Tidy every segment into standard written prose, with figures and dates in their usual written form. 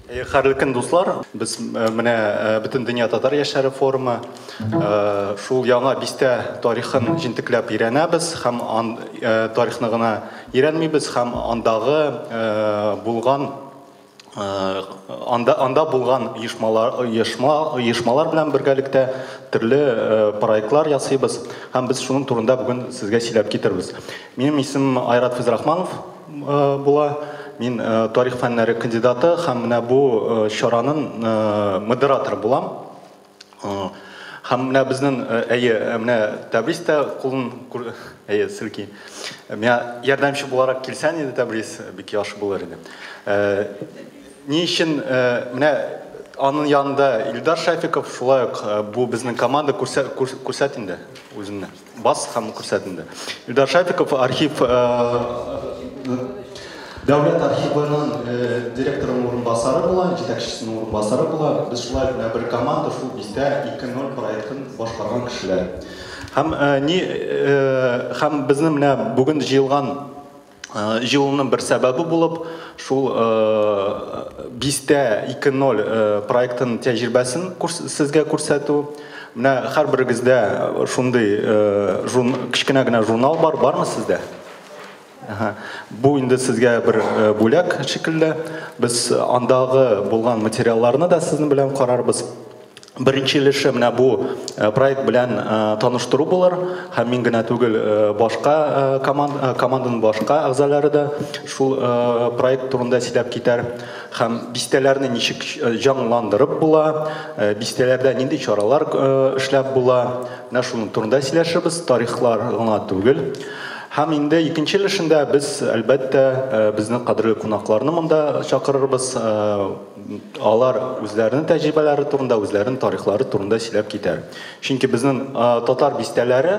Хәрле көн дуслар, без менә бөтен дөнья татар яшьләре форумы шул яңа бистә тарихын җентекләп өйрәнәбез һәм тарихны гына өйрәнмибез һәм анда булган оешмалар белән бергәлектә төрле проектлар ясыйбыз һәм без шуның турында бүген сезгә сөйләп китербез. Минем исемем Айрат Фәзрахманов була. Мин тарих фәннәре кандидаты һәм менә бу чараның модераторы булам. Һәм менә безнең менә Тәбриз тә кулын селки. Менә ярдәмче буларак килсәң иде Тәбриз, бик яхшы булыр иде. Ни өчен менә аның янында Илдар Шәфиков, шулай ук бу безнең команда күрсәт инде үзенне. Бас һәм күрсәт инде. Илдар Шәфиков архив Дәүләт архивының директорының урынбасары була, җитәкчесенең урынбасары була. Без шулай бер команда шул бистә 2.0 проектын башкарган кешеләр. Һәм безнең менә бүген җыелуның бер сәбәбе булып, шул бистә 2.0 проектын тәҗрибәсен сезгә күрсәтү. Менә һәрберегездә шундый кичкенә генә журнал бармы сездә? Бу инде сезгә бер бүләк шикелле. Без андагы булган материалларны да сезнең белән карарбыз. Беренче өлеше менә бу проект белән таныштыру булыр. Һәм мин генә түгел, башка команданың башка әгъзалары да шул проект турында сөйләп китәр. Һәм бистәләрне ничек җанландырып була, бистәләрдә нинди чаралар эшләп була, менә шуның турында сөйләшәбез, тарихлар гына түгел. Һәм инде икенче өлешендә без әлбәттә безнең кадерле кунакларны монда чакырырбыз. Алар үзләренең тәҗрибәләре турында, үзләренең тарихлары турында сөйләп китәр. Чөнки безнең татар бистәләре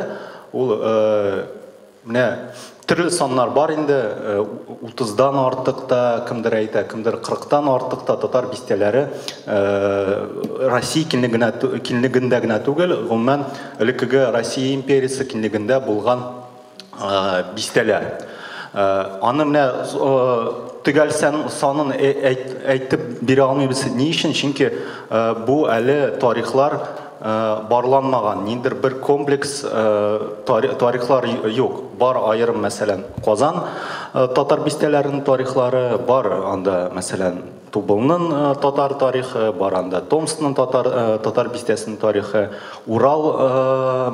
ул менә төрле саннар бар инде, 30дан артык та, кемдер әйтә, кемдер 40тан артык та татар бистәләре Россия киңлегендә генә түгел, гомумән элеккеге Россия империясе киңлегендә булган бистәләр. Аны менә төгәл санын әйтеп бирә алмыйбыз. Ни өчен? Чөнки бу әле тарихлар барланмаган, ниндидер бер комплекс тарихлар юк. Бар аерым, мәсәлән, Казан татар бистәләренең тарихлары бар, анда, мәсәлән, Тубылның татар тарихы, бар анда Томскның татар бистәсенең тарихы, Уралда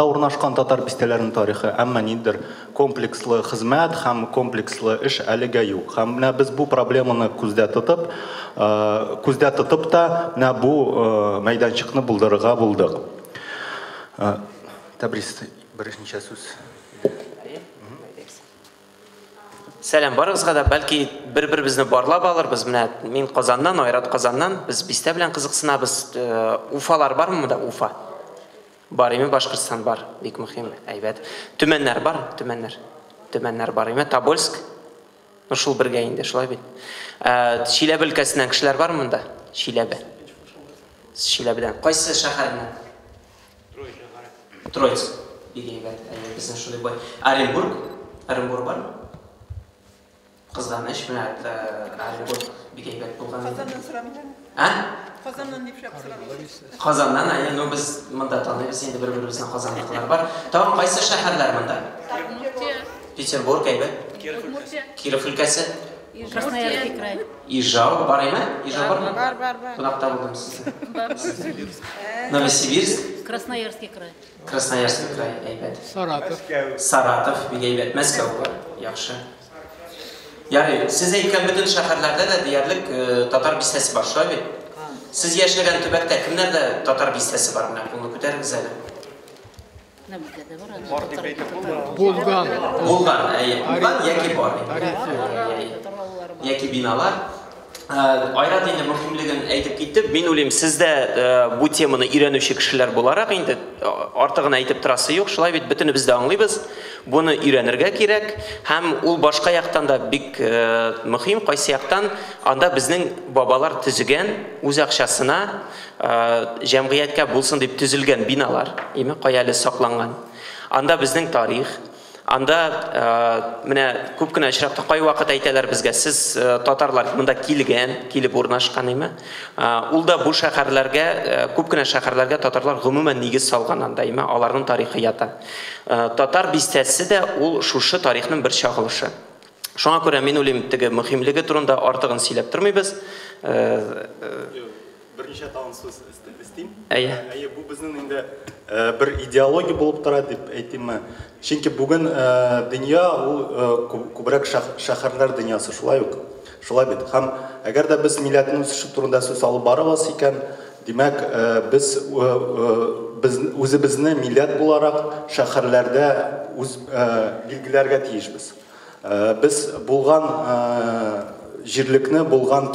урнашкан татар бистәләренең тарихы, әмма ниндидер комплекслы хезмәт һәм комплекслы эш әлегә юк. Һәм менә без бу проблеманы күздә тотып та менә бу мәйданчыкны булдырырга булдык. Тәбриз, берничә сүз. Сәлам барыгызга да, бәлки бер-беребезне барлап алырбыз. Менә мин Казаннан, Айрат Казаннан, без бистә белән кызыксынабыз. Уфалар бармы монда? Уфа. Бар име? Башкортстан бар. Бик мөһим, әйбәт. Төмәннәр бар, төмәннәр бар име? Тобольск. Шул бергә инде, шулай бит. Чиләбе өлкәсеннән кешеләр бармы монда? Чиләбе. Чиләбедән. Кайсы шәһәрнән? Троицк. Бик әйбәт. Безнең шулай бай. Оренбург бармы? Кызганыч менә Оренбург бик әйбәт булган. Казаннан сорамыйм. Казаннан дип сорамыйм. Казаннан, без монда таныйбыз, инде бер-беребезнең казанлыклар бар. Тагын кайсы шәһәрләр монда? Петербург әйбәт. Киров өлкәсе. Красноярский край. Ижау бар име? Ижау бармы? Бар. Кунакта булдым сездә. Новосибирск. Красноярский край. Красноярский край әйбәт. Саратов бик әйбәт. Мәскәү бар. Яхшы. Ярый, сез әйткән бөтен шәһәрләрдә дә диярлек татар бистәсе бар, шулай бит? Сез яшәгән төбәктә кемнәрдә татар бистәсе бар? Менә буны күтәрегез әле. Булган, яки бар. Яки биналар. Айрат инде мөһимлеген әйтеп китте. Мин уйлыйм, сездә бу теманы өйрәнүче кешеләр буларак инде артыгын әйтеп торасы юк, шулай бит бөтенебез дә аңлыйбыз. Буны өйрәнергә кирәк, һәм ул башка яктан да бик мөһим, кайсы яктан анда безнең бабалар төзегән үз акчасына җәмгыятькә булсын дип төзелгән биналар, кая әле сакланган. Анда безнең тарих, Анда менә күп кенә очракта кай вакыт әйтәләр безгә, сез татарлар монда килеп урнашкан име? Ул да бу шәһәрләргә, күп кенә шәһәрләргә татарлар гомумән нигез салган анда име, аларның тарихы ята. Татар бистәсе дә ул шушы тарихның бер чагылышы. Шуңа күрә мин уйлыйм, теге мөһимлеге турында артыгын сөйләп тормыйбыз. Берничә тагын сүз истим. Әйе. Бу безнең инде бер идеология булып тора дип әйтимме. Чөнки бүген дөнья ул күбрәк шәһәрләр дөньясы, шулай ук. Шулай бит. Һәм әгәр дә без милләтнең үсеше турында сүз алып барабыз икән, димәк без үзебезне милләт буларак шәһәрләрдә үз билгеләргә тиешбез. Без булган җирлекне, булган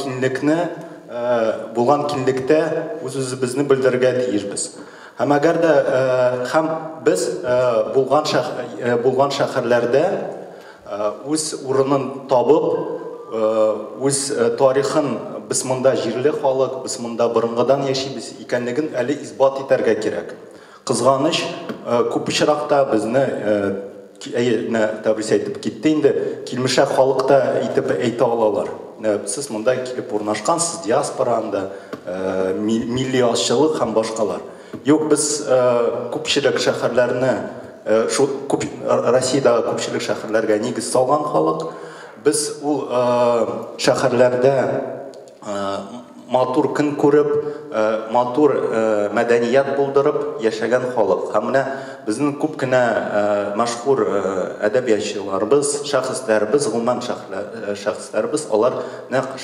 кинлектә үзебезне белдерергә тиешбез. Һәм әгәр дә без булган шәһәрләрдә үз урынын табып, үз тарихын без монда җирле халык, без монда борынгыдан яшибез икәнлеген әле исбат итәргә кирәк. Кызганыч, күп очракта безне тәбрис әйтеп китте инде, килмешә халыкта итеп әйтә алалар. Сез монда килеп урнашкансыз, диаспоранда, милли азчылык һәм башкалар. Юк, без күпчелек шәһәрләрне, Россиядә күпчелек шәһәрләргә нигез салган халык. Без ул шәһәрләрдә матур көн күреп, матур мәдәният булдырып яшәгән халык. Һәм менә безнең күп кенә мәшһүр әдәбиятчыларыбыз, шәхесләрбез, гомумән шәхесләрбез, алар нәкъ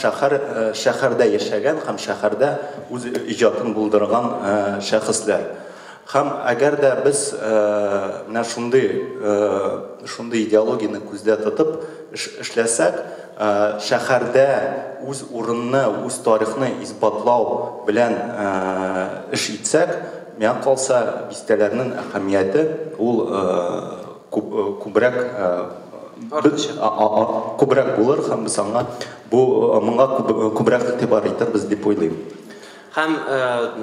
шәһәрдә яшәгән һәм шәһәрдә үз иҗатын булдырган шәхесләр. Һәм әгәр дә без менә шундый идеологияны күздә тотып эшләсәк, шәһәрдә үз урынны, үз тарихны исбатлау белән эш итсәк, миңа калса бистәләрнең әһәмияте ул күбрәк булыр һәм без моңа күбрәк игътибар итәрбез дип уйлыйм. Һәм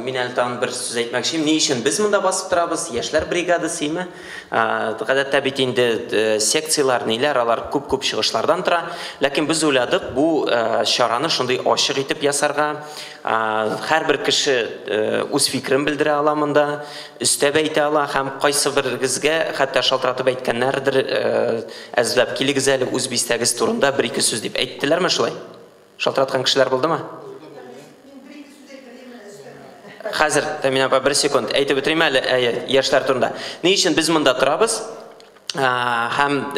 мин әле тагын бер сүз әйтмәкче, ни өчен без монда басып торабыз? Яшьләр бригадасы име? Гадәттә бит инде секциялар, ниләр, алар күп чыгышлардан тора. Ләкин без уйладык, бу чараны шундый ачык итеп ясарга, һәрбер кеше үз фикерен белдерә ала монда, өстәп әйтә ала һәм кайсы берегезгә хәтта шалтыратып әйткәннәрдер, әзләп килегез әле үз бистәгез турында бер-ике сүз дип әйттеләрме шулай? Шалтыраткан кешеләр булдымы? Хәзер, Тәмин апа, бер секунд, әйтеп бетерим әле яшьләр турында. Ни өчен без монда торабыз? Һәм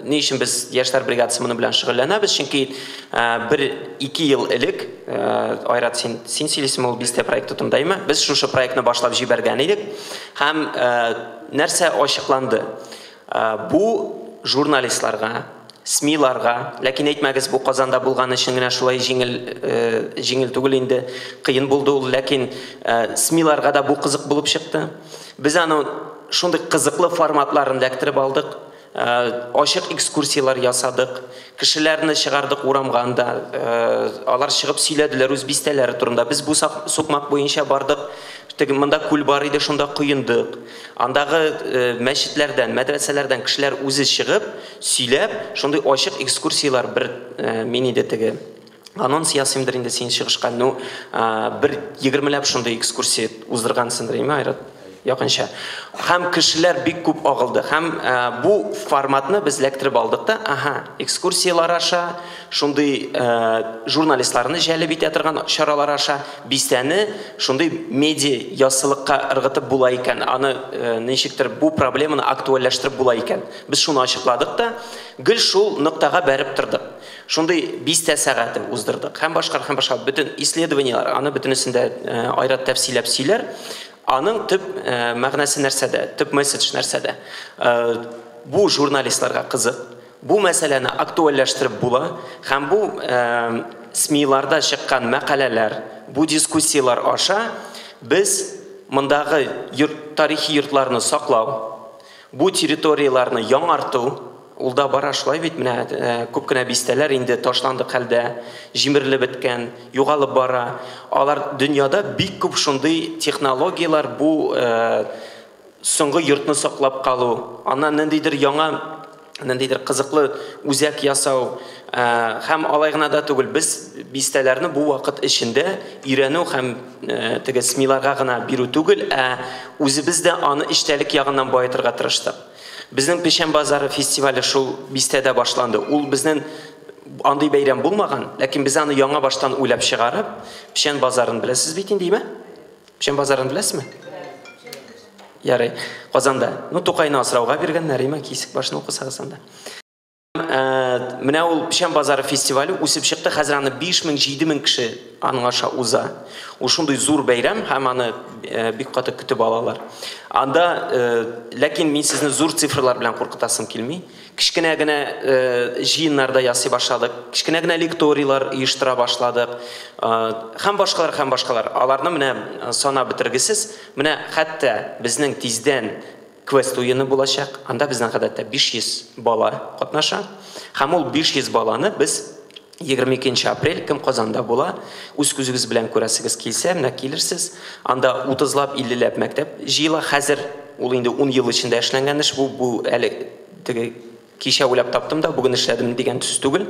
ни өчен без яшьләр бригадасы моны белән шөгыльләнәбез? Чөнки 1-2 ел элек, Айрат, син сөйлисең, ул бистә проекты тумдаймы? Без шушы проектны башлап җибәргән идек. Һәм нәрсә ачыкланды? Бу журналистларга, СМИларга, ләкин әйтмәгез, бу Казанда булган өчен генә шулай җиңел түгел инде, кыен булды ул, ләкин СМИларга да бу кызык булып чыкты. Без аны шундый кызыклы форматларын эләктереп алдык, ачык экскурсиялар ясадык, кешеләрне чыгардык урамга анда, алар чыгып сөйләделәр үз бистәләре турында. Без бу сукмак буенча бардык. Монда күл бар иде, шунда куендык. Андагы мәчетләрдән, мәдрәсәләрдән кешеләр үзе чыгып, сөйләп, шундый ачык экскурсиялар бер мин иде теге анонс ясыймдыр инде син чыгышкан. Бер 20ләп шундый экскурсия уздыргансыңдыр, име, Айрат? Якынча. Һәм кешеләр бик күп агылды. Һәм бу форматны без эләктереп алдык та, экскурсиялар аша, шундый журналистларны җәлеп итә торган чаралар аша бистәне шундый медиа ясылыкка ыргытып була икән. Аны ничектер бу проблеманы актуальләштереп була икән. Без шуны ачыкладык та, гел шул ноктага бәреп тордык. Шундый бистә сәгате уздырдык. Һәм башка бөтен исследованиялар, аны бөтенесендә Айрат тәфсилләп сөйләр. Аның төп мәгънәсе нәрсәдә, төп месседж нәрсәдә? Бу журналистларга кызык, бу мәсьәләне актуальләштереп була, һәм бу СМИларда чыккан мәкаләләр, бу дискуссиялар аша без мондагы тарихи йортларны саклау, бу территорияларны яңарту, ул да бара шулай бит, менә күп кенә бистәләр инде ташландык хәлдә, җимерелеп беткән, югалып бара. Алар дөньяда бик күп шундый технологиялар, бу соңгы йортны саклап калу, аннан ниндидер яңа, ниндидер кызыклы үзәк ясау, һәм алай гына да түгел, без бистәләрне бу вакыт эчендә өйрәнү һәм теге смиларга гына бирү түгел, үзебез дә аны эчтәлек ягыннан баетырга тырыштык. Безнең Печән базары фестивале шул бистәдә башланды. Ул безнең андый бәйрәм булмаган, ләкин без аны яңа баштан уйлап чыгарып, Печән базарын беләсез бит инде, Печән базарын беләсезме? Ярый, Казанда. Ну, Тукайны асрауга биргәннәр, кисек башны укысагыз анда. Менә ул Печән базары фестивале үсеп чыкты, хәзер аны 5000-7000 кеше аның аша уза. Ул шундый зур бәйрәм, һәм аны бик каты көтеп алалар. Анда, ләкин мин сезне зур цифрлар белән куркытасым килми. Кичкенә генә җыеннарда ясый башладык, кичкенә генә лекториялар оештыра башладык. Һәм башкалар. Аларны менә санап бетергесез, менә хәтта безнең тиздән квест уены булачак. Анда безнең гадәттә 500 бала катнаша. Һәм ул 500 баланы без 22 апрель кем Казанда була, үз күзегез белән күрәсегез килсә, менә килерсез. Анда 30лап, 50лап мәктәп җыела. Хәзер ул инде 10 ел эчендә эшләнгән эш, бу әле теге кичә уйлап таптым да, бүген эшләдем дигән төс түгел.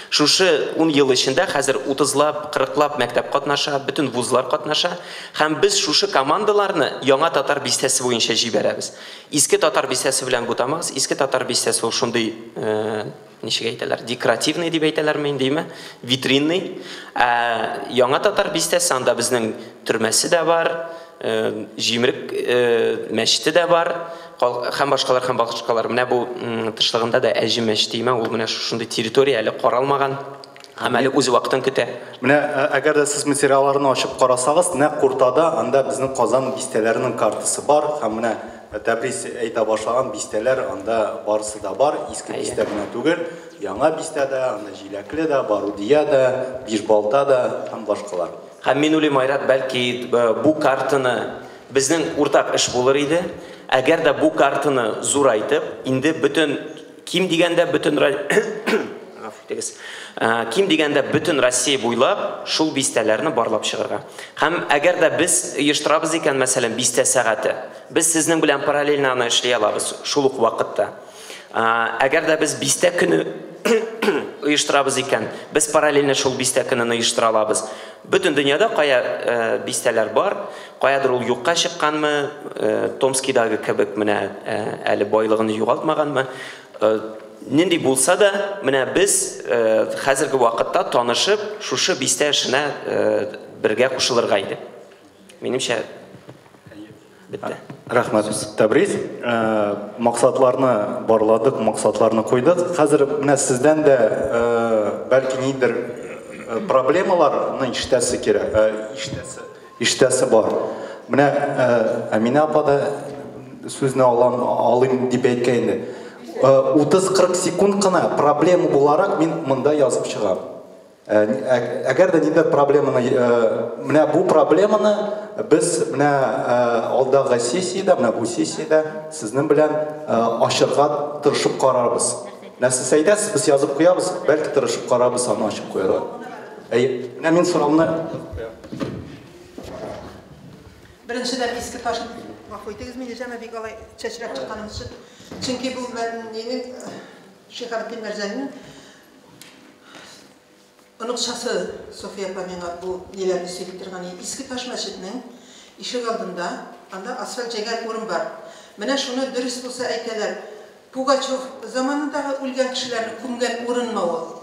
Шушы 10 ел эчендә хәзер 30лап, 40лап мәктәп катнаша, бөтен вузлар катнаша, һәм без шушы командаларны яңа татар бистәсе буенча җибәрәбез. Иске татар бистәсе белән бутамагыз. Иске татар бистәсе ул шундый, ничек әйтәләр, декоративный дип әйтәләрме инде, витринный. Яңа татар бистәсе, анда безнең төрмәсе дә бар, җимрек мәчете дә бар. Һәм башкалар. Менә бу тышлыгында да Әҗи мәчете, ул менә шундый территория әле каралмаган. Һәм әле үз вакытын көтә. Менә әгәр дә сез материалларны ачып карасагыз, нәкъ уртада анда безнең Казан бистәләренең картасы бар. Һәм менә Тәбриз әйтә башлаган бистәләр анда барысы да бар. Иске бистә генә түгел, яңа бистә дә, анда Җиләкле дә, Барудия дә, Бишбалта да һәм башкалар. Һәм мин уйлыйм, Айрат, бәлки бу картаны безнең уртак эш булыр иде. Әгәр дә бу картаны зурайтып, инде бөтен ким дигәндә бөтен Россия буйлап шул бистәләрне барлап чыгарга. Һәм әгәр дә без оештырабыз икән, мәсәлән, бистә сәгате, без сезнең белән параллельно аны эшли алабыз шул ук вакытта. Әгәр дә без бистә көне оештырабыз икән, без параллельно шул бистә көнен оештыра алабыз. Бөтен дөньяда кая бистәләр бар, каядыр ул юкка чыкканмы, Томскидагы кебек менә әле байлыгын югалтмаганмы, нинди булса да, менә без хәзерге вакытта танышып, шушы бистә эшенә бергә кушылырга иде. Минемчә бетте. Рәхмәт, Тәбриз. Максатларны барладык, максатларны куйдык. Хәзер менә сездән дә бәлки нидер проблемаларны ишетәсе кирәк, ишетәсе бар. Менә Әминә апа да сүзне алыйм дип әйткән. 30-40 секунд кына проблема буларак мин монда язып чыгам. Әгәр дә ниндидер проблеманы, менә бу проблеманы без менә алдагы сессиядә, менә бу сессиядә сезнең белән ачырга тырышып карарбыз. Нәрсә әйтәсез, без язып куябыз, бәлки тырышып карарбыз, аны ачып куярга. Менә мин сорамны Беренчедән иске ташын Гафуйтыгыз, мин җәмә бик алай чәчрәп чыкканым өчен. Чөнки бу минең Шәһәрдин Мәрзәннең оныкчасы София Памина бу ниләрне сөйләп торган. Иске таш мәчетнең ишек алдында анда асфальт җәйгән урын бар. Менә шуны дөрес булса әйтәләр. Пугачев заманындагы үлгән кешеләрне күмгән урынмы ул?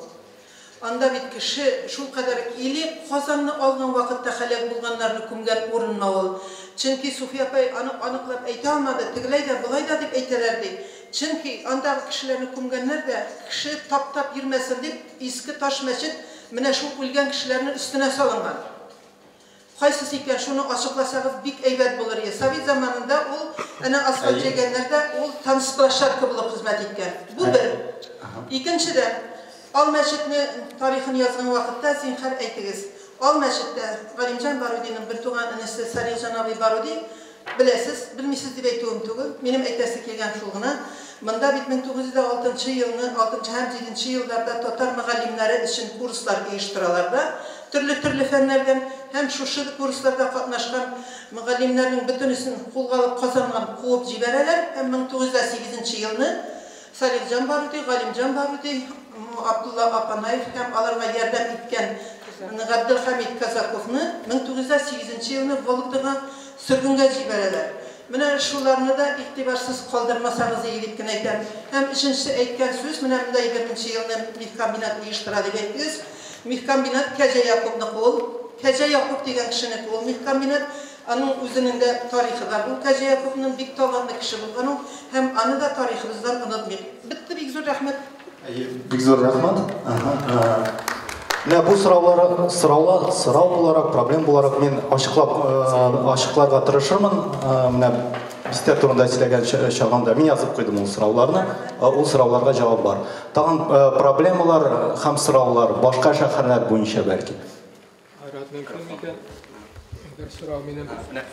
Анда бит кеше шул кадәр или Казанны алган вакытта хәлак булганнарны күмгән урынмы ул? Чөнки Суфия апай аныклап әйтә алмады, тегеләй дә булай да дип әйтәләр ди. Чөнки андагы кешеләрне күмгәннәр дә кеше таптап йөрмәсен дип иске таш мәчет менә шул үлгән кешеләрне өстенә салынган. Кайсы икән шуны ачыкласагыз бик әйбәт булыр иде. Совет заманында ул әнә асфальт җәйгәннәрдә ул танцплощадка булып хезмәт иткән. Бу бер. Икенчедән, ал мәчетне тарихын язган вакытта зинһар әйтегез. Ал мәчеттә Галимҗан Барудиның бер туган энесе Салих Җанаби Баруди, беләсез, белмисез дип әйтүем түгел, минем әйтәсе килгән шул гына. Мында бит 1906 елны 6 һәм 7 елларда татар мөгаллимнәре өчен курслар оештыралар да, төрле фәннәрдән һәм шушы курсларда катнашкан мөгаллимнәрнең бөтенесен кулга алып Казаннан куып җибәрәләр. Һәм 1908 елны Салихҗан Баруди, Галимҗан Баруди, Абдулла Апанаев һәм аларга ярдәм иткән Габделхамид Казаковны 1908 елны Вологдага сөргенгә җибәрәләр. Менә шуларны да игътибарсыз калдырмасагыз иде дип кенә әйтәм. Һәм өченче әйткән сүз менә монда 20 елны мехкомбинат оештыра дип әйттегез. Мехкомбинат Кәҗә Якубныкы ул. Кәҗә Якуб дигән кешенеке ул. Мехкомбинат аның үзенең дә тарихы бар. Ул Кәҗә Якубның бик талантлы кеше булган ул. Һәм аны да тарихыбыздан онытмыйк. Битте, бик зур рәхмәт. Бик зур рәхмәт. Менә бу сорау буларак, проблем буларак мен ачыкларга тырышырмын. Менә бистә турында сөйләгән чагында мин язып куйдым ул сорауларны. Ул сорауларга җавап бар. Тагын проблемалар һәм сораулар башка шәһәрләр буенча бәлки. Бер сорау минем. Рәхмәт.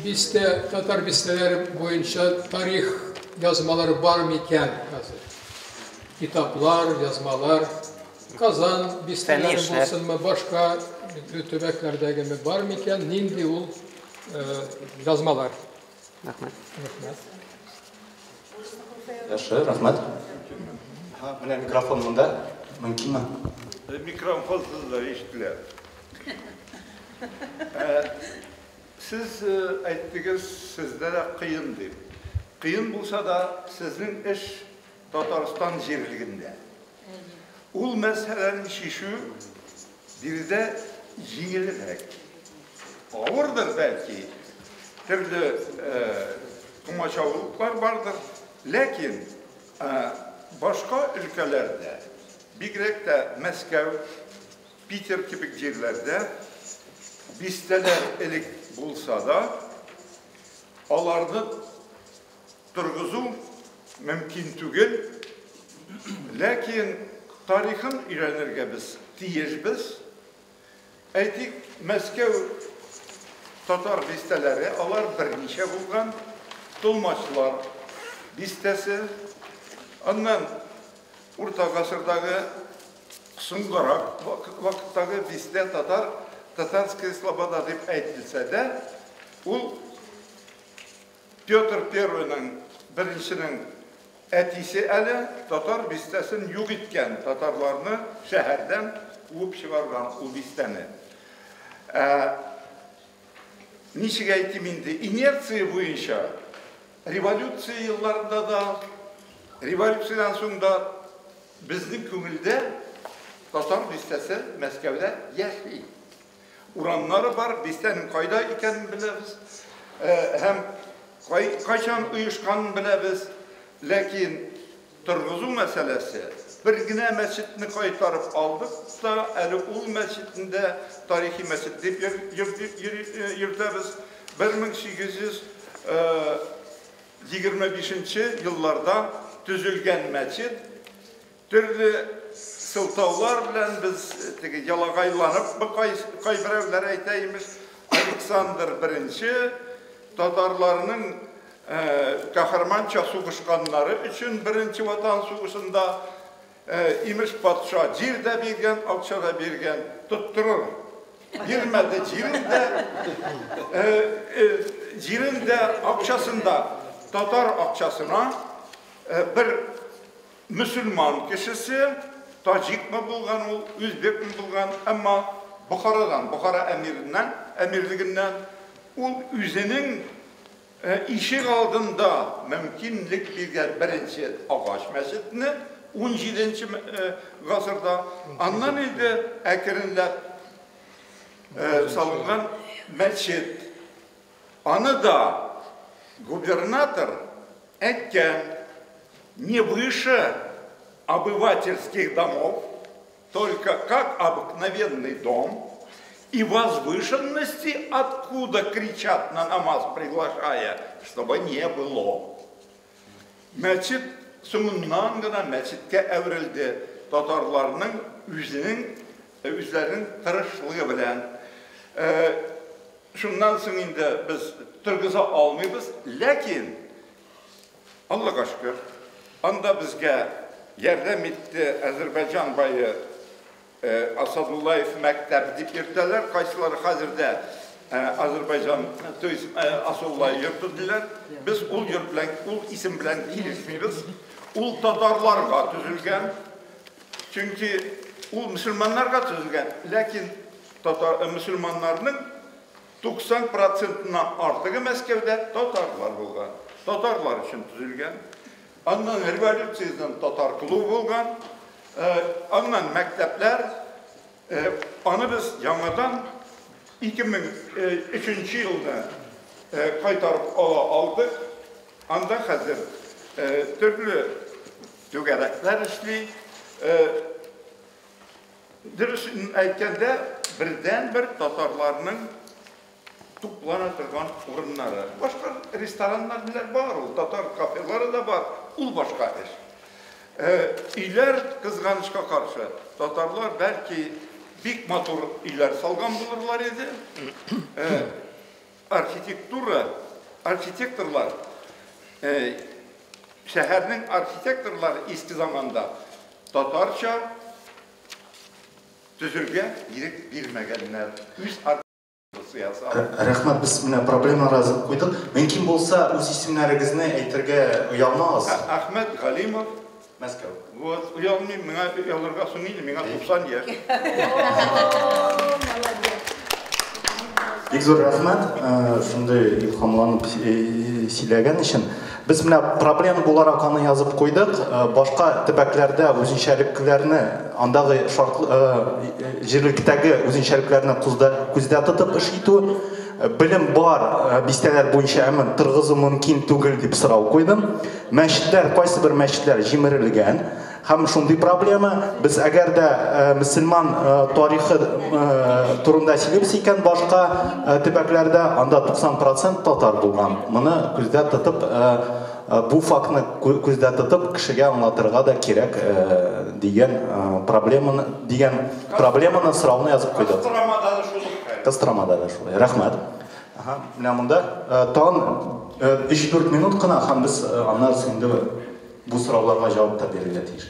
Бистә татар бистәләре буенча тарих yazmaları var mı iken kitaplar, yazmalar, Kazan bisteleri bulsun mu, başka töbeklerdeki mi var mı iken nindi ul yazmalar? Rahmet. Yaxşı, rahmet. Менә микрофон монда, мөмкинме? Mikrofonsiz da eshitilar. Siz aytdingiz, sizdə də qiyin deyib. Qiyin bulsa da sizin iş Tataristan yerliginde. Ul meselenin şişü bir de yenilik. Ağırdır belki. Türlü kumaşavlıklar vardır. Lakin başka ülkelerde, bigrek de Moskova, Peter gibi yerlerde bisteler elik bulsa da alardı turguzu mümkün tügül. Lakin tarihin öğrenirge biz tiyecbiz. Aytik Moskova Tatar bisteleri alar bir nişe bulgan Dolmaçlar bistesi. Ondan Orta Gasır'daki Sungarak vakittaki biste Tatarskaya Sloboda deyip aytilse de o Pyotr Первойның birincinin etisi eli Tatar bistesin yok etken Tatarlarını şehirden uğup çıkargan o bisteni. Nişik eğitiminde inertsiya boyunca revolütsiya yıllarında da revolütsiyadan sonra bizning köngülde Tatar bistesi Moskovda yaşaydı. Uranları var, bistenin kayda ekanini bilemiz. Hem kaçan uyuşkanını bilemiz. Lakin turguzu meselesi birgine mescidini kaytarıp aldık da eli ul mescidinde tarihi mescid deyip yürütemiz. 1825 yıllarda düzülgen mescid türlü sıltavlarla biz yalagaylanıp kaybırevler aytaymış. Aleksandr I Tatarlarının kahramança soğuşkanları için birinci Vatan Soğuşu'nda imiş padişah cirde bergen, akçada bergen tutturur. Girmedi cirinde akçasında Tatar akçasına bir Müslüman kişisi Tacik mi bulgan, Üzbek mi bulgan ama Bukhara emirliğinden o üzerinin işi aldığında mümkünlük birinci ağaç mescidini 17. Gasırda andan ilde ekirinler salıngan mescid. Anı da губернатор etken не выше обывательских домов, только как обыкновенный дом, и возвышенности, откуда кричат на намаз, приглашая, чтобы не было. Mescid so'ngundan gana mescidga evrildi. Tatarlarning o'zlarining tirishchiligi bilan Şundan soң инде biz turgıza almayız, lakin Allah'a şükür, anda bizge yardım etti Azerbaycan bayı Asadullayev Mektebi deyip yürüdüler. Kaysileri hazırda Azerbaycan Asadullayev yürüdüler. Biz ul isim bilen ilişmiyiz. Ul Tatarlarga tüzülgen. Çünkü ul Müslümanlarga tüzülgen. Lakin Müslümanlarının 90%'dan artığı Moskov'da Tatarlar bulgan. Tatarlar için tüzülgen. Ondan revolütsiyizden Tatar klubu bulgan. Ondan mektepler, onu biz yanıdan 2003 yılda kaytarıp aldık. Anda hazır türlü tügerekler işli. Dürüstün aytkende birden bir Tatarlarının toplana turgan urunları. Başka restoranlar bilir var, Tatar kafeleri de var, ul başka iş. İller kızganışka karşı Tatarlar belki big motor iller salgan bulurlar idi. Arkitektorlar şehrin arkitektorlar eski zamanda Tatarça tüzülge yirip bilmegenler. Rahmat, biz mine problema razı koyduk. Mümkün bolsa öz isimleringizni aytırga uyalmağız. Ahmet Galimov, Moskva. вот uyalmayayım, bana yalırga sunayım, bana 90 yaş. Бик зур рахмат, шундай илһамланып сөйләгән өчен. Без менә проблема буларак аны язып куйдык. Башка төбәкләрдә үзенчәлекләрне, андагы җирлектәге үзенчәлекләрне күздә тотып эш итү, билем бар бистәләр буенча әмин тыргызу мөмкин түгел дип сорау куйдым. Мәчетләр, кайсы бер мәчетләр җимерелгән. Һәм шундый проблема, без әгәр дә мөселман тарихы турында сөйләбез икән башка төбәкләрдә, анда 90% татар булган. Моны күздә тотып, бу фактны күздә тотып, кешегә аңлатырга да кирәк дигән проблеманы сорауны язып куйдык. Костромада да шулай. Рәхмәт. Менә монда тагын 3-4 минут кына һәм без аннан соң инде bu sorularga cevap da verildi.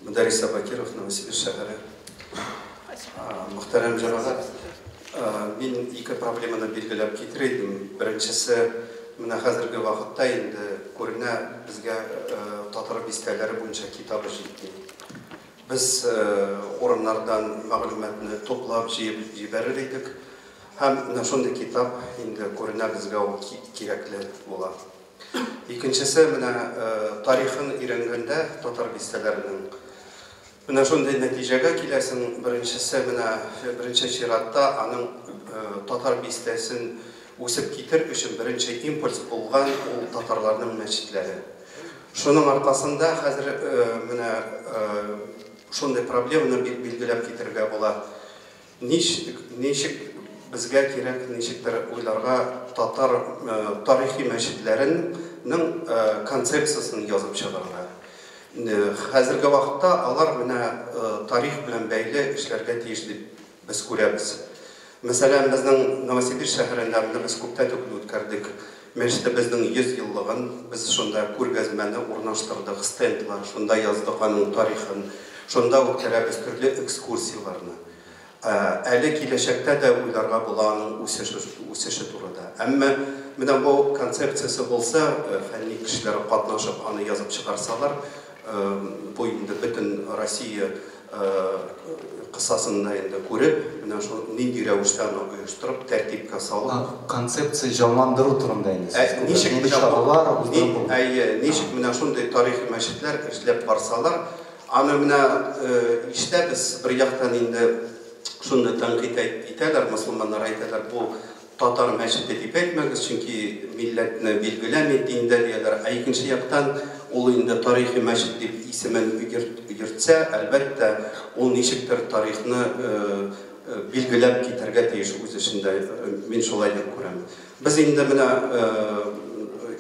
Mudarris Bakirov, Novosibirsk şehri. Muhterem cemaat, men iki problemani belgilab keltirdim. Birinchisi, mana hozirgi vaqtda endi ko'rina bizga Tatar bestalari bo'yicha kitob yetdi. Biz o'rinlardan ma'lumotni to'plab jibarar edik. Ham shunday kitob endi ko'rina bizga kerakli bo'ladi. İkincisi, tarixin öyrəngəndə Tatar bistələrinin şunday nəticəyə kiləsin. Birinci şiratda anın Tatar bistəsin o'sib ketir üçün birinci impuls olğan Tatarlarının məscidləri. Şunun arqasında hazır şunday problemini belgilab ketirgə bola. Neçik bizga kerak, nechikdir o'ylarga Tatar tarixiy məscidlərinin konsepsiyasını yazıb çıxarırlar. Hozirgi vaqtda ular tarix bilan bəyli ishlarga tegishli biz ko'ramiz. Masalan, bizning Novosibirsk shahrida biz ko'pda o'tkazdik. Мәчеттә безнең 100 еллыгын biz шунда күргәзмәне урнаштырдык, стендлар, шунда яздык аның тарихын, шунда үткәрәбез төрле экскурсияларны. Әле киләчәктә дә уйларга буланың үсеше турында. Әмма менә бу концепциясе булса, фәнни кешеләр катнашып аны язып чыгарсалар, бу инде бөтен Россия кысасында инде күреп, менә шу нинди рәвештә аны оештырып, тәртипкә салып, концепция җанландыру турында инде. Ничек менә шундый тарихи мәчетләр эшләп барсалар, аны менә иштәбез бер яктан инде şunda tanqid итәләр, мөселманнар әйтәләр, бу татар мәчете дип әйтмәгез, чөнки милләтне билгеләми диндә дияләр. Икенче яктан ул инде тарихи мәчет дип исемен йөртсә, әлбәттә ул ничектер тарихны билгеләп китәргә тиеш үз эшендә. Мин шулай дип күрәм. Без инде менә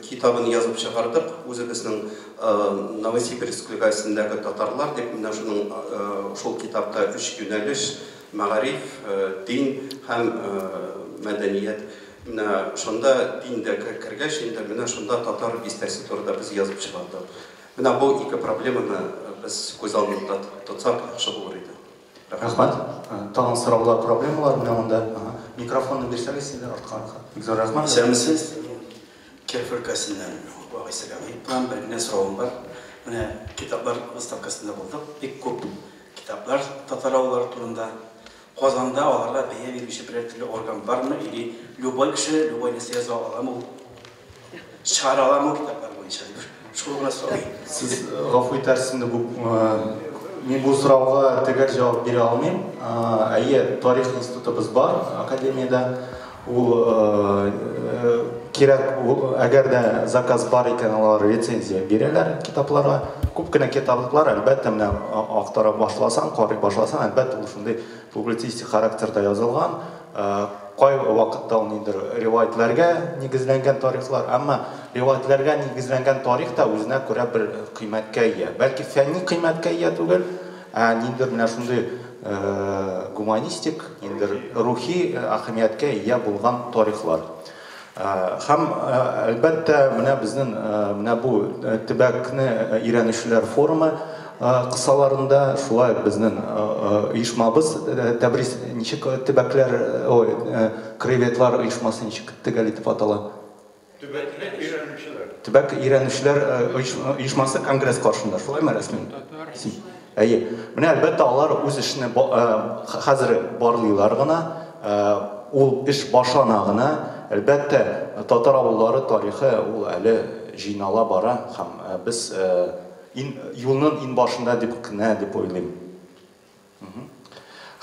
китабын язып чыгардык, үзебезнең Новосибирск өлкәсендәге татарлар дип, менә шуның шул китапта 3 юнәлеш мәгариф, дин һәм мәдәният. Менә шунда диндә кергәч, инде менә шунда татар бистәсе турында без язып чыгардык. Менә бу ике проблеманы без күз алдында тотсак яхшы булыр иде. Рахмат. Тагын сораулар, проблемалар менә монда. Микрофонны бирсәгез сиздер арткарга. Бик зур рахмат. Сәмсез Кефир өлкәсеннән вагыйсәгә план бер генә соравым бар. Менә китаплар выставкасында булдык. Бик күп китаплар татар авыллары турында. Казанда аларга бәя бирүче бер төрле орган бармы? Или любой кеше, любой нәрсә яза аламы? Чыгара аламы китаплар буенча? Шул гына сорый. Сез гафу итәрсез инде бу мин бу сорауга төгәл җавап бирә алмыйм. Әйе, тарих институтыбыз бар академиядә. Ул кирәк, әгәр дә заказ бар икән, алар рецензия бирәләр китапларга. Күп кенә китаплар, әлбәттә, менә актара башласаң, карый башласаң, әлбәттә, ул шундый публицистик характерда язылган. Кай вакытта ул ниндер риваятләргә нигезләнгән тарихлар, әмма риваятләргә нигезләнгән тарих та үзенә күрә бер кыйммәткә ия. Бәлки фәнни кыйммәткә ия түгел, ниндер менә шундый гуманистик, ниндер рухи әһәмияткә ия булган тарихлар. Һәм әлбәттә, менә безнең менә бу төбәкне өйрәнүчеләр форумы кысаларында шулай безнең оешмабыз Тәбриз ничек төбәкләр, краеведлар оешмасы ничек төгәл итеп атала? Төбәк өйрәнүчеләр оешмасы конгресс каршында, шулаймы рәсми? Әйе. Менә әлбәттә алар үз эшне хәзер барлыйлар гына, ул эш башлана гына. Әлбәттә, татар авыллары тарихы ул әле җыйнала бара һәм без юлның ин башында дип кенә дип уйлыйм.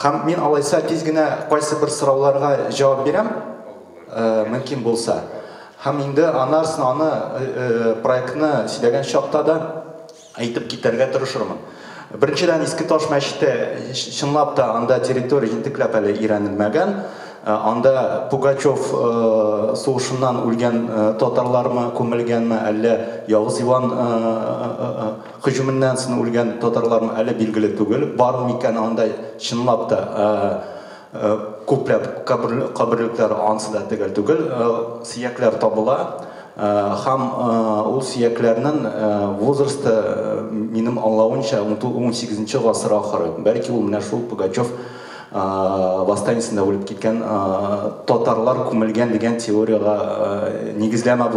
Һәм мин алайса тиз генә кайсы бер сорауларга җавап бирәм, мөмкин булса. Һәм инде анарсын аны проектны сөйләгән чакта да әйтеп китәргә тырышырмын. Беренчедән, Иске Таш мәчете чынлап та анда территория җентекләп әле өйрәнелмәгән. Анда Пугачев сугышыннан үлгән татарлармы күмелгәнме, әллә Явыз Иван һөҗүменнән соң үлгән татарлармы, әле билгеле түгел. Бармы икән анда чынлап та күпләп каберлекләр ансыда түгел, сөякләр табыла. Һәм ул сөякләрнең возрасты минем аңлавымча 18-нче гасыр ахыры. Бәлки ул менә шул Пугачев восстаниесында үлеп киткән татарлар күмелгән дигән теорияга нигезләмә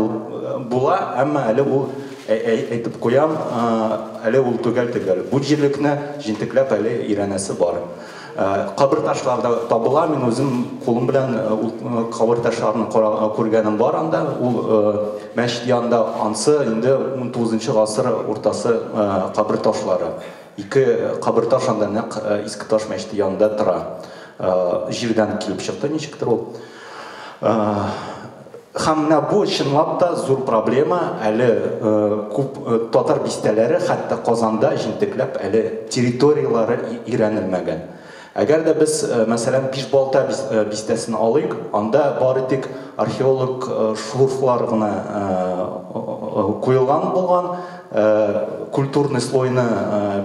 була, әмма әле ул әйтеп куям, әле ул түгел. Бу җирлекне җентекләп әле өйрәнәсе бар. Кабер ташларда табыла, мин үзем кулым белән кабер ташларын күргәнем бар анда. Ул мәчет янында ансы инде 19-нчы гасыр уртасы кабер ташлары. Ике кабер таш анда нәкъ Иске Таш мәчете янында тора. Җирдән килеп чыкты ничектер ул. Һәм менә бу чынлап та зур проблема, әле күп татар бистәләре хәтта Казанда җентекләп әле территориялары өйрәнелмәгән. Әгәр дә без, мәсәлән, Бишбалта бистәсен алыйк, анда бары тик археолог шурфлар гына куелган булган, культурный слойны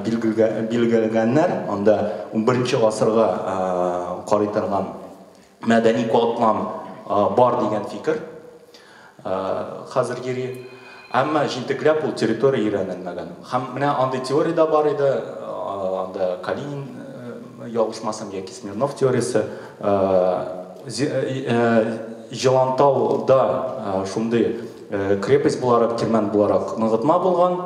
билгеләгәннәр, анда 11-нче гасырга карый торган мәдәни катлам бар дигән фикер хәзер йөри. Әмма җентекләп ул территория өйрәнелмәгән. Һәм менә андый теория да бар иде, анда Калинин ялгышмасам яки Смирнов теориясе, Җылантауда шундый крепость буларак, тирмән буларак ныгытма булган,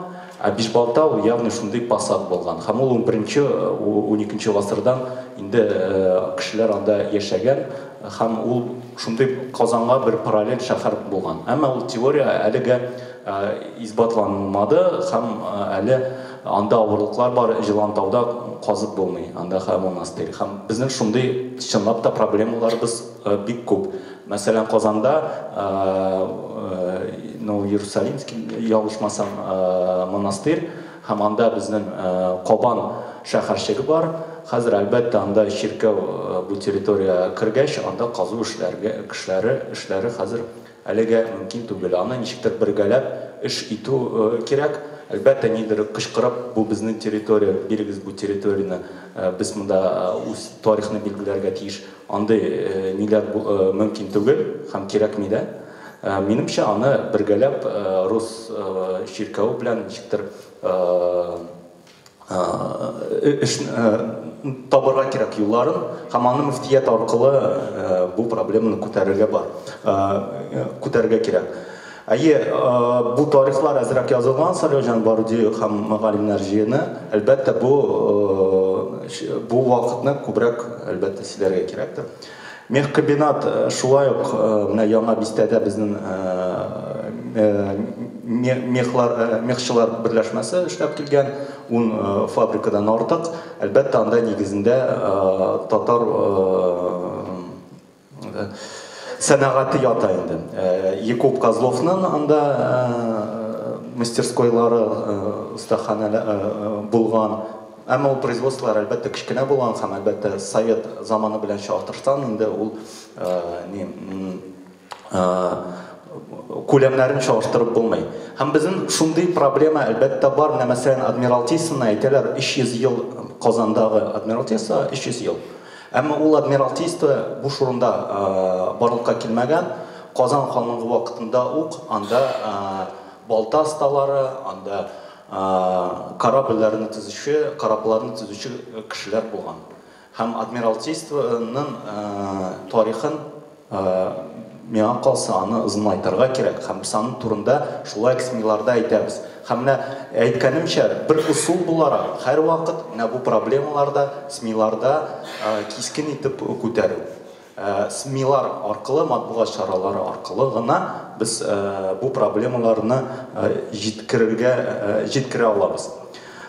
ә Бишбалта ул явно шундый посад булган. Һәм ул 11-нче, 12-нче гасырдан инде кешеләр анда яшәгән, һәм ул шундый Казанга бер параллель шәһәр булган. Әмма ул теория әлегә избатланмады һәм әле анда авырлыклар бар, Җылантауда казып булмый, анда һәм монастырь. Һәм безнең шундый чынлап та проблемаларыбыз бик күп. Мәсәлән, Казанда Иерусалимский ялгышмасам монастырь, һәм анда безнең Кабан шәһәрчеге бар. Хәзер әлбәттә анда чиркәү бу территория кергәч, анда казу эшләре хәзер әлегә мөмкин түгел. Аны ничектер бергәләп эш итү кирәк. Әлбәттә, нидер кычкырып, бу безнең территория, бирегез бу территорияны, без монда үз тарихны билгеләргә тиеш. Андый ниләр мөмкин түгел һәм кирәкми дә. Минемчә, аны бергәләп рус ширкәү белән ничектер табырга кирәк юлларын, һәм аны мөфтият аркылы бу проблеманы күтәрергә кирәк. Бу тарихлар әзрәк язылган, Сарьяжан Барудиев һәм галимнәр җыены, әлбәттә бу вакытны күбрәк әлбәттә сөйләргә кирәктер. Мехкомбинат шулай ук менә яңа бистәдә безнең мехчылар берләшмәсе эшләп килгән 10 фабрикадан артык. Әлбәттә, анда нигезендә татар сәнәгате ята инде. Якуб Козловның анда мастерскойлары, ustaxanalari булган. Әмма ул производстволар әлбәттә кичкенә булган һәм әлбәттә совет заманы белән чагыштырсаң инде ул күләмнәрен чагыштырып булмый. Һәм безнең шундый проблема әлбәттә бар. Мәсәлән, Адмиралтействоны әйтәләр, 300 ел Казандагы Адмиралтейство 300 ел. Әмма ул Адмиралтейство бу шурында барлыкка килмәгән. Казан ханлыгы вакытында ук анда балта осталары, анда корабльләрне төзүче, корабларны төзүче кешеләр булган. Һәм Адмиралтействоның тарихын миңа калса аны озынайтырга кирәк. Һәм без аның турында шулай кисмиларда әйтәбез. Һәм менә әйткәнемчә, бер усул буларак һәр вакыт менә бу проблемаларда, СМИларда кискен итеп күтәрү. СМИлар аркылы, матбугат чаралары аркылы гына без бу проблемаларны җиткерә алабыз.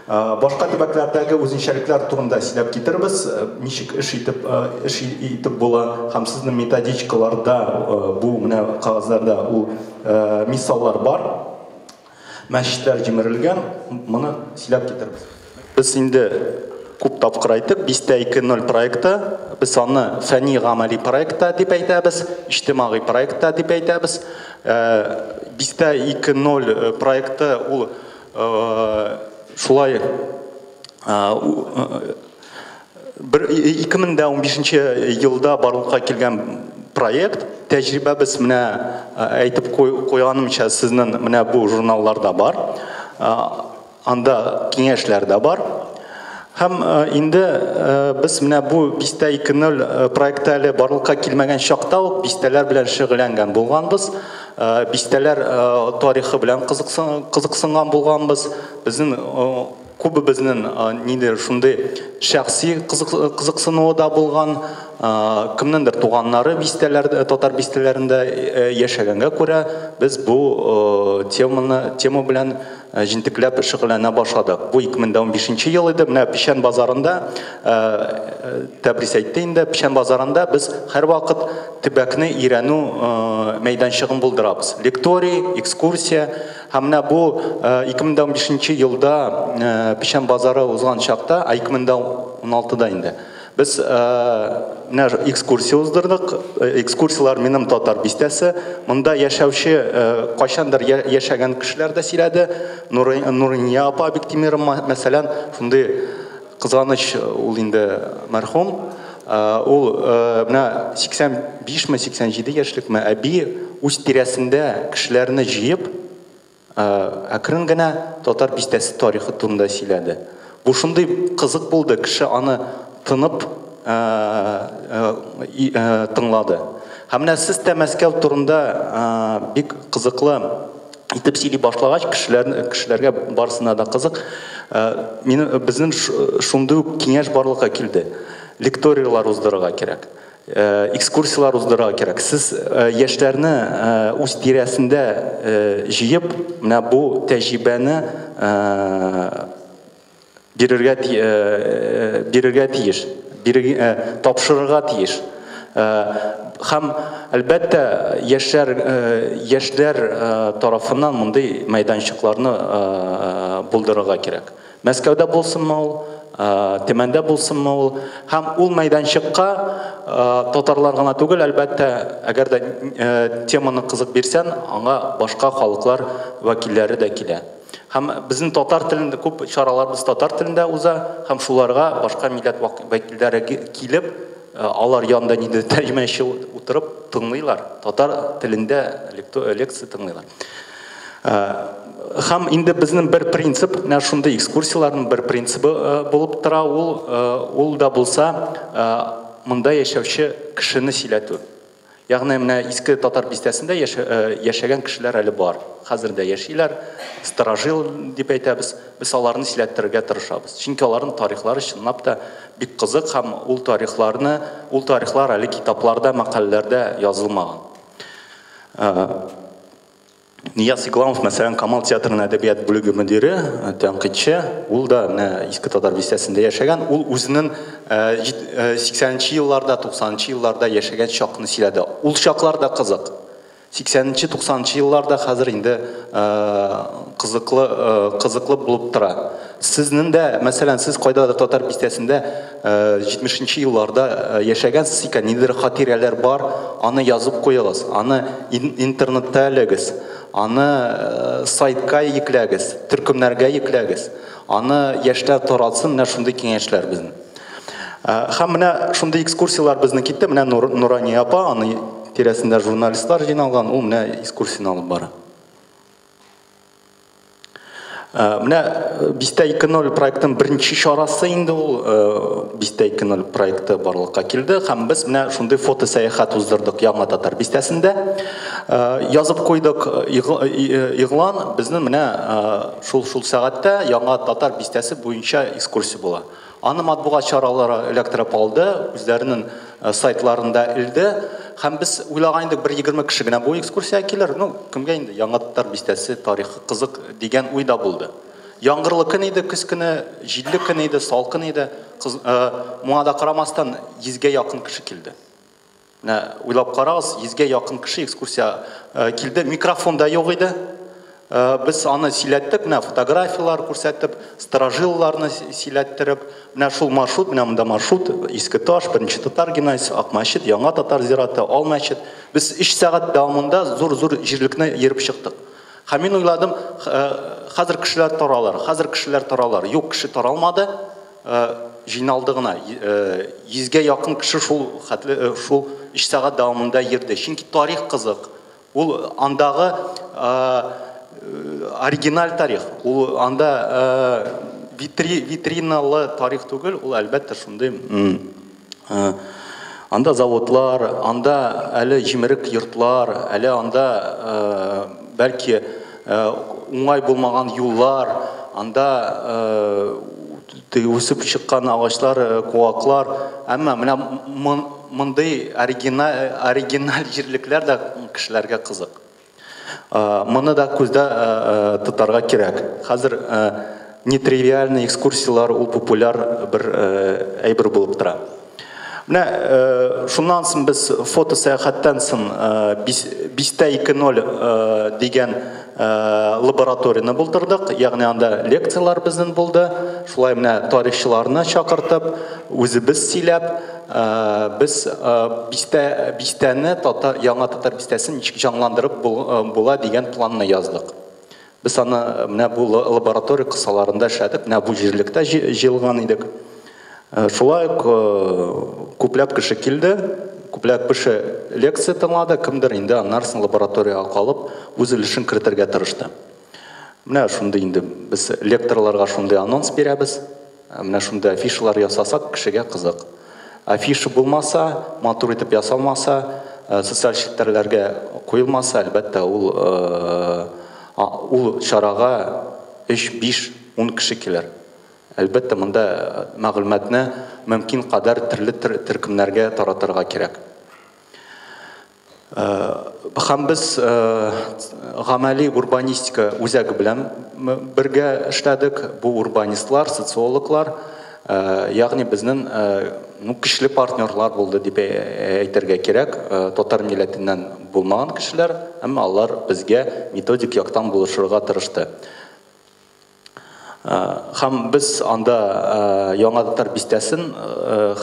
Башка төбәкләрдәге үзенчәлекләр турында сөйләп китербез, ничек эш итеп була, һәм сезнең методичкаларда бу менә кагазларда ул мисаллар бар. Мәчетләр җимерелгән, моны сөйләп китербез. Без инде күп тапкыр әйттек, 5.2.0 проекты, без аны фәнни гамәли проектта дип әйтәбез, иҗтимагый проектта дип әйтәбез. 5.2.0 проекты ул шулай 2015 елда барлыкка килгән проект. Тәҗрибәбез менә әйтеп куйганымча сезнең менә бу журналларда бар. Анда киңәшләр дә бар. Һәм инде без менә бу 5.2.0 проектта әле барлыкка килмәгән чакта ук бистәләр белән шөгыльләнгән булганбыз. Бистәләр тарихы белән кызыксынган булганбыз. Безнең күбебезнең нидер шундый шәхси кызыксынуы да булган. Кемнеңдер туганнары бистәләрдә, татар бистәләрендә яшәгәнгә күрә без бу тема белән җинтекләп шөгыльләнә башладык. Бу 2015 ел иде. Менә Печән базарында, Тәбрис әйтте инде, Печән базарында без һәр вакыт төбәкне өйрәнү мәйданчыгын булдырабыз. Лекторий, экскурсия. Һәм менә бу 2015 елда Печән базары узган чакта, 2016да инде. Без экскурсия уздырдык. Экскурсиялар минем татар бистәсе. Монда яшәүче, кайчандыр яшәгән кешеләр дә сөйләде. Нурия апа Биктимирова, мәсәлән, шундый кызганыч ул инде мәрхүм. Ул менә 85-87 яшьлекме әби үз тирәсендә кешеләрне җыеп, әкрен генә татар бистәсе тарихы турында сөйләде. Бу шундый кызык булды, кеше аны тынып тыңлады. Һәм менә сез Мәскәү турында бик кызыклы итеп сөйли башлагач, кешеләргә барысына да кызык. Безнең шундый киңәш барлыкка килде. Лекториялар уздырырга кирәк. Экскурсиялар уздырырга кирәк. Сез яшьләрне үз тирәсендә җыеп, менә бу тәҗрибәне бирергә тиеш, тапшырырга тиеш. Һәм әлбәттә яшьләр тарафыннан мондый мәйданчыкларны булдырырга кирәк. Мәскәүдә булсынмы ул, Төмәндә булсынмы ул. Һәм ул мәйданчыкка татарлар гына түгел, әлбәттә, әгәр дә теманы кызык бирсәң, аңа башка халыклар вәкилләре дә килә. Һәм безнең татар телендә күп чараларыбыз татар телендә уза, һәм шуларга башка милләт вәкилләре килеп, алар янында нидә тәрҗемәче утырып тыңлыйлар. Татар телендә лекция тыңлыйлар. Һәм инде безнең бер принцип, менә шундый экскурсияларның бер принцибы булып тора, ул да булса, монда яшәүче кешене сөйләтү. Ягъни менә иске татар бистәсендә яшәгән кешеләр әле бар. Хәзер дә яшиләр, старожил дип әйтәбез. Без аларны сөйләттерергә тырышабыз. Чөнки аларның тарихлары чынлап та бик кызык һәм ул тарихлар әле китапларда, мәкаләләрдә язылмаган. Нияз Игламов, мәсәлән, Камал театрының әдәбият бүлеге мөдире, тәнкыйтьче, ул да иске татар бистәсендә яшәгән. Ул үзенең 80-нче елларда, 90-нчы елларда яшәгән чакны сөйләде. Ул чаклар да кызык. 80-нче, 90-нчы елларда хәзер инде кызыклы булып тора. Сезнең дә, мәсәлән, сез кайдадыр татар бистәсендә 70-нче елларда яшәгәнсез икән, нидер хатирәләр бар, аны язып куегыз, аны интернетта элегез. Аны сайтка йөкләгез, төркемнәргә йөкләгез. Аны яшьләр таратсын, менә шундый киңәшләр безнең. Һәм менә шундый экскурсиялар безнең китте, менә Нурания апа, аны тирәсендә журналистлар җыйналган, ул менә экскурсияны алып бара. Менә Бистә 2.0 проектның беренче чарасы инде ул Бистә 2.0 проекты барлыкка килде, һәм без менә шундый фото сәяхәт уздырдык Яңа Татар бистәсендә. Язып куйдык игълан, безнең менә шул сәгатьтә Яңа Татар бистәсе буенча экскурсия була. Аны матбугат чаралары эләктереп алды, үзләренең сайтларында илде, һәм без уйлаган идек, 20 кеше генә бу экскурсия килер. Кемгә инде Яңа Татар бистәсе тарихы кызык дигән уйда булды. Яңгырлы көн иде, көз көне, җилле көн иде, салкын иде. Моңа да карамастан 100-гә якын кеше килде. Менә уйлап карагыз, 100-гә якын кеше экскурсия килде. Микрофон да юк иде. Без аны сөйләттек, менә фотографиялар күрсәтеп, старожилларны сөйләттереп, менә шул маршрут, менә монда маршрут, Иске Таш, Беренче Татар гимназиясе, Ак мәчет, Яңа Татар зираты, Ал мәчет. Без 3 сәгать дәвамында зур җирлекне йөреп чыктык. Һәм мин уйладым, хәзер кешеләр таралар. Юк, кеше таралмады. Җыйналды гына. 100-гә якын кеше шул 3 сәгать дәвамында йөрде. Чөнки тарих кызык. Ул андагы оригиналь тарих. Ул анда витриналы тарих түгел, ул әлбәттә шундый. Анда заводлар, анда әле җимерек йортлар, әле анда бәлки уңай булмаган юллар, анда үсеп чыккан агачлар, куаклар, әмма менә мондый оригиналь җирлекләр дә кешеләргә кызык. Моны да күздә тотарга кирәк. Хәзер нетривиальный экскурсиялар ул популяр бер әйбер булып тора. Менә шуннан соң без фото сәяхәттән соң Бистә 2.0 дигән лабораторияны булдырдык. Ягъни анда лекциялар безнең булды. Шулай менә тарихчыларны чакыртып, үзебез сөйләп, biz bistәне, Яңа Татар бистәсен ничек җанландырып була дигән планны яздык. Без аны менә бу лаборатория кысаларында эшләдек, менә бу җирлектә җыелган идек. Шулай күпләп кеше килде, күпләп кеше лекция тыңлады, кемдер инде аннан лабораторияга калып, үз өлешен кертергә тырышты. Менә шундый инде без лекторларга шундый анонс бирәбез. Менә шундый афишалар ясасак, кешегә кызык. Афиша булмаса, матур итеп ясалмаса, социаль челтәрләргә куелмаса, әлбәттә ул чарага 3, 5, 10 кеше килер. Әлбәттә монда мәгълүматны мөмкин кадәр төрле төркемнәргә таратырга кирәк. Һәм без гамәли урбанистика үзәге белән бергә эшләдек. Бу урбанистлар, социологлар, ягъни безнең көчле партнерлар булды дип әйтергә кирәк. Татар милләтеннән булмаган кешеләр, әмма алар безгә методик яктан булышырга тырышты. Һәм без анда Яңа Татар бистәсен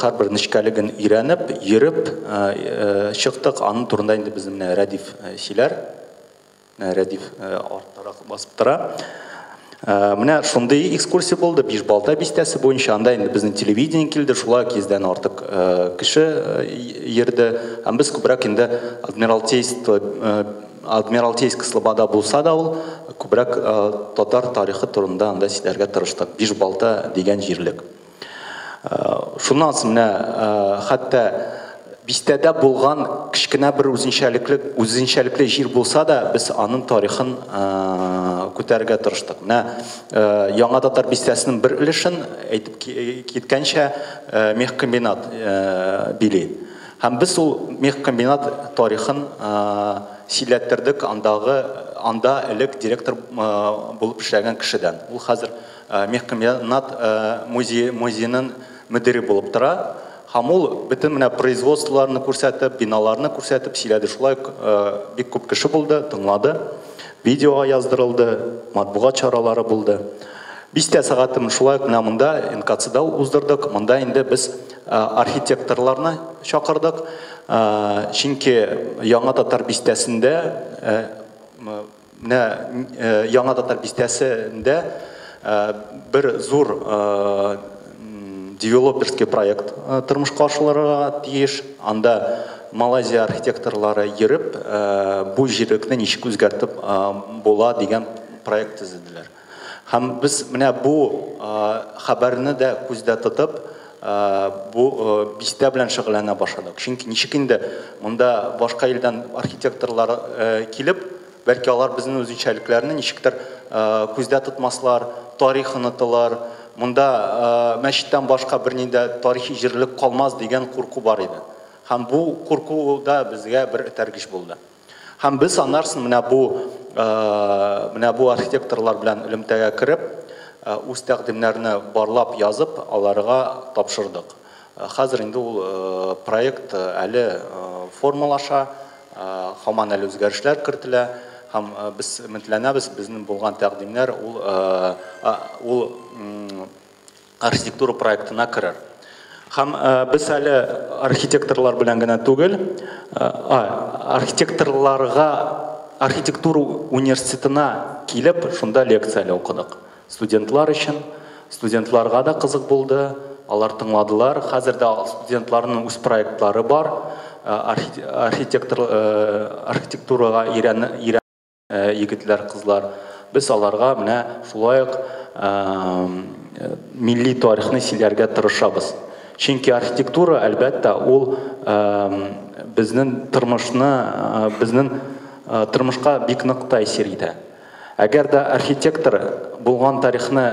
һәрбер нечкәлеген өйрәнеп, йөреп чыктык. Аның турында инде без менә Рәдиф сөйләр. Рәдиф арттарак басып тора. Менә шундый экскурсия булды. Бишбалта бистәсе буенча анда инде безнең телевидение килде. Шулай кездән артык кеше йөрде. Һәм без күбрәк инде Адмиралтейск Слобода булса да ул күбрәк татар тарихы турында анда сөйләргә тырыштык. Бишбалта дигән җирлек. Шуннан соң менә хәтта бистәдә булган кичкенә бер үзенчәлекле җир булса да, без аның тарихын күтәрергә тырыштык. Менә Яңа Татар бистәсенең бер өлешен әйтеп киткәнчә мехкомбинат били. Һәм без ул мехкомбинат тарихын сөйләттердек анда элек директор булып эшләгән кешедән. Ул хәзер мехкомбинат музейының мөдире булып тора. Һәм ул бөтен менә производстволарны күрсәтеп, биналарны күрсәтеп сөйләде. Шулай бик күп кеше булды, тыңлады. Видеога яздырылды, матбугат чаралары булды. Бистә сәгатем шулай менә монда НКЦда уздырдык. Монда инде без архитекторларны чакырдык. Чөнки Яңа Татар бистәсендә менә Яңа Татар бистәсендә бер зур девелоперский проект тормышка ашырырга тиеш. Анда Малайзия архитекторлары йөреп, бу җирлекне ничек үзгәртеп була дигән проект төзеделәр. Һәм без менә бу хәбәрне дә күздә тотып, бу бистә белән шөгыльләнә башладык. Чөнки ничек инде монда башка илдән архитекторлар килеп, бәлки алар безнең үзенчәлекләрне ничектер күздә тотмаслар, тарихын онытылар. Монда мәчеттән башка бернидә тарихи җирлек калмас дигән курку бар иде. Һәм бу курку да безгә бер этәргеч булды. Һәм без аннарсын менә бу архитекторлар белән элемтәгә кереп, үз тәкъдимнәрне барлап язып, аларга тапшырдык. Хәзер инде ул проект әле формалаша, һаман әле үзгәрешләр кертелә. Һәм без өметләнәбез, безнең булган тәкъдимнәр ул архитектура проектына керер. Һәм без әле архитекторлар белән генә түгел, архитектура университетына килеп, шунда лекциялар укыдык. Студентлар өчен, студентларга да кызык булды, алар тыңладылар. Хәзердә студентларның үз проектлары бар. Архитектурага егетләр, кызлар. Без аларга менә шулай ук милли тарихны сөйләргә тырышабыз. Чөнки архитектура әлбәттә ул безнең тормышка бик нык тәэсир итә. Әгәр дә архитектор булган тарихны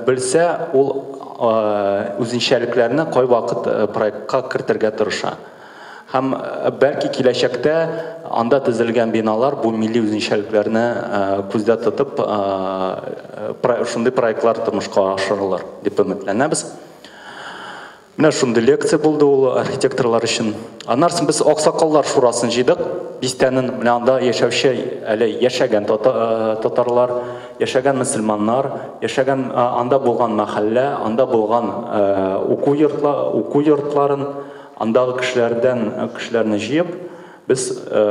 белсә, ул үзенчәлекләрне кай вакыт проектка кертергә тырыша. Һәм бәлки киләчәктә анда төзелгән биналар бу милли үзенчәлекләрне күздә тотып, шундый проектлар тормышка ашырылыр дип өметләнәбез. Менә шундый лекция булды ул архитекторлар өчен. Аннан без Аксакаллар шурасын җыйдык. Бистәнең менә анда яшәүче, әле яшәгән татарлар, яшәгән мөселманнар, яшәгән анда булган мәхәллә, анда булган уку йортларын, андагы кешеләрне җыеп, без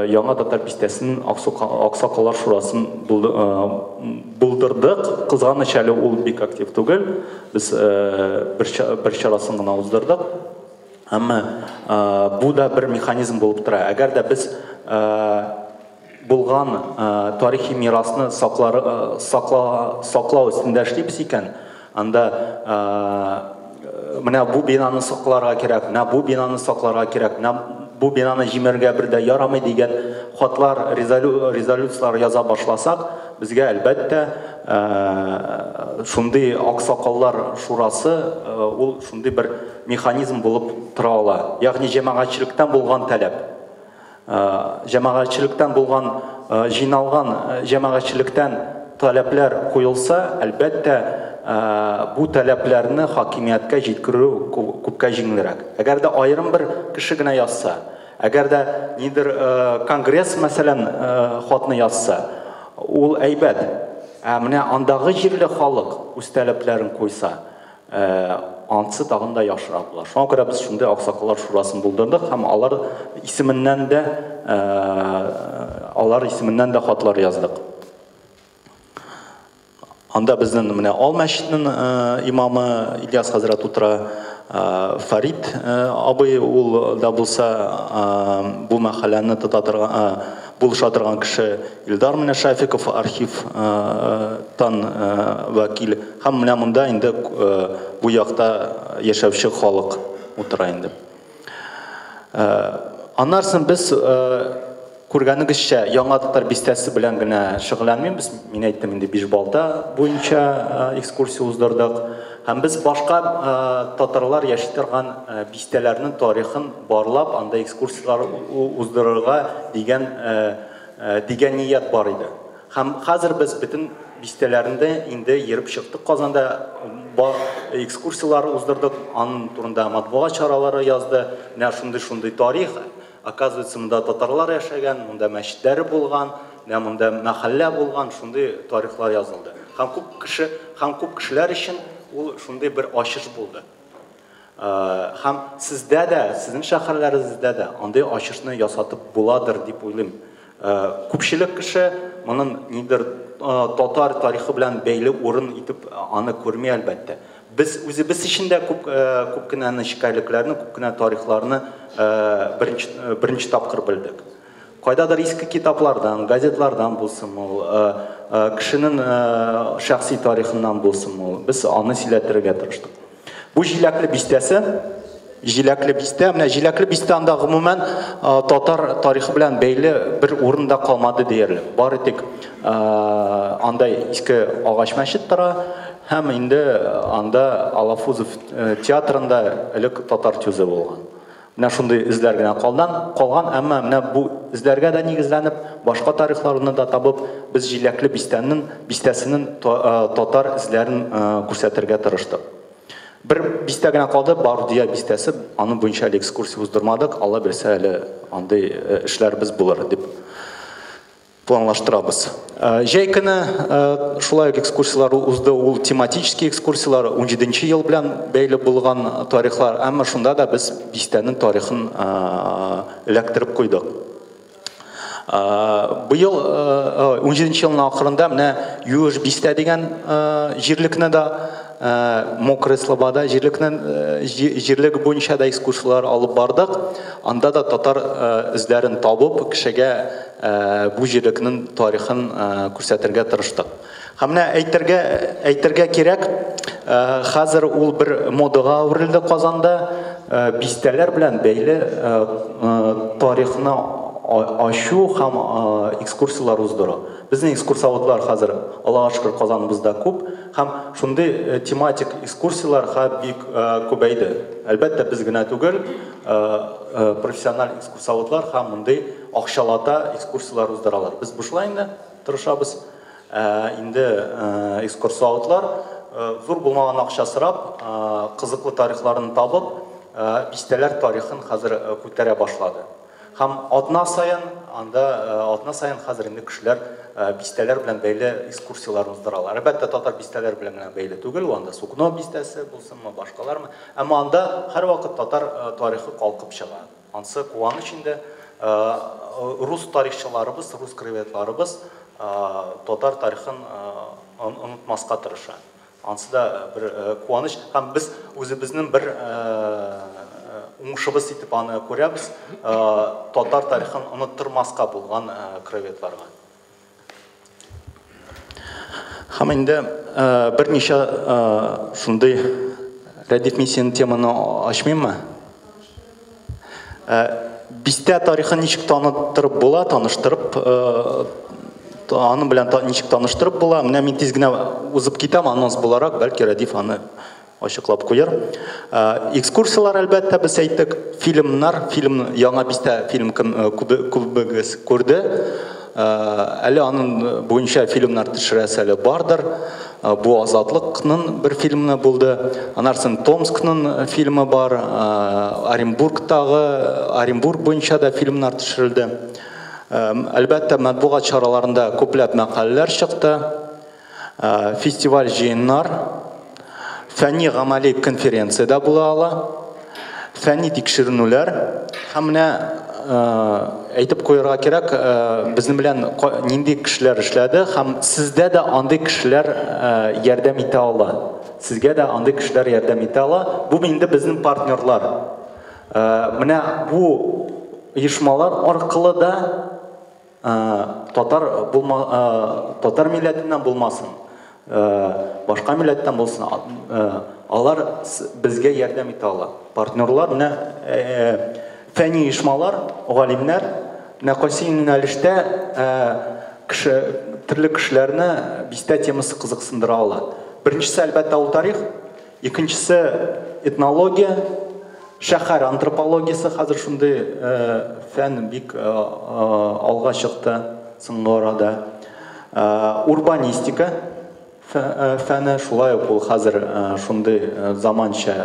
Яңа Татар бистәсенең Аксакаллар шурасын булдырдык. Кызганыч әле ул бик актив түгел. Без бер чарасын гына уздырдык. Әмма бу да бер механизм булып тора. Әгәр дә без булган тарихи мирасны саклау өстендә эшлибез икән, анда менә бу бинаны сакларга кирәк, менә бу бинаны сакларга кирәк, менә бу бинаны җимәргә бер дә ярамый дигән хатлар, резолюциялар яза башласак, безгә әлбәттә шундый Аксакаллар шурасы ул шундый бер механизм булып тора ала. Ягъни җәмәгатьчелектән булган таләп. Җәмәгатьчелектән булган җыйналган җәмәгатьчелектән таләпләр куелса, әлбәттә бу таләпләрне хакимияткә җиткерү күпкә җиңелрәк. Әгәр дә аерым бер кеше генә язса, әгәр дә нидер конгресс мәсәлән хатны язса, ул әйбәт. Менә андагы җирле халык үз таләпләрен койса, ансы тагын да яхшырак була. Шуңа күрә без шундый аксакаллар шурасын булдырдык һәм алар исеменнән дә хатлар яздык. Анда безнең менә Ал мәчетенең имамы Ильяс хәзрәт утыра, Фарид абый ул да булса бу мәхәлләне тотатырга булыша торган кеше, Илдар менә Шафиков архивтан вәкил һәм менә монда инде бу якта яшәүче халык утыра инде. Аннарсын без күргәнегезчә яңа татар бистәсе белән генә шөгыльләнмибез. Мин әйттем инде Бишбалта буенча экскурсия уздырдык. Һәм без башка татарлар яши торган бистәләрнең тарихын барлап, анда экскурсиялар уздырырга дигән ният бар иде. Һәм хәзер без бөтен бистәләрендә инде йөреп чыктык. Казанда экскурсиялар уздырдык, аның турында матбугат чаралары язды. Менә шундый тарих. Оказывается, монда татарлар яшәгән, монда мәчетләре булган, монда мәхәллә булган, шундый тарихлар язылды. Һәм күп кешеләр өчен ул шундый бер ачыш булды. Һәм сездә дә, сезнең шәһәрләрегездә дә андый ачышны ясатып буладыр дип уйлыйм. Күпчелек кеше моның нидер татар тарихы белән бәйле урын итеп аны күрми әлбәттә. Biz үзебез өчен дә күп кенә нечкәлекләрне, күп кенә тарихларны беренче тапкыр белдек. Кайдадыр иске китаплардан, газетлардан булсын, кешенең шәхси тарихыннан булсын, без аны сөйләтергә тырыштык. Бу җиләкле бистәсе, менә җиләкле бистәндә гомумән татар тарихы белән бәйле бер урында калмады диярлек. Бары тик андай иске агач мәчет тора. Һәм инде анда Алафузов театрында элек татар төзе булган. Менә шундый эзләр генә калган, әмма менә бу эзләргә дә нигезләнеп, башка тарихларны да табып, без җиләкле бистәсенең татар эзләрен күрсәтергә тырыштык. Бер бистә генә калды, Бардия бистәсе, аны буенча экскурсия уздырмадык, Алла белсә әле андый эшләрбез булыр дип планлаштырабыз. Җәй көне шулай экскурсиялар узды, ул тематический экскурсиялар 17нче ел белән бәйле булган тарихлар, әмма шунда да без бистәнең тарихын эләктереп куйдык. Быел 17нче елның ахырында менә Юеш бистә дигән җирлекне да Мокрый Слобода җирлеге буенча да экскурсиялар алып бардык. Анда да татар эзләрен табып, кешегә бу җирлекнең тарихын күрсәтергә тырыштык. Һәм менә әйтергә кирәк, хәзер ул бер модага әверелде Казанда, бистәләр белән бәйле тарихны ачу һәм экскурсиялар уздыру. Безнең экскурсоводлар хәзер Аллага шөкер Казаныбызда күп, һәм шундый тематик экскурсиялар бик күбәйде. Әлбәттә без генә түгел, профессиональ экскурсоводлар һәм мондый акчалата экскурсиялар уздыралар. Без бушлай инде тырышабыз. Инде экскурсоводлар зур булмаган акча сорап, кызыклы тарихларын табып, бистәләр тарихын хәзер күтәрә башлады. Һәм атна саен хәзер инде кешеләр бистәләр белән бәйле экскурсиялар уздыралар. Әлбәттә татар бистәләр белән бәйле түгел, анда Сукно бистәсе булсынмы, башкалармы. Әмма анда һәрвакыт татар тарихы калкып чыга. Ансы куаныч инде рус тарихчыларыбыз, рус краеведларыбыз татар тарихын онытмаска тырыша. Ансы да бер куаныч, һәм без үзебезнең бер уңышыбыз итеп аны күрәбез, татар тарихын оныттырмаска булган краеведларга. Һәм инде берничә шундый Рәдиф миссияның теманы ачмыйммы? Бистә тарихын ничек таныштырып була, аны белән ничек таныштырып була. Менә мин тиз генә узып китәм, анонс буларак, бәлки Рәдиф аны ачыклап куяр. Экскурсиялар әлбәттә без әйттек, яңа бистә фильм күбегез күрде. Әле аның буенча фильмнар төшерәсе әле бардыр. Бу Азатлыкның бер фильмы булды. Анарсын Томскның фильмы бар. Оренбург буенча да фильмнар төшерелде. Әлбәттә матбугат чараларында күпләп мәкаләләр чыкты. фестиваль жиыннар, фәнни гамәли конференцияда була ала, фәнни тикшеренүләр, һәм менә әйтеп куярга кирәк, безнең белән нинди кешеләр эшләде, һәм сездә дә андый кешеләр ярдәм итә ала. Сезгә дә андый кешеләр ярдәм итә ала. Бу инде безнең партнерлар. Менә бу оешмалар аркылы да татар милләтеннән булмасын, башка милләттән булсын, алар безгә ярдәм итә ала. Партнерлар менә фәнни оешмалар, галимнәр менә кайсы юнәлештә төрле кешеләрне бистә темасы кызыксындыра ала. Беренчесе әлбәттә ул тарих, икенчесе этнология, шәһәр антропологиясы, хәзер шундый фән бик алга чыкты соңгы арада. Урбанистика фәне шулай ук ул хәзер шундый заманча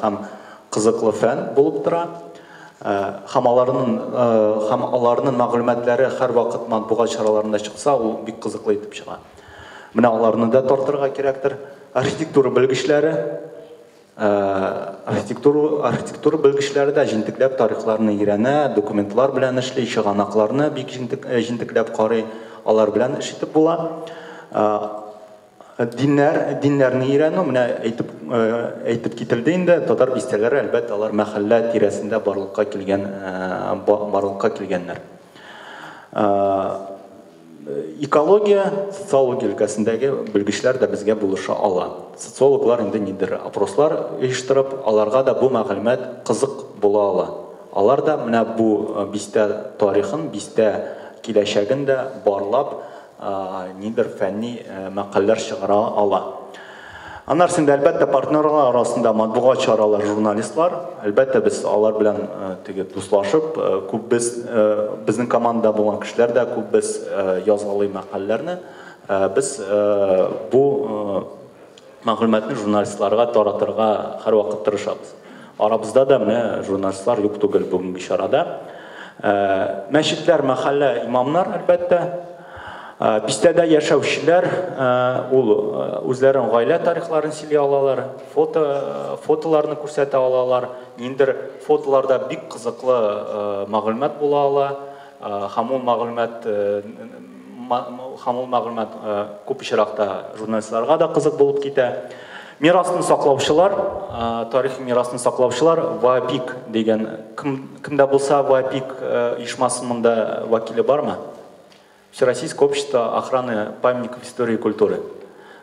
һәм кызыклы фән булып тора. Һәм аларның мәгълүматлары һәр вакыт матбугат чараларында чыкса, ул бик кызыклы итеп чыга. Менә аларны да тартырга кирәктер. Архитектура белгечләре, архитектура белгечләре дә җентекләп тарихларны өйрәнә, документлар белән эшли, чыганакларны бик җентекләп карый, алар белән эш итеп була. Диннәрне өйрәнү, менә әйтеп кителде инде, татар бистәләре әлбәттә алар мәхәллә тирәсендә барлыкка килгәннәр. Экология, социология өлкәсендәге белгечләр дә безгә булыша ала. Социологлар инде нидер опрослар оештырып, аларга да бу мәгълүмат кызык була ала. Алар да менә бу бистә тарихын, бистә киләчәген дә барлап, нидер фәнни мәкаләләр чыгара ала. Аннарсында әлбәттә партнерлар арасында матбугат чаралар, журналистлар, әлбәттә без алар белән дуслашып, күп безнең командада булган кешеләр дә күп без язгалый мәкаләләрне без бу мәгълүматны журналистларга таратырга һәр вакыт тырышабыз. Арабызда да менә журналистлар юк түгел бүгенге чарада. Мәчетләр, мәхәллә имамнар әлбәттә, бистәдә яшәүчеләр, ул үзләренең гаилә тарихларын сөйли алалар, фотоларны күрсәтә алалар, ниндер фотоларда бик кызыклы мәгълүмат була ала, һәм ул мәгълүмат күп очракта журналистларга да кызык булып китә. Мирасны саклаучылар, тарихи мирасны саклаучылар, ВАПИК дигән, кемдә булса ВАПИК оешмасында вәкиле бармы? Всероссийское общество охраны памятников истории и культуры.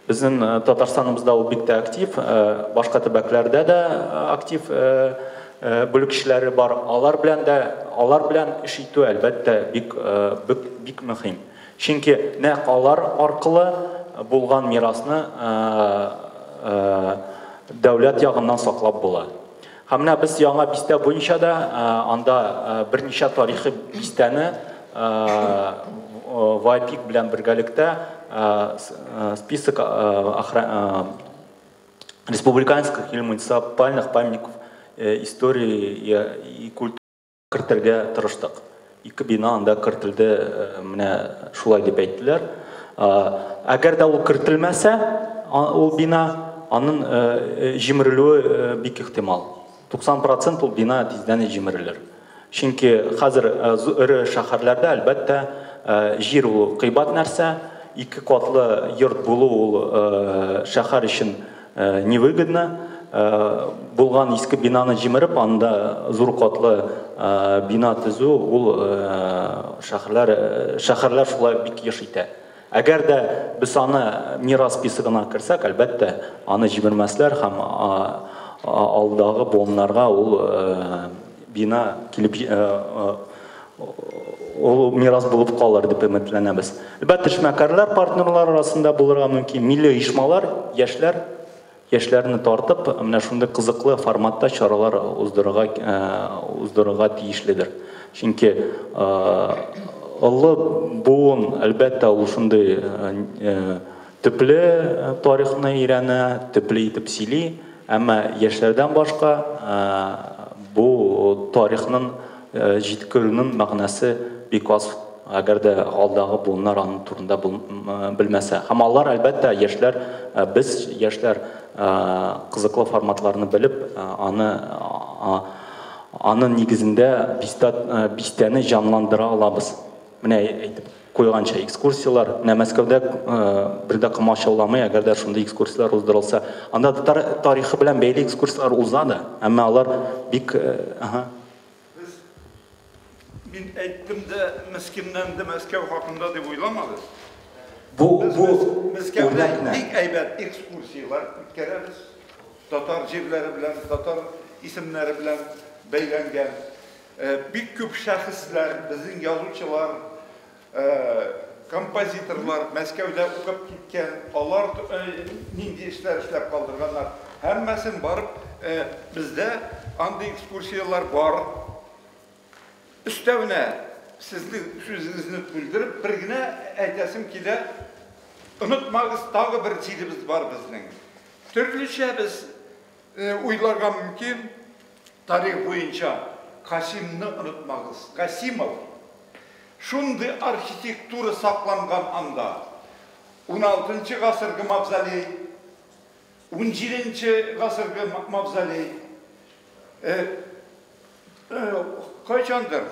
Безнең Татарстаныбызда ул бик тә актив, башка төбәкләрдә дә актив бүлекчеләре бар. Алар белән эш итү әлбәттә бик мөһим. Чөнки нәкъ алар аркылы булган мирасны дәүләт ягыннан саклап була. Һәм менә без яңа бистә буенча да анда берничә тарихи бистәне ВАПИК белән бергәлектә список республиканских или муниципальных памятников истории и культуры кертергә тырыштык. 2 бина анда кертелде, менә шулай дип әйттеләр. Әгәр дә ул кертелмәсә, ул бина, аның җимерелүе бик ихтимал. 90% ул бина тиздән җимерелер. Чөнки хәзер ире шәһәрләрдә әлбәттә җир ул кыйбат нәрсә, 2 катлы йорт булу ул шәһәр өчен невыгодно. Булган иске бинаны җимереп, анда зур катлы бина төзү ул шәһәрләр шулай бик еш итә. Әгәр дә без аны мирас списогына керсәк, әлбәттә аны җибәрмәсләр һәм алдагы буыннарга ул бина килеп ул мирас булып калыр дип өметләнәбез. Әлбәттә эшмәкәрләр, партнерлар арасында булырга мөмкин, милли оешмалар, яшьләрне тартып, менә шундый кызыклы форматта чаралар уздырырга тиешледер. Чөнки олы буын әлбәттә ул шундый төпле тарихны өйрәнә, төпле итеп сөйли, әмма яшьләрдән башка бу тарихның җиткерүнең мәгънәсе бик аз әгәр дә алдағы буыннар аның турында белмәсә. Һәм алар әлбәттә яшьләр, без яшьләр кызыклы форматларны белеп, аны нигезендә бистәне җанландыра алабыз. Менә әйтеп куйганча экскурсиялар, менә Мәскәүдә бердә комачауламый, әгәр дә шундый экскурсиялар уздырылса, анда тарихы белән бәйле экскурсиялар узады, әмма алар бик Мин әйттем дә, мескиннәнде Мәскәү хакында дип уйламагыз. Бу Мәскәүдә бик әйбәт экскурсиялар үткәрәбез. Татар җирләре белән, татар исемнәре белән бәйләнгән. Бик күп шәхесләр, безнең язучылар, композиторлар Мәскәүдә укып киткән, алар нинди эшләр эшләп калдырганнар. Һәммәсен барып, бездә андый экскурсиялар бар. Üstəvinə, sizin sözünüzü bildirib, bir günə əydəsim ki də, unutmağız, dağı bir çiğimiz var bizning. Türlüçə biz uylarga mümkün, tarih boyunca Qasimni unutmağız. Qasimov, şundi arxitektura saqlanğan anda, 16-cı qasırgı mavzoley, 17-ci qasırgı mavzoley, Qayçandır,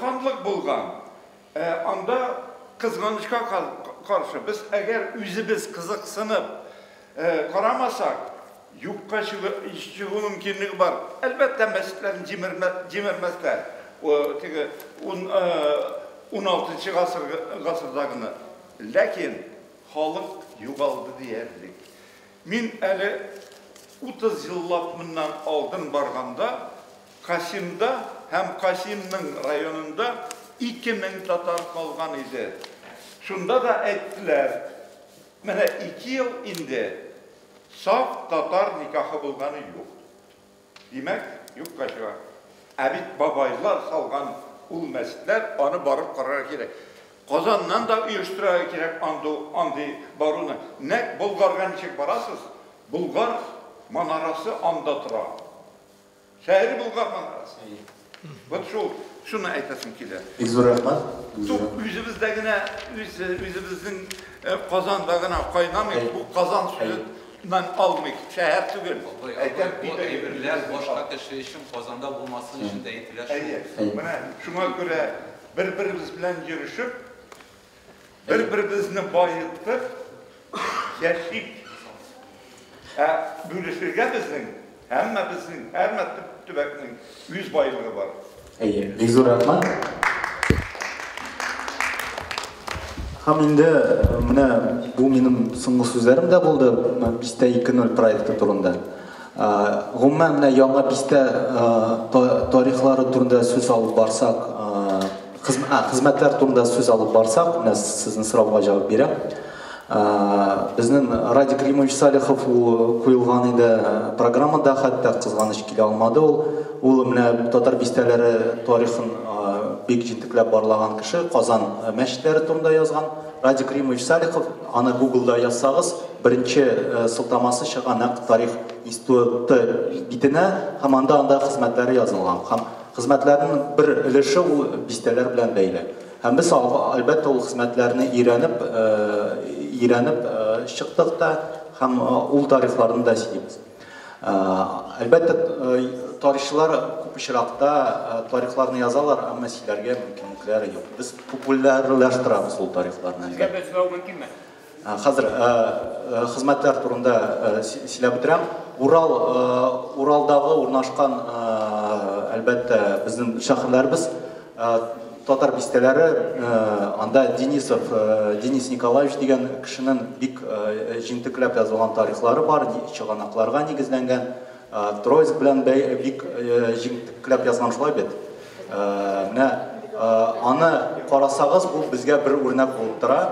xanlıq bulğan, anda qızğanışqa qarşı biz əgər üzümüz qızıqsınıb qaramasaq, yubqa çıxı mümkünlüğü var. Əlbəttə, məscidlərin cimirməzlər. 16-cı qasırdağını. Lakin, xalıq yuqaldı deyərdik. Min əli 30 yıllap bundan aldın barğanda, Qasimda hem Qasim'nin rayonunda 2000 Tatar kalgan idi. Şunda da ettiler. Mene 2 yıl indi. Saf Tatar nikahı bulganı yok. Demek yok kaçığa. Abid babaylar salgan ul mescidler onu barıp karar gerek. Kazandan da uyuşturaya gerek andi baruna. Ne Bulgar'dan çık barasız. Bulgar manarası anda tura. Şehri Bulgar manarası. Bak şunu aytasım ki de. İzur Rahman. Yüzümüzdegine, yüzümüzün kazandağına kaynamayıp bu kazan suyundan almayıp şehir tügül. Bu evirler başka kişi için kazanda bulmasının için de eğitiler. Şuna göre birbirimiz bilen görüşüp, birbirimizni bayıltıp, yaşayıp, bölüşürge bizning, her tübekinin 100 bayılığı var. İzur Rahman. Ham endi bu mening so'nggi so'zlarim da bo'ldi Bista 2.0 proyekti turida. Umuman mana yangi Bista tarixlari turida so'z olib borsak, xizmatlar turida so'z olib borsak, mana sizning so'rovga javob beraman. Bizning Radik Rimович Salixov qo'yilgan edi programmada, hatto qizg'anish kela olmadi. U mana tatar bistalari tarixini bek jintiklab borlagan kishi, Qozon masjidlari turida yozgan Radik Rimович Salixov. Ana Google'da yazsangiz, birinchi siltamasi chiqqan tarix instituti bitini ham anda xizmatlari yozilgan. Ham xizmatlarning bir ilishi u bistalar bilan bog'liq. Ham biz albatta u xizmatlarni öğrenip chiqdik da ham ul tarixlarini da istaymiz. Albatta tarixchilar ko'p uchraqda tarixlarni yozalar, ammo sizlarga mumkinliklari yo'q. Biz populярlashtiramiz ul tarixlarni. Sizga so'rov mumkinmi? Hozir xizmatlar turida sizlar bitiram. Uraldagi o'rnashgan albatta bizning shaharlarimiz tatar bistalari, anda Denis Nikolaevich degan kishining bik jintiklab yozilgan tarixlari bor, chig'anoqlarga negizlangan. Troysk bilan bik jintiklab yozgan shulay bet. Mana ana qarasangiz bu bizga bir o'rnak bo'lib turadi.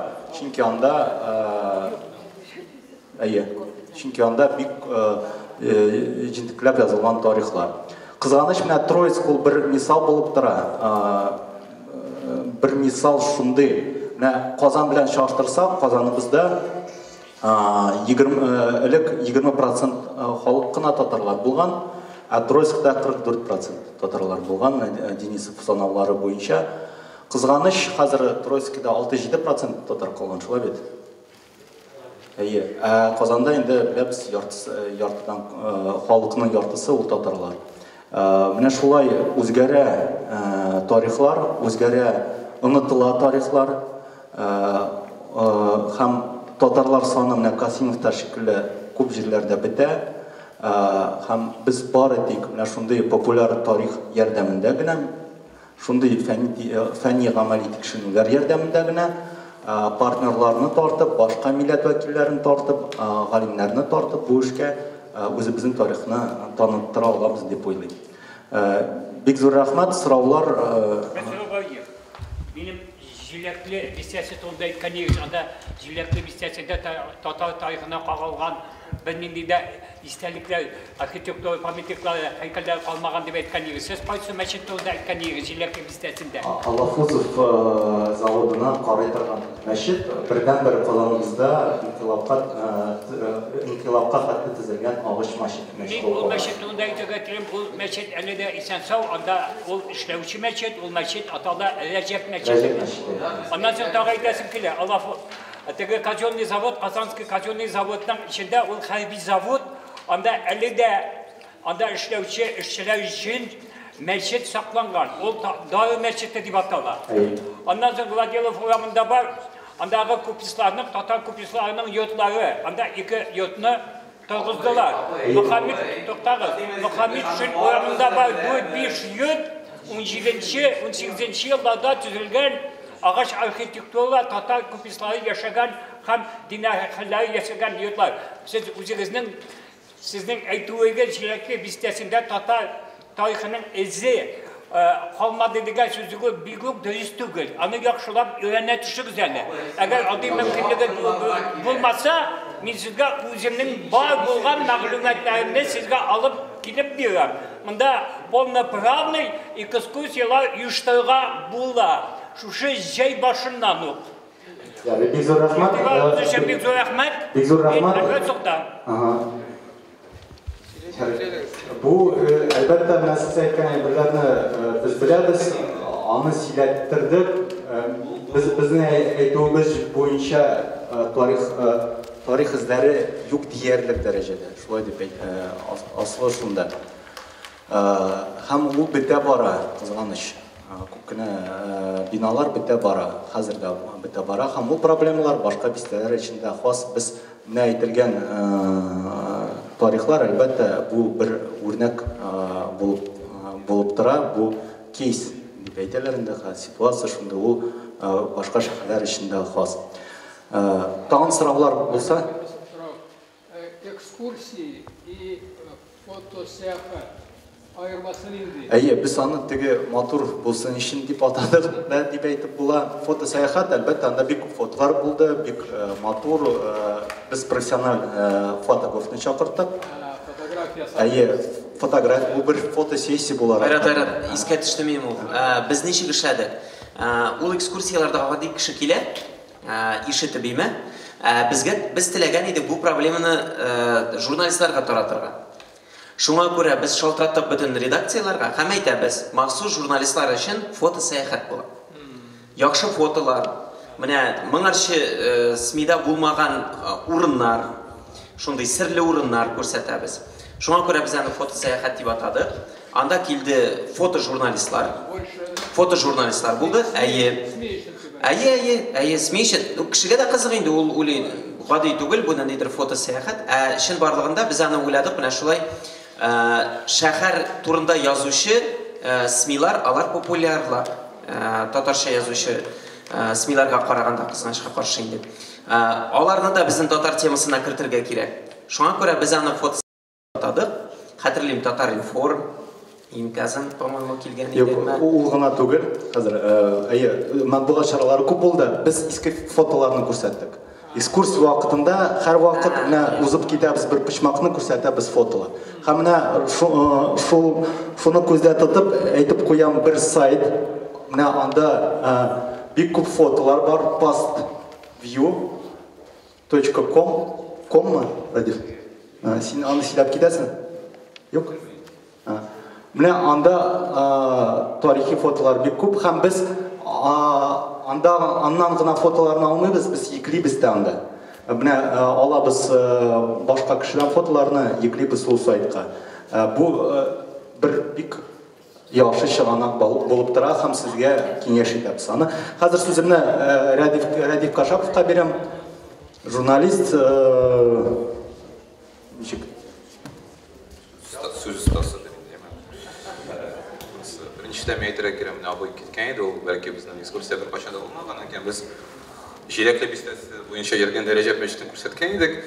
Chunki onda bik jintiklab yozilgan tarixlar. Qizg'anish bilan Troysk bir misol bo'lib turadi. Bir misol shunday. Mana Qozon bilan solishtirsak, Qozonimizda 20% xalq qana tatarlar bo'lgan, Troyskda 44% tatarlar bo'lgan. Denisov sanavlari bo'yicha Қызғаныш қазір Троицкийда 6-7% татар қалған шулай бет. Қазанда енді білеміз яртыдан халқының яртысы ол татарлар. Менә шулай үзгәрә тарихлар, үзгәрә онытыла тарихлар һәм татарлар саны менә Касимовта шикелле күп җирләрдә бетә. Һәм без бар идек менә шундый популяр тарих ярдәмендә генә, шундый фәнни гамәли тикшерүләр ярдәмендә генә партнерларны тартып, башка милләт вәкилләрен тартып, галимнәрне тартып бу эшкә үзебезнең тарихны таныттыра алабыз дип уйлыйм. Бик зур рәхмәт, сораулар. Минем җиләкле бистәсе турында әйткән егет, анда җиләкле бистәсендә татар тарихына кагылган бернинди дә истәлекләр, архитектура памятниклар, һәйкәлләр калмаган дип әйткән егет. Сез кайсы мәчет турында әйткән егет җиләкле бистәсендә? Алафузов заводына карый торган мәчет бердән-бер Казаныбызда инкилабка хәтле төзелгән агыш мәчет. Мин ул мәчет турында әйтергә телим, ул мәчет әле дә исән-сау, анда ул эшләүче мәчет, ул мәчет атала Рәҗәп мәчете. Аннан соң тагы әйтәсем килә, теге казённый завод, Казанский казённый заводның içində ул хәрби завод, анда әле дә анда эшләүче эшчеләр өчен мәчет сакланган. Ул Дары мәчете дип атала. Аннан соң Владилов урамында бар, андагы купецларның, татар купецларының йортлары, анда 2 йортны торгыздылар. Мөхәммәд өчен урамында бар 4-5 йорт 17-18 елларда төзелгән агач архитектура, татар купецлары яшәгән һәм динахәлләр яшәгән йортлар. Сез сезнең әйтүегез җиләкле бистәсендә татар тарихының эзе калмады дигән сүзгә бик үк дөрес түгел. Аны яхшылап өйрәнә төшегез әле. Әгәр андый мөмкинлеге булмаса, мин сезгә үземнең бар булган мәгълүматларымны сезгә алып килеп бирәм. Монда полноправный экскурсиялар оештырырга була. Шушы җәй башыннан ук. Бик зур рәхмәт. Бик зур рәхмәт. Бик зур рәхмәт. Бу әлбәттә менә сез әйткән әйберләрне без беләбез, аны сөйләттердек. Безнең әйтүебез буенча тарих эзләре юк диярлек дәрәҗәдә. Шулай дип асылы шунда. Һәм ул бетә бара, кызганыч. Күп кенә биналар бетә бара, хәзергә бетә бара. Һәм ул проблемалар башка бистәләр өчендә хас. Без менә әйтелгән тарихлар әлбәттә бу бер үрнәк булып тора, бу кейс дип әйтәләр инде, ситуация шунда ул башка шәһәрләр өчендә хас. Тагын сораулар булса? Экскурсии и фотосәяхәт айырмасын инде. Әйе, без аны теге матур булсын өчен дип атадык, дип әйтеп була. Фотосәяхәт әлбәттә анда бик күп фотолар булды, бик матур. Без профессиональ фотографны чакырттык. Әйе, фотография бу бер фотосессия була. Айрат, искә төште минем ул. Без ничек эшләдек? Ул экскурсияларда гади кеше килә, ишетеп биме. Без теләгән идек бу проблеманы журналистларга таратырга. Шуңа күрә без шалтыраттык бөтен редакцияларга һәм әйтәбез, махсус журналистлар өчен фотосәяхәт була. Яхшы фотолар, менә моңарчы СМИда булмаган урыннар, шундый серле урыннар күрсәтәбез. Шуңа күрә без аны фотосәяхәт дип атадык. Анда килде фотожурналистлар. Фотожурналистлар булды. Әйе, смешен. Кешегә дә кызык инде ул гади түгел, бу нидер фотосәяхәт. Шин барлыгында без аны уйладык, менә шулай шәһәр турында язучы СМИлар, алар популярлар. Татарча язучы СМИларга караганда кызганычка каршы инде. Аларны да безнең татар темасына кертергә кирәк. Шуңа күрә без аны фотосәяхәт атадык. Хәтерлим, Татар информ, инказан, по-моему, килгән иде. Ул гына түгел, хәзер матбугат чаралары күп булды. Без иске фотоларны күрсәттек. Экскурсия вакытында һәр вакыт менә узып китәбез, бер почмакны күрсәтәбез фотолар. Һәм менә шуны күздә тотып әйтеп куям, бер сайт, менә анда бик күп фотолар бар, pastview.com Радиф. Син аны сөйләп китәсең? Юк. Менә анда тарихи фотолар бик күп, һәм без аннан гына фотоларын алмыйбыз, біз еклейбіз де анда. Міне алабыз башқа кішіден фотоларını еклейбіз ол сайтқа. Бұл бір бик яхшы шығанақ болып тұра, һәм сізге кеңеш етеміз. Қазір сөзімні Рәдиф Кашаповқа берем. Журналист, сөз ұстасы біріншіден мәйтірі керем абой кеткен еді, ол бәлкі біздің экскурсия бір қашанда болмаған екен. Біз Желеклі бестесі бойынша ерген дәреже мәжеттен көрсеткен едік.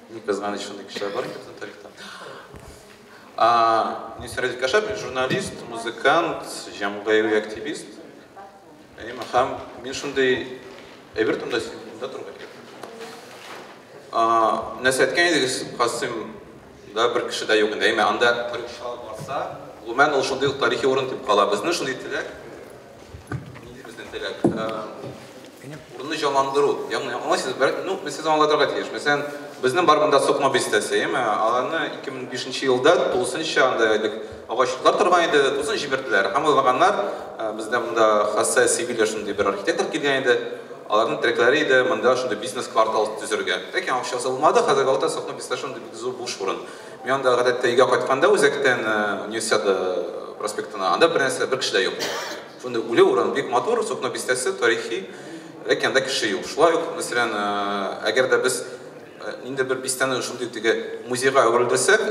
Не қызғаны шынды кішілер бар екен тарихтан. Рәдиф Кашапов журналист, музыкант, жаңғайы активист. Һәм мен шындай әбертімді тұрға кеп. Нәрсе әткен едік қасым бір кіші да yoğun değil mi? Anda tarihçiler varsa, o men o şunday tarihi orun tip kala. Bizden şunday tilek, nedir bizden tilek? Orunu canlandırı. Yani ama siz, mesela anlatırga tiyeş. Mesela bizden var bunda sokma bestesi, değil mi? Alanı 2005 yılda 9. anda ağaçlıklar turgan edi, 9. jiberdiler. Ama olağanlar bizden bunda hassa sivil şunday bir arxitektor kelgen edi. Aların trekleriydi, manda şunda biznes kvartal tüzürgen. Peki ama şahsı olmadı, hazır galata sokma bestesinde bir zor boş vurun. Men anda гадәттә өйгә кайтканда үзәктән университет проспектына анда бер нәрсә бер кеше дә юк. Шунда үле урын бик матур, сукно бистәсе, тарихи, ләкин анда кеше юк. Шулай ук, мәсәлән, әгәр дә без инде бер бистәне шундый теге музейга әверелдерсәк,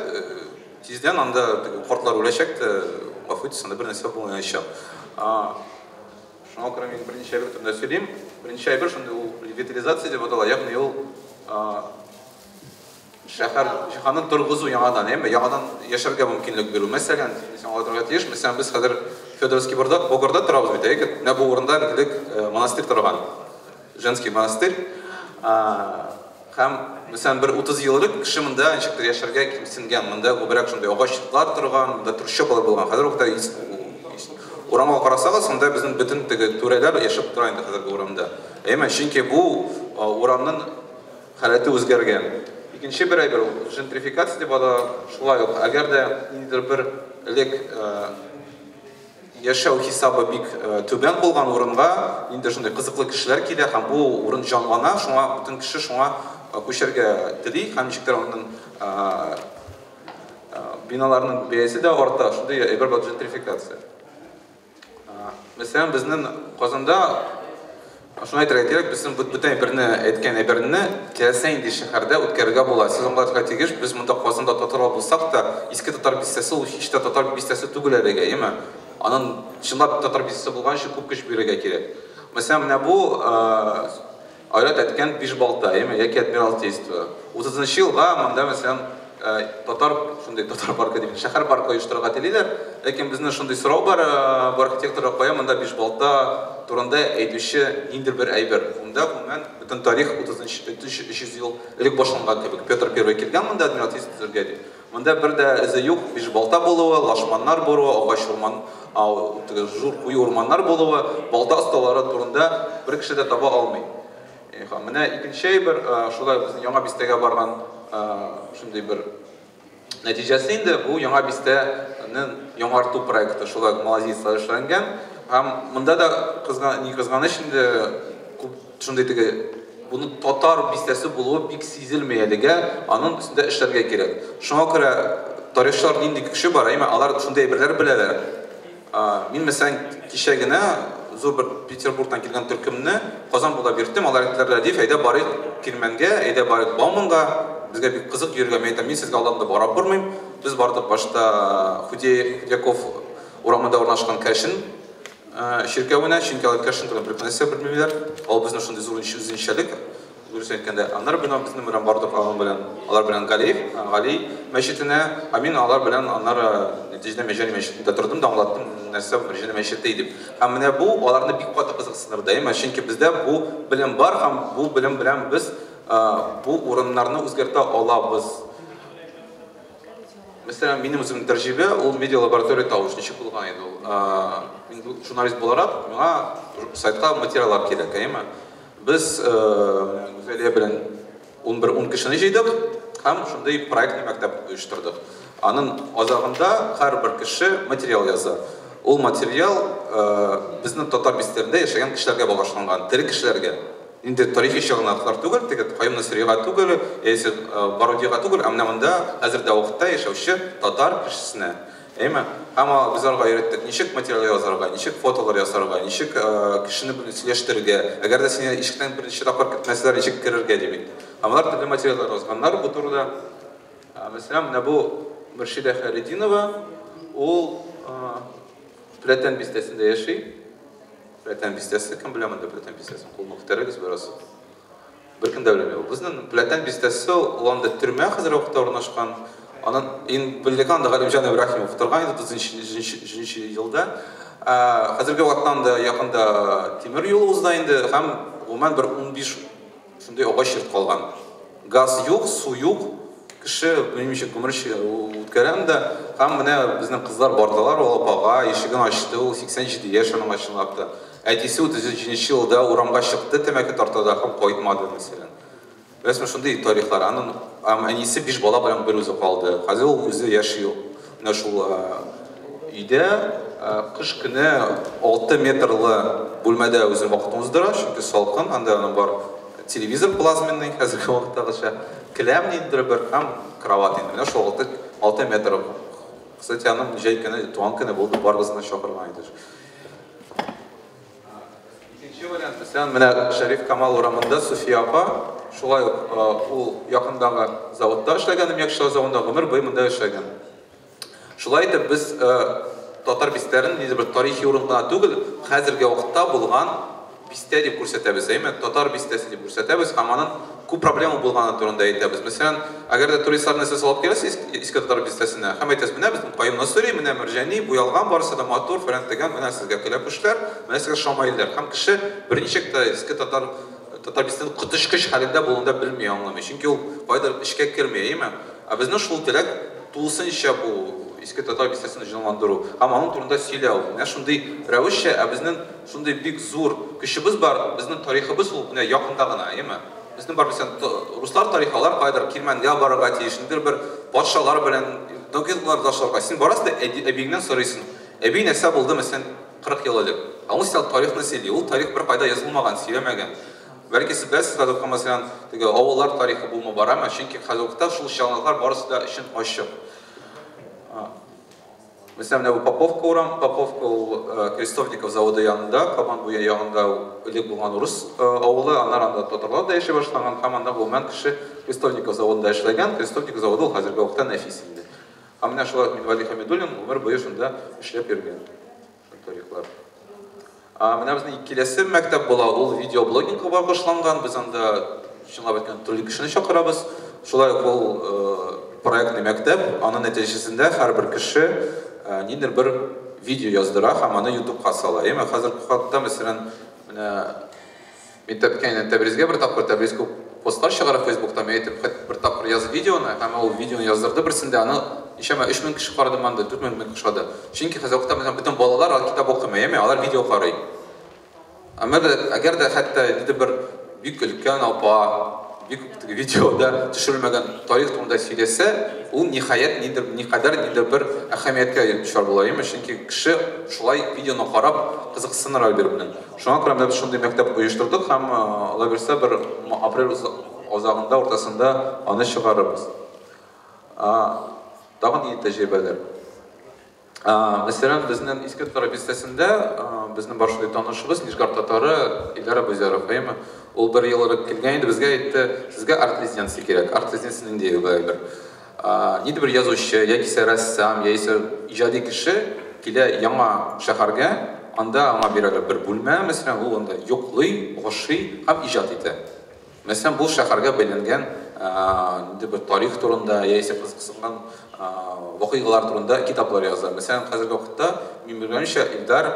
тиздән анда теге кортлар үләчәк, вафыт анда бер нәрсә булмаячак. Шуңа күрә мин берничә әйбер турында сөйлим. Берничә әйбер шунда ул ревитализация дип атала, ягъни ул шәһәрне торгызу яңадан, яңадан яшәргә мөмкинлек бирү. Мәсәлән, мәсәлән без хәзер Федоровский Богорда торабыз бит, менә бу урында элек монастырь торган. Женский монастырь. Һәм мәсәлән бер 30 еллык кеше монда ничектер яшәргә кимсенгән. Монда күбрәк шундай агачлар торган, монда трущобалар булган. Хәзер вакытта урамга карасагыз, сонда безнең бөтен теге түрәләр яшәп тора инде хәзерге урамда. Чөнки бу урамның халаты үзгәргән. İkinci bir ayber gentrifikatsiya diye bana şulay yok. Eğer de indir bir elek yaşav hesabı bik töben bolgan orunga indir şunday kızıklı kişiler kile hem bu orun canlana şuna bütün kişi şuna köşerge tili hem nişikler onun binalarının beyesi de orta şunday ayber bak gentrifikatsiya. Mesela bizden Kazanda şuna itirak ederek bizim bütün birini etken eberini kelsen de şehirde ötkərgə bular. Siz onlarga tegiş biz bunda Kazanda Tatar bulsak da eski Tatar bistesi o hiç de Tatar bistesi tügülərəgə, yeme. Anın şunlar Tatar bistesi bulgan şey көп kış birəgə kerek. Mesela mene bu ayrat etken Bişbalta, yeme, yeki Admiralteystvo. 30 yılga manda mesela Tatar şunday Tatar parkı deyip şehir parkı uyuşturga teliler. Lakin bizden şunday sorau var bu arxitektorga qoya manda Bişbalta turunda әйтүче ниндер бер әйбер. Монда гомумән бөтен тарих 300 ел элек башланган кебек. Петр I килгән монда Адмиралтейство төзергә дип. Монда бер дә эзе юк, Бишбалта булуы, лашманнар булуы, агач урман, теге жур куй урманнар булуы, балта осталары турында бер кеше дә таба алмый. Менә икенче әйбер, шулай безнең яңа бистәгә барган шундый бер нәтиҗәсе инде бу яңа бистәнең яңарту проекты шулай Малайзияда эшләнгән. Монда да кызганыч инде шундай теге буны Татар бистәсе булуы бик сизелмәялеге, аның өстендә эшләргә кирәк. Шуңа күрә тарихчылар нинди кеше бар, алар шундай әйберләр беләләр. Мин мәсәлән кичә генә зур бер Петербургтан килгән төркемне Казан була бирдем, алар әйттеләр ди, әйдә барыйк Кирмәнгә, әйдә барыйк Бауманга, безгә бик кызык йөргән, мин сезгә алдымда барып бармыйм. Без бардык башта Худяков урамында урнашкан Кәшин şirkevine, çünkü alışverişin kadar bir tanesi bilmiyorlar. Al bizden şunday zor işinçilik. Görürsen kendi anlar bilen bizden bilen bardak alan bilen, alar bilen Gali meşitine, amin alar bilen anlar neticede mecani meşitinde durdum da anlattım. Neyse mecani meşitteydim. Hem ne bu, alarını bir katı kızık sınırdayım. Çünkü bizde bu bilim var, hem bu bilim bilen biz bu oranlarını özgürte alabız. Mesela benim özümün tercihi, o medya laboratoriya tavuşnişi bulgan edi. Jurnalist bolarak, bana saytqa materiallar kerak, biz güzelliğe bilen 11-10 kişini jeydik, hem şunday proyektni məktəb uyuşturduk. Anın azağında her bir kişi material yazı. Ол материал біздің татар бестерінде яшеген кішілерге бағышланған, тірі кішілерге. Енді тарихи шығынақтар түгіл, тек Қайым Насириға түгіл, яйсы Барудиға түгіл, әмінамында әзірде уақытта яшауші татар кішісіне. Ама біз арға үйреттік, нешік материал yazарға, нешік фотолар yazарға, нешік кішіні сөйлештірге, әгер де сені ешіктен бірінші тапар кетмесілер, нешік кірерге демек. Амалар түрлі материалдар жазғандар бұл тұрда. Мәселен, бұл Мұршида Харидинова, ол Плетен бистесінде яшай. Плетен бистесі, кім білемін де Плетен бистесін? Қолын өктерегіз бірасы. Бір кім дәулемеу. Біздің Плетен бистесі оланда түрме қазір оқытта орнашқан. Onun bildiğin de Galip Can İbrahimov turgan 1900 yılda. Hazırki vaktanda yakında temir yolu uzdaydı. Hem hemen bir 15 şunday ağaç yırt kalgan. Gaz yok, su yok. Kişi bilmiyorum kömürçi utkaran da hem ne bizim kızlar bardalar olup bağa eşigini açtı. 87 yaşının açıldı. Ertesi 33 yılda uğramga çıktı. Demek ki tartada hem koyutmadı mesela. Mesela şunday tarihler anın. Әнесі 5 бала білім бір өзі қалды. Қазір ол өзі яши нашыл үйде қыш күні 6 метрлі бөлмеде өзін вақытын ұздыра, çünkü салқын, анда бар телевизор плазменный, қазіргі уақыттағыша кілем нейдір бір, һәм кроват енді. Міне шол 6 метр. Кстати, аным жай күні, туған күні болды, бар қызына шақырған еді. Екінші вариант, мәселен, міне Шариф Камал урамында София апа шулай ул якындағы заводта эшләгән, Мекшила заводында гомер буе монда эшләгән. Шулай итеп без татар бистерин нидер бер тарихи урында түгел, хәзерге вакытта булган бистә дип күрсәтәбез, татар бистәсе дип күрсәтәбез, һәм аның күп проблема булганы турында әйтәбез. Мәсәлән, әгәр дә туристларны сез алып киләсез иске татар бистәсенә, һәм әйтәсез, менә безнең Кайым Насыри, менә Мәрҗани, буялган барысы да матур, фәрән дигән, менә сезгә килеп эшләр, менә сезгә шамайлар. Һәм кеше берничек тә иске татар Татарбистан кытышкыч хәлендә булуында белмей аңламый. Чөнки ул кайдар эшкә кермәй, Безнең шул теләк тулысынча бу иске татар бистәсен җанландыру. Һәм аның турында сөйләү. Менә шундый рәвешчә, безнең шундый бик зур көчебез бар, безнең тарихыбыз ул менә якында гына, Безнең бар бисән руслар тарихалар кайдар Кирмәнгә барырга тиешендер, бер патшалар белән документлар ташларга. Син барасың да әбигнән сорыйсың. Әби нәрсә булды, мәсәлән, 40 ел элек. Ул тарихны сөйли, ул тарих бер кайда язылмаган, сөйләмәгән. Бәлки сез беләсез, хәзерге мәсәлән, авыллар тарихы булма бара, чөнки хәзерге шул чаңлыклар барысы да өчен ачык. Мәсәлән, бу Поповка ул Крестовников заводы янында, Кабан буе янында элек булган урыс авылы, аннан анда татарлар да яши башлаган, һәм анда гомумән кеше Крестовников заводында эшләгән. Крестовников заводы ул хәзерге вакытта нәфис инде. Һәм менә шулай Минвали Хәмидуллин гомер буе шунда эшләп йөргән. Тарихлар. Менә безнең икелесе мәктәп була, ул видеоблогингка багышланган, без анда чынлап әйткәндә төрле кешене чакырабыз. Шулай ул проектный мәктәп, аның нәтиҗәсендә һәрбер кеше нидер бер видео яздыра һәм аны YouTube-ка сала. Хәзерге вакытта мәсәлән, менә мәктәпкә Тәбризгә бер тапкыр Тәбризгә постлар чыгара Facebook'та, әйтеп, бер тапкыр язып видеоны, һәм ул видеоны яздырды, берсендә аны ничәмә 3000 кеше карады, монда 4000 кеше карады. Чөнки хәзерге вакытта мәсәлән бөтен балалар китап укымый, алар видео карый. Әгәр дә хәтта нидер бер бик өлкән апа бик видеода төшерелмәгән тарих турында сөйләсә, ул никадәр бер әһәмияткә төшәр була, чөнки кеше шулай видеоны карап кызыксыныр бер-беренә. Шуңа күрә без шундый мәктәп оештырдык һәм алар берсе бер апрель азагында ортасында аны чыгарырбыз. Тагын ни тәҗрибәләр. Мәсәлән, безнең иске татар бистәсендә безнең бар шундый танышыбыз Нижгар татары Илдар Абузяров, ул бер ел килгән инде, безгә әйтте, сезгә арт резиденция кирәк. Арт резиденция нинди бер. Нидер бер язучы, яки рәссам, яки иҗади кеше килә яңа шәһәргә, анда аңа бирәләр бер бүлмә, мәсәлән, ул анда йоклый, гашый һәм иҗат итә. Мәсәлән, бу шәһәргә бәйләнгән бер тарих турында, яки кызыксынган вакыйгалар турында китаплар яза. Мәсәлән, хәзерге вакытта мин белгәнчә Илдар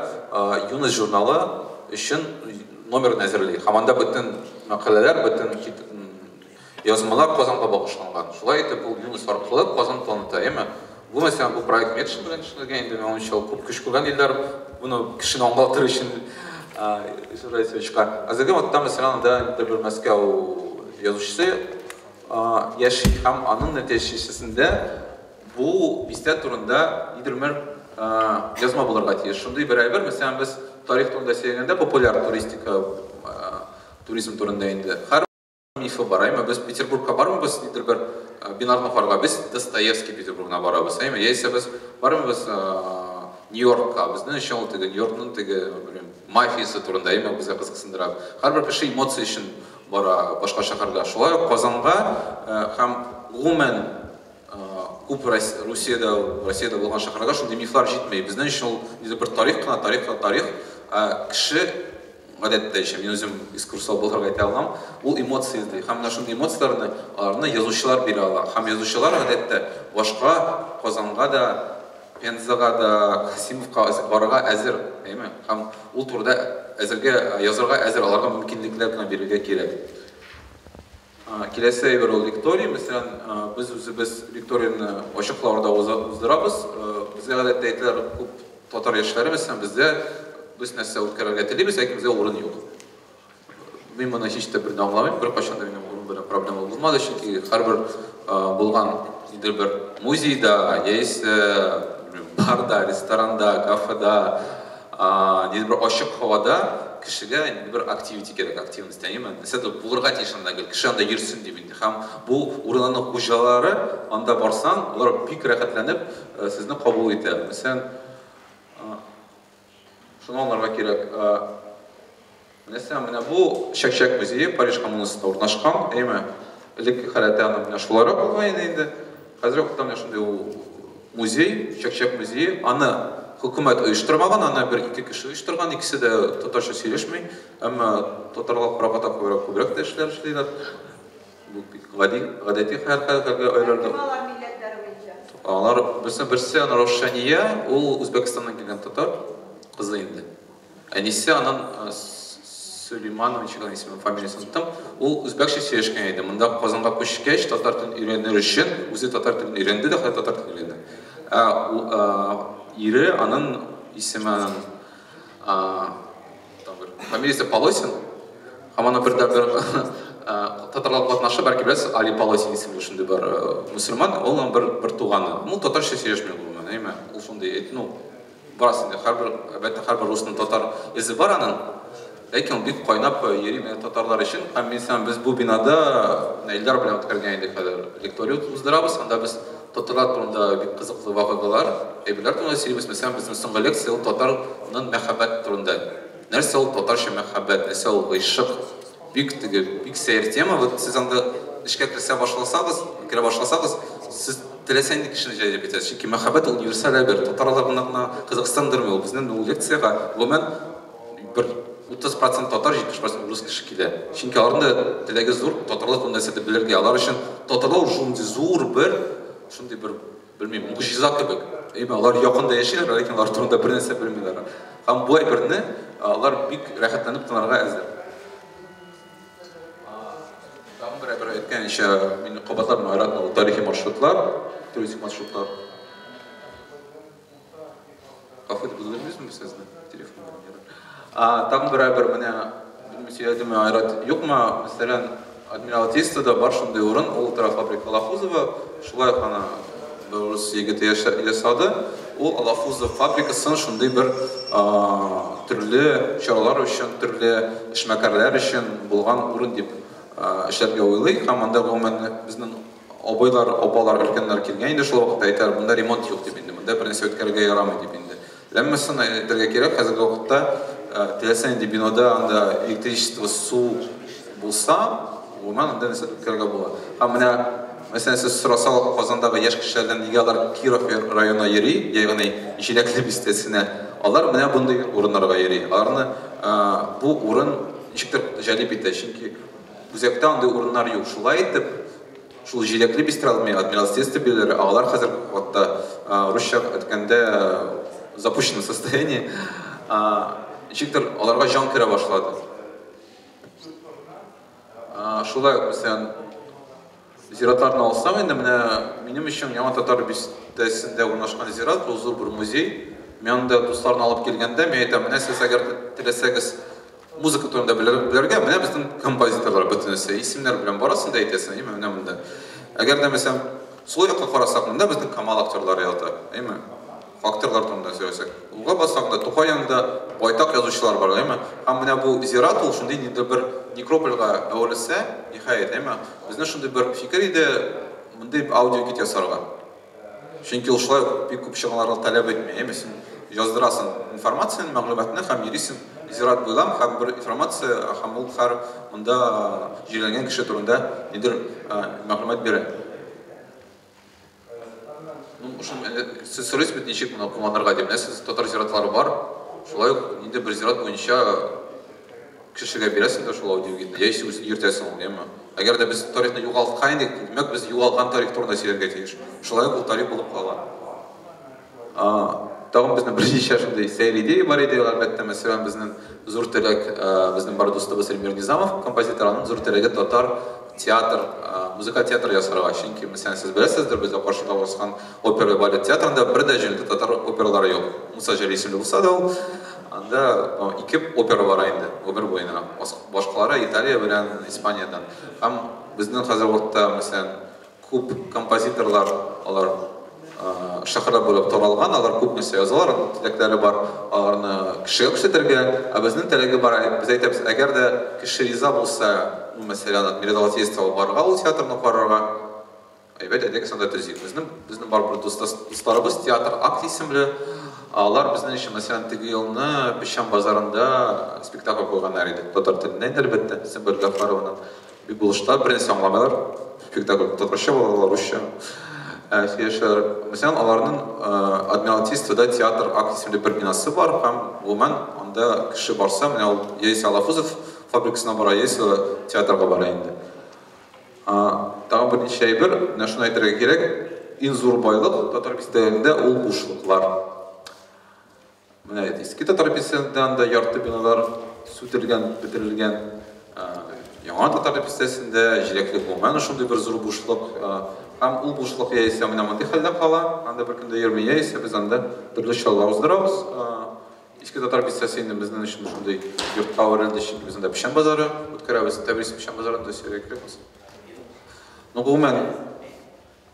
Юнус журналы өчен номер әзерли. Һәм анда бөтен мәкаләләр, бөтен язмалар Казанга багышланган. Шулай итеп, ул Юнус аркылы Казан таныта. Бу мәсәлән, бу проект Метшин белән эшләгән инде, мен ул күп көч күргән Илдар буны кешене аңлатыр өчен Израильчка. Хәзерге вакытта мәсәлән, анда бер Мәскәү язучысы яши һәм аның нәтиҗәсендә бу бистә турында нидер жазма булырга тиеш. Шундый бер әйбер, мәсәлән, без тарих турында сөйләгәндә популяр туристика, туризм турында инде. Һәр мифы бар, әйме без Петербургка бармыбыз, нидер бер бинарны карга без Достоевский Петербургына барабыз, әйме. Яисә без бармыбыз Нью-Йоркка, безнең өчен ул теге Нью-Йоркның теге, мафиясы турында, әйме, безгә кызыксындыра. Һәрбер кеше эмоция өчен бара башка шәһәргә. Шулай ук Казанга һәм гомумән күп Россиядә булган шәһәргә шундый мифлар җитмәй. Безнең өчен ул бер тарих кына, тарих. Кеше гадәттә мин үзем экскурсовод булырга әйтә алам. Ул эмоция эзли. Һәм менә шундый эмоцияларны аларны язучылар бирә ала. Һәм язучылар гадәттә башка Казанга да, Пензага да, Касимовка барырга әзер, әйме. Һәм ул турыда әзергә язарга әзер, аларга мөмкинлекләр генә бирергә кирәк. Киләсе әйбер ул лекторий, мәсәлән, без үзебез лекторияны ачыклауда уздырабыз. Безгә гадәттә әйтәләр күп татар яшьләре, мәсәлән, без нәрсә үткәрергә телибез, ләкин безгә урын юк. Мин моны һич тә бер аңламыйм, бер кайчан да минем урын белән проблема булмады, чөнки һәрбер булган нидер бер музейда, яисә барда, ресторанда, кафеда, нидер бер ачык һавада кешегә бер активити кирәк, активность, әйме. Нәрсәдер булырга тиеш анда, кеше анда йөрсен дип инде. Һәм бу урынның хуҗалары анда барсаң, алар бик рәхәтләнеп сезне кабул итә. Мәсәлән, шуны аңларга кирәк. Мәсәлән, менә бу Чәк-Чәк музее Париж коммунасында урнашкан, әйме. Элек хәләтә аны менә шуларга булган инде. Хәзер вакытта менә шундый музей, Чәк-Чәк музее, аны хөкүмәт оештырмаган, аны бер-ике кеше оештырган, икесе дә татарча сөйләшмәй, әмма татарлар караганда күбрәк тә эшләрләр. Бу гадәти хәлгә аерылды. Алар берсе Рошания, ул Үзбәкстаннан килгән татар кызы инде. Әнисе анын Сулейманович дигән исеме, фамилиясын там, ул үзбәкчә сөйләшкән иде. Монда Казанга күчкәч татар телен өйрәнер өчен үзе татар телен өйрәнде дә, хәтта татар телен өйрәнде. Ире анын исеме фамилиясе Полосин. Һәм аны бер татарлар катнашы, бәлки беләсез, Али Полосин исемле шундый бер мусульман, ул бер туганы. Ул татарча сөйләшмәй булман, әйме. Ул шундый, барасы инде һәрбер русның татар эзе бар аның. Ләкин бик кайнап йөри менә татарлар өчен. Һәм без бу бинада Илдар белән үткәргән идек хәзер лекторий уздырабыз. Анда без татарлар турында бик кызыклы вакыйгалар, әйберләр турында сөйлибез. Мәсәлән, безнең соңгы лекция ул татарның мәхәббәт турында. Нәрсә ул татарча мәхәббәт, нәрсә ул гыйшык? Бик сәер тема. Вот сез анда эшкә керә башласагыз, сез теләсәң кешене җәлеп итәсез. Чөнки мәхәббәт ул универсаль бер. Татарлар гына кызыксындырмый ул. Безнең ул лекцияга гомумән бер 30% татар, 70% рус кеше килә. Чөнки аларның теләге зур, татарлар нәрсәдә белергә. Алар өчен татарлар шундый зур бер, шундый бер, белмим, муҗиза кебек. Әйме, алар якында яшиләр, ләкин алар турында бер нәрсә белмиләр. Һәм бу әйберне алар бик рәхәтләнеп тыңларга әзер. Тагын бер әйбер әйткәнчә, мин кабатларны айратмау тарихи маршрутлар, туристик маршрутлар. Кафеда булдыңызмы сезне? Телефон белән. Тагын бер әйбер менә сөйләдем айрат юкмы? Мәсәлән, Адмиралтействода бар шундый урын, ул фабрика Алафузова, шулай ана рус егете ясады. Ул Алафузов фабрикасын шундый бер төрле чаралар өчен, төрле эшмәкәрләр өчен булган урын дип эшләргә уйлый. Һәм анда гомумән безнең апалар, өлкәннәр килгән инде шул вакытта әйтәләр, монда ремонт юк дип инде, монда бер нәрсә үткәрергә ярамый дип инде. Ләммәсен әйтергә кирәк, хәзерге вакытта теләсәң инде бинада анда электричество, су булса, гомумән анда нәрсә үткәрергә була. Һәм менә мәсәлән, сез сорасагыз, Казандагы яшь кешеләрдән нигә алар Киров районына йөри, ягъни җиләкле бистәсенә, алар менә бундай урыннарга йөри. Аларны бу урын ничектер җәлеп итә, чөнки үзәктә андый урыннар юк. Шулай итеп, шул җиләкле бистраларны администрация биләре, алар хәзер вакытта русча әйткәндә запущенном состоянии, ничектер аларга җан керә башлады. Шулай ук, мәсәлән, зиратларны алсам, инде менә минем өчен Яңа Татар бистәсендә урнашкан зират, ул зур бер музей. Мен анда дусларны алып килгәндә, мен әйтәм, менә сез әгәр теләсәгез музыка турында белергә, менә безнең композиторлар бөтенесе исемнәр белән барасын да әйтәсең, әйме, менә монда. Әгәр дә мәсәлән, сул якка карасак, монда безнең Камал актерлары ята, әйме. факторлар турында сөйлесек. Улга бассаңда Тукай янында байтак язучылар бар, әйме? Һәм менә бу зират ул шундый инде бер некропольга әвелесе, ниһаят, әйме? Безнең шундый бер фикер иде, мондый аудио кит ясарга. Чөнки ул шулай бик күп чыгымнарны таләп итми, әйме? Син яздырасың информацияны, мәгълүматны һәм йөрисең зират буйлап һәм бер информация һәм ул һәр монда җирләнгән кеше турында нидер мәгълүмат бирә. Сез сөйләсез бит ничек моны кулланырга дип, сез татар зиратлары бар, шулай ук инде бер зират буенча кешегә бирәсең дә шул аудио гидне, яисә үз йөртәсең, әйме? Әгәр дә без тарихны югалткан идек, димәк без югалган тарих турында сөйләргә тиеш. Шулай ук ул тарих булып кала. Тагын безнең бер ничә шундый сәер идея бар иде, әлбәттә, мәсәлән, безнең зур теләк, безнең бар дустыбыз Эльмир Низамов, композитор, аның зур теләге татар театр, музыка театры ясарга. Чөнки, мәсәлән, сез беләсездер, бездә каршыда баскан опера балет театрында бер дә җирле татар опералары юк. Муса Җәлил исемле булса да ул, анда ике опера бар инде, гомер буена. Башкалары Италия белән Испаниядән. Һәм безнең хәзер вакытта, мәсәлән, күп композиторлар, алар шәһәрдә булып таралган, алар күп нәрсә язалар, теләкләре бар, аларны кешегә күрсәтергә, ә безнең теләге бар, без әйтәбез, әгәр дә кеше риза булса, мәсәлән, Мирдалатиевка барырга, ул театрны карарга, әйбәт әдәк санда төзик. Безнең бар бер дусларыбыз театр акт исемле, алар безнең өчен, мәсәлән, теге елны Пешән базарында спектакль куйганнар иде. Татар теленнән әлбәттә, Сөмбел Гафарованың бик булышта бер нәрсә аңламыйлар. Спектакль татарча була, русча. Мәсәлән, аларның Адмиралтействода театр акт исемле бер бинасы бар, һәм гомумән анда кеше барса, менә ул яисә Алафузов фабрикасына бара, яисә театрга бара инде. Тагын бер ничә әйбер, менә шуны әйтергә кирәк, иң зур байлык татар бистәләрендә ул бушлыклар. Менә иске татар бистәләрендә ярты биналар сүтелгән, бетерелгән. Яңа татар бистәсендә җиләкле гомумән шундый бер зур бушлык. Һәм ул бушлык яисә менә мондый хәлдә кала, анда бер көндә йөрми, яисә без анда төрле чаллар уздырабыз. Иске татар бистәсе инде безнең өчен шундый йортка әверелде, чөнки без анда Пешән базары үткәрәбез, Тәбриз Пешән базарында сөйләйбез. Гомумән,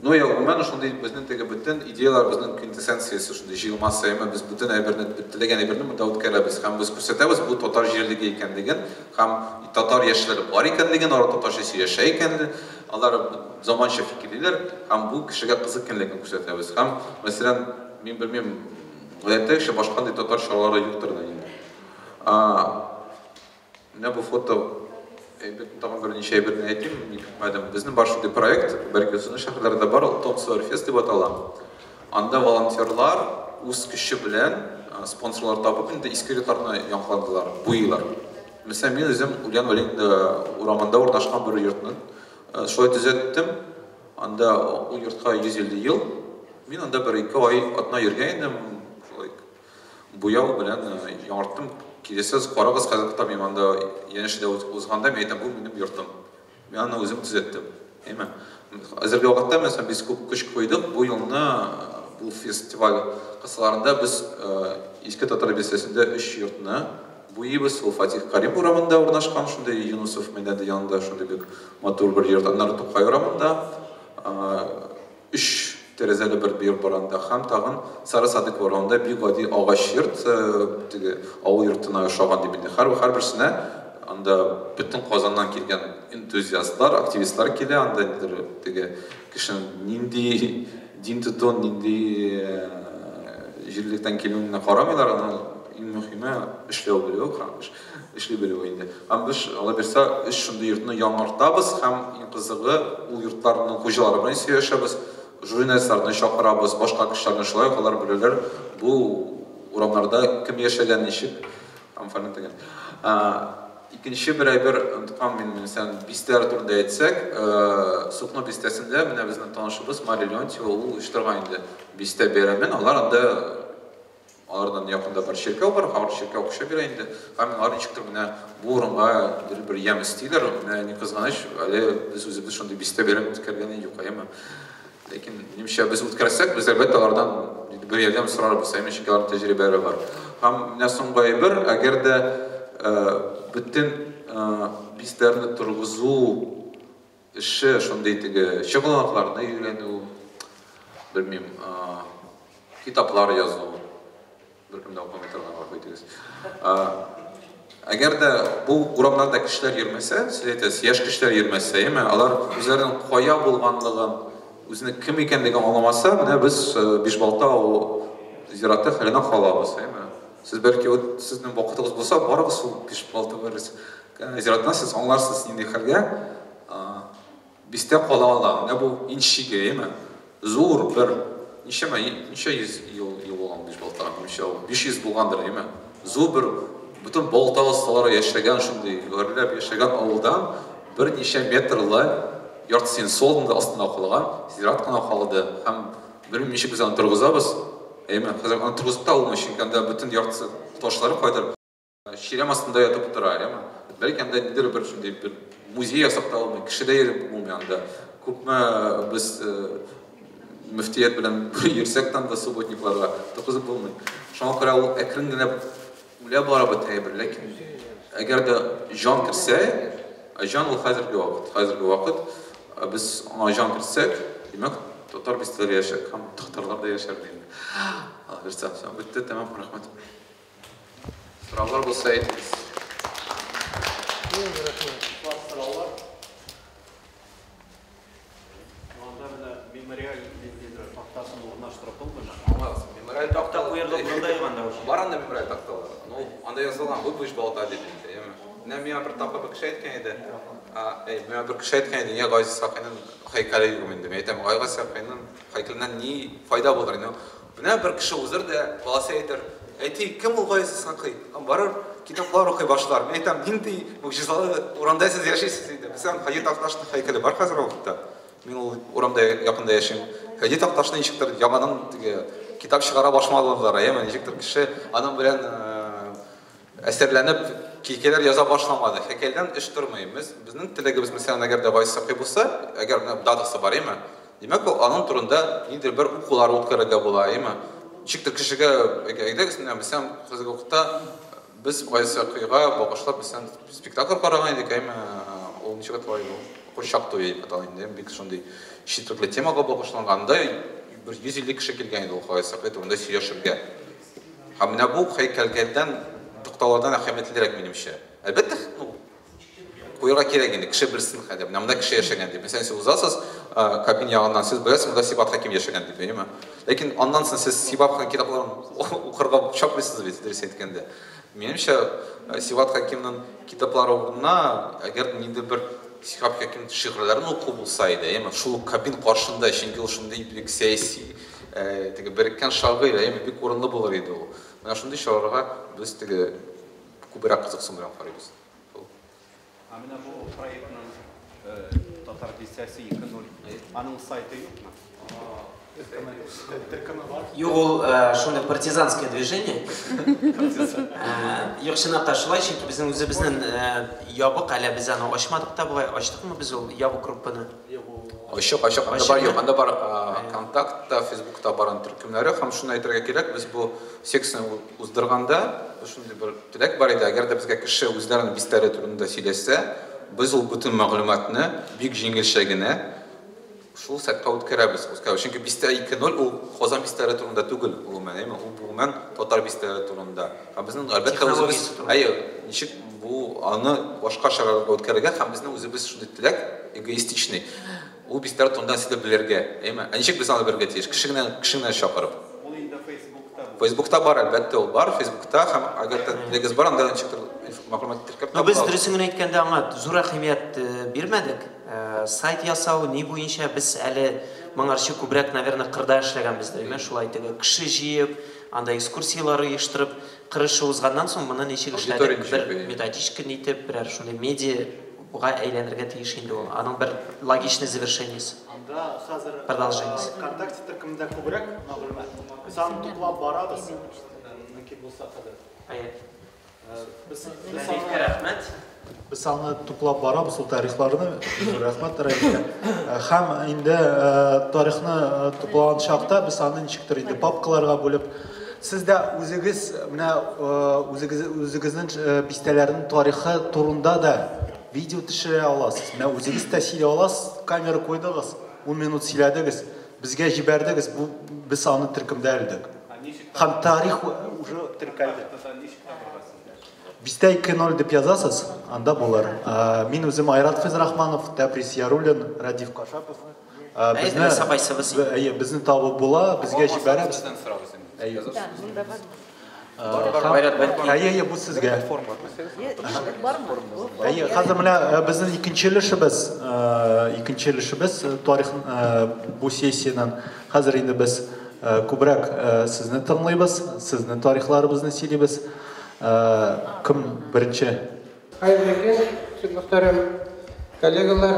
гомумән шундый безнең теге бөтен идеялар, безнең квинтэссенциясе шундый җыелмасы, әмма без бөтен әйберне, теләгән әйберне монда үткәрәбез һәм без күрсәтәбез бу татар җирлеге икәнлеген, һәм татар яшьләре бар икәнлеген, алар татарча сөйләшә икәнлеген, алар заманча фикерлиләр, һәм бу кешегә кызык икәнлеген күрсәтәбез. Һәм, мәсәлән, мин белмим, гадәттә башкандай татар шоулары юктыр да инде. Менә бу фото тагын бер ничә әйберне әйтим, безнең бар шундый проект, Бәркәсүнә шәһәрләрендә бар, Томсо Фест дип атала. Анда волонтерлар үз көче белән спонсорлар табып, инде иске йортларны яңгыладылар, буйлар. Мәсәлән, мин үзем Ульян Валентина урамында урнашкан бер йортны шулай төзәттем. Анда ул йортка 150 ел. Мин анда бер 2 ай атна йөргән идем, шулай буяу белән яңарттым. Килесез карагыз, хәзер китабым анда янәшәдә узганда мен әйтәм, бу минем йортым. Мин аны үзем төзәттем. Әйме? Әзерге вакытта мәсәлән без күп көч куйдык. Бу елны бу фестиваль кысаларында без иске татар бистәсендә 3 йортны буйбыз. Ул Фатих Карим урамында урнашкан, шундый Юнусов мәйданы янында шундый бик матур бер йорт. Аннары Тукай урамында 3 тәрәзәле бер йорт бар анда, һәм тагын Сары Садык урамында бик гади агач йорт, теге авыл йортына охшаган дип инде. Һәр берсенә анда бөтен Казаннан килгән энтузиастлар, активистлар килә, анда теге кешенең нинди дин тотуын, нинди җирлектән килүенә карамыйлар, аны иң мөһиме эшләү белү, эшли белү инде. Һәм без ала берсә шундый йортны яңартабыз, һәм иң кызыгы ул йортларның хуҗалары белән сөйләшәбез. Журналистларны чакырабыз, башка кешеләрне шулай алар беләләр, бу урамнарда кем яшәгән, ничек, һәм фәлән дигән. Икенче бер әйбер, мәсәлән, бистәләр турында әйтсәк, Сукно бистәсендә менә безнең танышыбыз Мария Леонтьева, ул оештырган инде бистә бәйрәмен, алар анда алардан якында бар чиркәү бар, һәр чиркәү кеше бирә инде. Һәм алар ничектер менә бу урынга бер ям истиләр, менә ни кызганыч, әле без үзебез шундый бистә бәйрәм үткәргән юк, әйме. Ләкин нимчә без үткәрсәк, без әлбәттә алардан бер ярдәм сорарбыз, әйме, чөнки алар тәҗрибәләре бар. Һәм менә соңгы әйбер, әгәр дә бөтен бистәләрне торгызу эше шундый теге чыгылыкларны өйрәнү, белмим, китаплар язу, беркемдә укымый торганга кайтыгыз. Әгәр дә бу урамнарда кешеләр йөрмәсә, сез әйтәсез, яшь кешеләр йөрмәсә, алар үзләренең кая булганлыгын, үзенең кем икәнлеген аңламаса, менә без Бишбалта зираты хәленә калабыз, Сез бәлки сезнең вакытыгыз булса, барыгыз шул Бишбалта зиратына, сез аңларсыз нинди хәлгә бистә кала ала. Менә бу иншиге, зур бер ничә йөз ел булган Бишбалта, 500 булгандыр, зур бер бүтән балта осталары яшәгән шундый гөрләп яшәгән авылдан бер ничә метрлы яртысын солында астына калган зират кына калды һәм белмим ничек без аны торгызабыз. Хәзер аны торгызып та алмый, чөнки анда бүтән яртысы ташлары кайдыр чирәм астында ятып тора, Бәлки анда нидер бер шундый бер музей ясап та алмый, кеше дә йөреп булмый анда. Күпме без мөфтият белән йөрсәк тә анда субботникларга торгызып булмый. Шуңа күрә ул әкрен генә үлә бара бит, ләкин әгәр дә җан керсә, җан ул хәзерге вакыт, без аңа җан керсәк, димәк, татар бистәләре яшәк, һәм татарлар да яшәр инде. Бетте, тәмам, рәхмәт. Сораулар булса әйтегез. Сораулар. Анда менә мемориаль тактасын урнаштырып булмыймы? Мемориаль такта куерлык монда яганда. Бар анда мемориаль такталар. Анда язылган бу Бишбалта дип инде. Менә миңа бер тапка бер кеше әйткән иде. Миңа бер кеше әйткән иде, я Газиз Сакыйның һәйкәле юк инде. Мен әйтәм, Газиз Сакыйның һәйкәленнән ни файда булыр инде? Менә бер кеше узыр да, баласы әйтер, әйти, кем ул Газиз Сакый? Барыр, китаплар укый башлар. Мен әйтәм, нинди мөгъҗизалы урамда сез яшисез иде. Безнең Хаҗи Такташның һәйкәле бар хәзер вакытта. Мин ул урамда якында яшим. Хаҗи Такташны ничектер яңадан китап чыгара башламадылар, ничектер кеше аның белән әсәрләнеп килкәләр яза башламады. Хәкәйдән эш тормыйбыз. Безнең теләгебез мәсәлән әгәр дә Газиз Сакый булса, әгәр менә датасы бар, димәк ул аның турында ниндидер бер укулар үткәрергә була, Ничектер кешегә әйдәгез, мәсәлән, хәзерге вакытта без Газиз Сакыйга багышлап мәсәлән спектакль караган идек, ул ничек аталай ул? Курчак туе дип аталган инде, бик шундый читлекле темага багышланганда бер 150 кеше килгән иде ул Газиз Сакый турында сөйләшергә. Һәм менә бу һәйкәлгәдән тукталардан әһәмиятлерәк минемчә. Әлбәттә, куярга кирәк инде, кеше белсен хәдә. Менә монда кеше яшәгән дип. Мәсәлән, сез узасыз, кабин ягыннан сез беләсез, монда Сибат Хаким яшәгән дип, Ләкин аннан соң сез Сибат Хаким китапларын укырга чакмыйсыз бит, дөрес әйткәндә. Минемчә, Сибат Хакимның китаплары урынына, әгәр ниндидер бер Сибат Хаким шигырьләрен уку булса иде, шул кабин каршында, чөнки ул шундый бик сәяси, теге береккән шагыйрь, бик урынлы булыр иде ул. Менә шундый чараларга без теге күбрәк кызыксын белән карыйбыз. Менә бу проектның татар бистәсе 2.0 аның сайты юкмы? Юк, ул шундый партизанское движение. Юк, чынлап шулай, чөнки безнең үзебезнең ябык, әле без аны ачмадык та, булай ачтыкмы без ул ябык группаны? Ачык, анда бар контактта, Фейсбукта барган төркемнәре, һәм шуны әйтергә кирәк, без бу секцияны уздырганда, шундый бер теләк бар иде, әгәр дә безгә кеше үзләренең бистәре турында сөйләсә, без ул бүтән мәгълүматны бик җиңелчә генә шул сәткә үткәрәбез. Чөнки бистә 2.0 ул Казан бистәре турында түгел, ул гомумән татар бистәре турында. Һәм безнең әлбәттә үзебез, ничек бу аны башка шараларга үткәрергә, һәм безнең үзебез шундый теләк эгоистичный. Ул бистәре турында сөйләп белергә, ничек біз аны белергә тиеш, кешенә чакырып. Ул инде Фейсбукта бар, әлбәттә ул бар, Фейсбукта һәм әгәр дә теләгегез бар, анда ничектер мәгълүмат теркәп табыла. Без дөресен әйткәндә аңа зур әһәмият бирмәдек. Сайт ясау ни буенча без әле моңарчы күбрәк, наверное, кырда эшләгәнбез дә, шулай теге кеше җыеп, анда экскурсиялар оештырып, кырышы узганнан соң моны ничек эшләдек, бер методичка нитеп, берәр шундый медиа буга әйләнергә тиеш инде ул. Аның бер логичный завершениесе. Анда хәзер продолжениесе. ВКонтакте төркемендә күбрәк мәгълүмат. Без аны туплап барабыз. Мөмкин булса хәзер. Biz аны туплап барабыз, ул тарихларны, рәхмәт тарихка. Һәм инде тарихны туплаган чакта без аны ничектер инде папкаларга бүлеп, сез дә үзегез менә үзегезнең бистәләрнең тарихы турында да видео төшерә аласыз. Менә үзегез тә сөйлә аласыз, камера куйдыгыз, 10 минут сөйләдегез, безгә җибәрдегез, без аны төркемдә элдек. Һәм тарих уже теркәлде. Бистә 2-0 дип язасыз, анда булыр. Мин үзем Айрат Физрахманов, Тәбрис Яруллин, Радиф Кашапов. Безне табып була, безгә җибәрәбез. Бу сезгә. Хәзер менә безнең икенче өлешебез тарих бу сессиянең хәзер инде без күбрәк сезне тыңлыйбыз, сезнең тарихларыбызны сөйлибез. Кем беренче? Хәерле көн, мөхтәрәм коллегалар.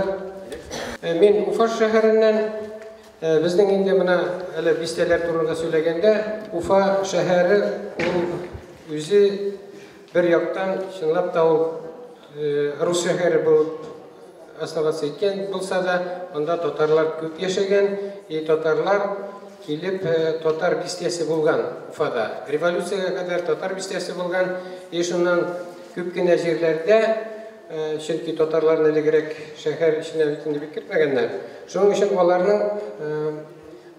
Мин Уфа шәһәреннән, безнең инде менә әле бистәләр турында сөйләгәндә, Уфа шәһәре үзе бер яктан чынлап та ул рус шәһәре булып основаться иткән булса да, анда татарлар күп яшәгән, татарлар килеп татар бистәсе булган Уфада. Революциягә кадәр татар бистәсе булган, шуннан күп кенә җирләрдә, чөнки татарларны элегрәк шәһәр эченә бик кертмәгәннәр. Шуның өчен аларның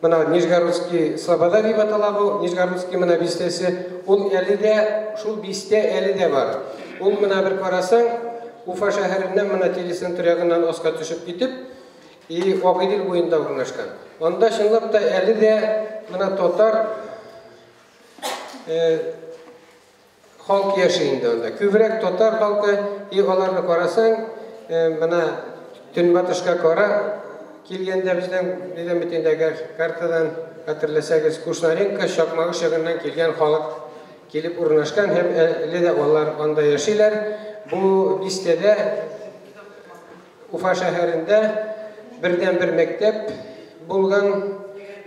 менә Нижегородский Слобода дип атала бу, Нижегородский менә бистәсе, ул әле дә, шул бистә әле дә бар. Ул менә бер карасаң, Уфа шәһәреннән менә телецентр ягыннан аска төшеп китеп, Агыйдел буенда урнашкан. Анда чынлап та әле дә менә татар халк яши инде анда. Күбрәк татар халкы, аларны карасаң, менә төнбатышка кара килгәндә безнең битендәге картадан хәтерләсәгез, Кушнаренко Чакмагыш ягыннан килгән халык килеп урнашкан, һәм әле дә алар анда яшиләр. Бу бистәдә Уфа шәһәрендә бердән-бер мәктәп булган,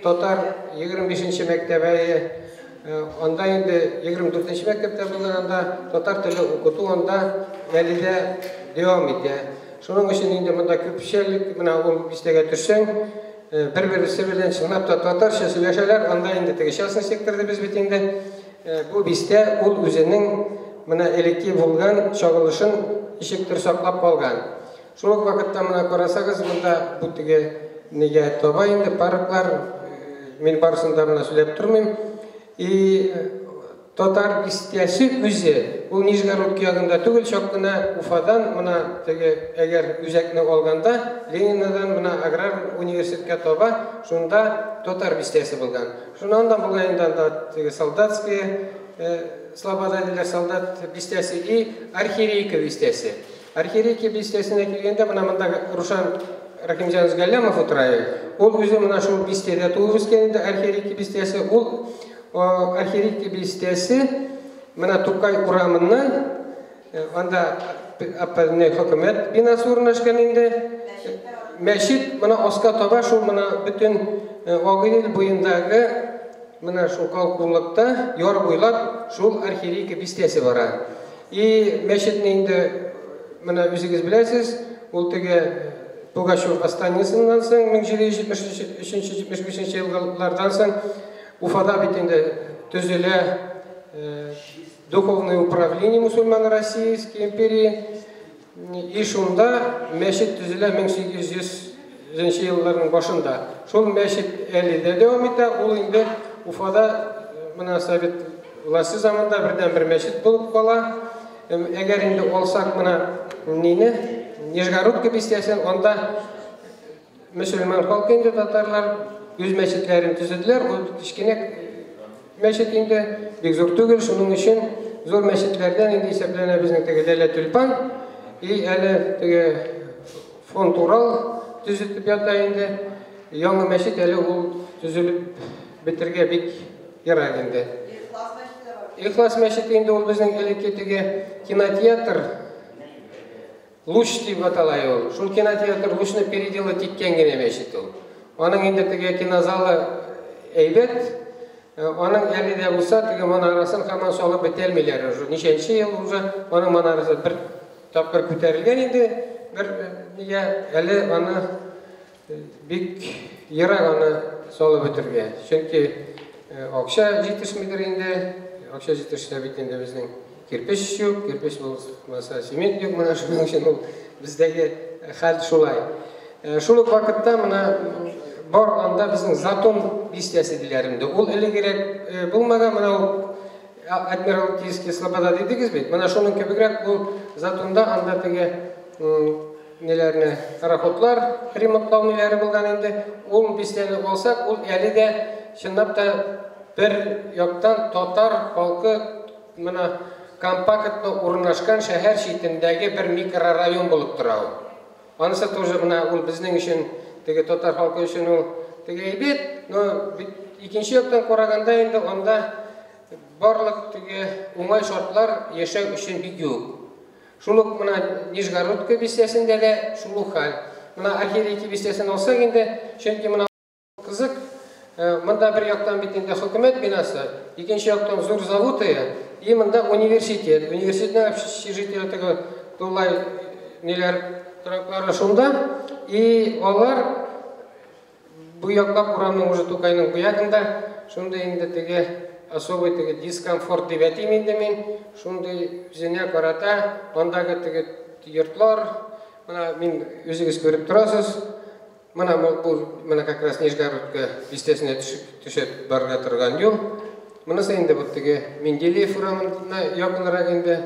татар 25-нче мәктәбе, анда инде 24-нче мәктәптә булган, анда татар теле укыту анда әле дә дәвам итә. Шуның өчен инде монда күпчелек, менә ул бистәгә төшсәң, бер-берсе белән чынлап та татарча сөйләшәләр, анда инде теге частный секторда без бит инде бу бистә ул үзенең менә элекке булган чагылышын ишектер саклап калган. Шул вакытта менә карасагыз, монда бу теге нигә таба инде парклар, мин барысында менә сөйләп тормыйм. Татар бистәсе үзе, ул Нижегород ягында түгел, чак кына Уфадан, менә теге әгәр үзәкне алганда, Ленинадан менә аграр университетка таба, шунда татар бистәсе булган. Шуннан да булган инде анда теге солдатские, Слобода диләр солдат бистәсе и архиерейка бистәсе. Архиерейка бистәсенә килгәндә, менә монда Рушан Рахимҗан Галямов утырай. Ул үзе менә шул бистәдә туып үскән инде, архиерейка бистәсе. Ул архиерейка бистәсе менә Тукай урамыннан, анда хөкүмәт бинасы урнашкан инде. Мәчет менә аска таба, шул менә бөтен Агыйдел буендагы менә шул калкулыкта яр буйлап шул архиерейка бистәсе бара. Мәчетне инде менә үзегез беләсез, ул теге Пугачев Астанасыннан соң 1773-75 еллардан соң Уфада бит инде төзелә Духовное управление мусульман Российской империи. Шунда мәчет төзелә 1800 елларның башында. Шул мәчет әле дә дәвам итә. Ул инде Уфада менә Совет власты заманында бердән-бер мәчет булып кала. Әгәр инде алсак менә Нижегородка бистәсен, анда мөселман халкы инде татарлар үз мәчетләрен төзеделәр. Ул кичкенә мәчет инде бик зур түгел, шуның өчен зур мәчетләрдән инде исәпләнә безнең теге Дәлә Тюльпан, әле теге фонд Урал төзетеп ята инде. Яңа мәчет әле ул төзелеп бетергә бик ярак инде. Ихлас мәчет инде ул безнең элекке теге кинотеатр Луч дип аталай ул. Шул кинотеатр Лучны переделать иткән генә мәчет ул. Аның инде теге кинозалы әйбәт, аның әле дә булса теге манарасын һаман салып бетелмиләр. Ничәнче ел уже аның манарасы бер тапкыр күтәрелгән инде, бер әле аны бик ерак аны салып бетергә. Чөнки акча җитешмидер инде, акча җитешсә бит инде безнең кирпич юк, кирпич булмаса цемент юк, менә шуның өчен ул бездәге хәл шулай. Шул ук вакытта менә бар анда біздің Затон бистесі дилерімді. Ол әлі керек болмаған, мынау Адмиралтейский Слобода дедіңіз бе? Мына шоның көбігірек ол Затонда анда теге нелеріне пароходлар ремонтлау нелері болған енді. Ол бистені болсақ, ол әлі де шындап та бір яқтан татар халқы мына компактно орнашқан шәһәр шетіндегі бір микрорайон болып тұрау. Анысы тоже мына ол біздің үшін теге татар халқы үшін ол теге әйбет, но екінші яқтан қарағанда енді онда барлық теге оңай шартлар яшау үшін бик жоқ. Шулық мына Нижегородка бистесінде де шулық хал. Мына Архиереки бистесін алсақ енді, чөнки мына қызық, мында бір яқтан бетінде хөкүмәт бинасы, екінші яқтан зур заводы, и мында университет. Университетінің общежитие теге тулай нелер траклары шунда, и олар bu яклап урамның уже тукайның bu якында, шунда енді теге особый теге дискомфорт деп әйтейін енді мен, шундай үзіне қарата, ондағы теге йортлар, мына мен өзіңіз көріп тұрасыз, мына бұл мына как раз Нижегородка бистесіне түшет барға тұрған жол. Мынасы енді бұл теге Менделеев урамына якынырақ енді.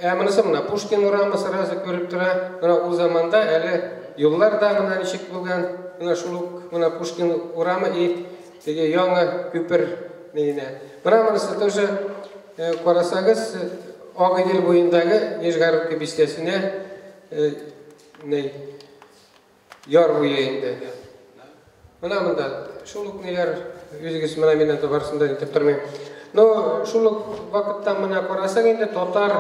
Мынасы мына Пушкин урамы сразу көріп тұра, мына ол заманда әлі yollar da mına nişik bulgan, mına şuluk, mına Pushkin uramı и теге яңа көпір нейіне. Мына мынысы тоже қарасаңыз, Ағидел бойындағы Нижегородка бистесіне яр бойы енді. Мына мында шулық нелер өзіңіз мына менен де барысында етіп тұрмын. Но шулық вақыттан мына қарасаң енді татар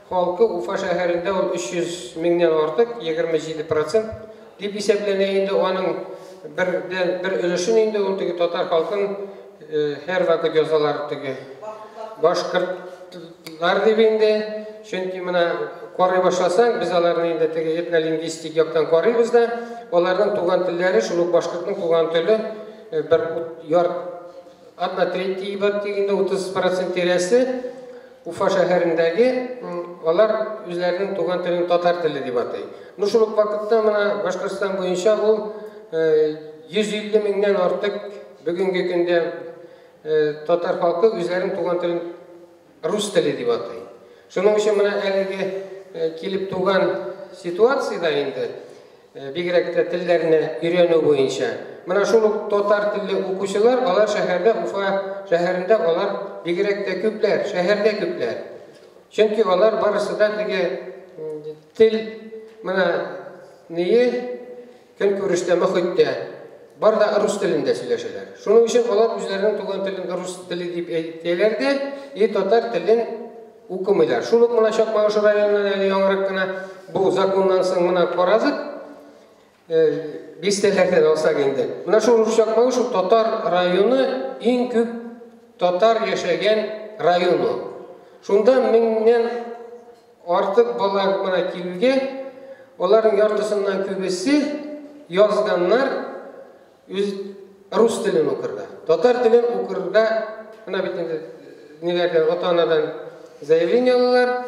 халқы Уфа шәһәрендә ол 300 меңнен артық, 27% деп есеплене енді оның бір өлішін енді ол теге татар халқын әр вақыт жазалар теге башқұртлар деп енді, чөнки мына қарай башласаң, біз аларны енді теге этнолингвистик яктан қарайбыз да, олардың туған тілдері, шулық башқұртның туған тілі бір яр 1/3 бар дегенде 30% тересі Уфа шәһәрендәге олар үзләренең туган телен татар теле дип атай. Ну шул вакытта мына Башкортстан буенча ул 150 меңнән артык бүгенге көндә татар халкы үзләренең туган телен рус теле дип атай. Шуның өчен мына әлеге килеп туган ситуациядә инде бигрәк тә телләрне өйрәнү буенча мына шул татар телле укучылар алар шәһәрдә Уфа шәһәрендә алар бигрәк тә күпләр, шәһәрдә күпләр. Чөнки алар барысы да теге тел мына ние көнкүрештә мөхиттә бар да рус телендә сөйләшәләр. Шуның өчен алар үзләренең туган телен рус теле дип әйтәләр дә, и татар телен укымыйлар. Шуның мына Чакмагыш районынан әле яңарак кына бу законнан соң мына каразык бистәләрдән алсак инде. Мына шул Чакмагыш татар районы иң күп татар яшәгән районы. Шунда меңнән артык бала мына килүгә, аларның яртысыннан күбесе язганнар үз рус телен укырга. Татар телен укырга мына бит инде ниләрдән ата-анадан заявление алалар.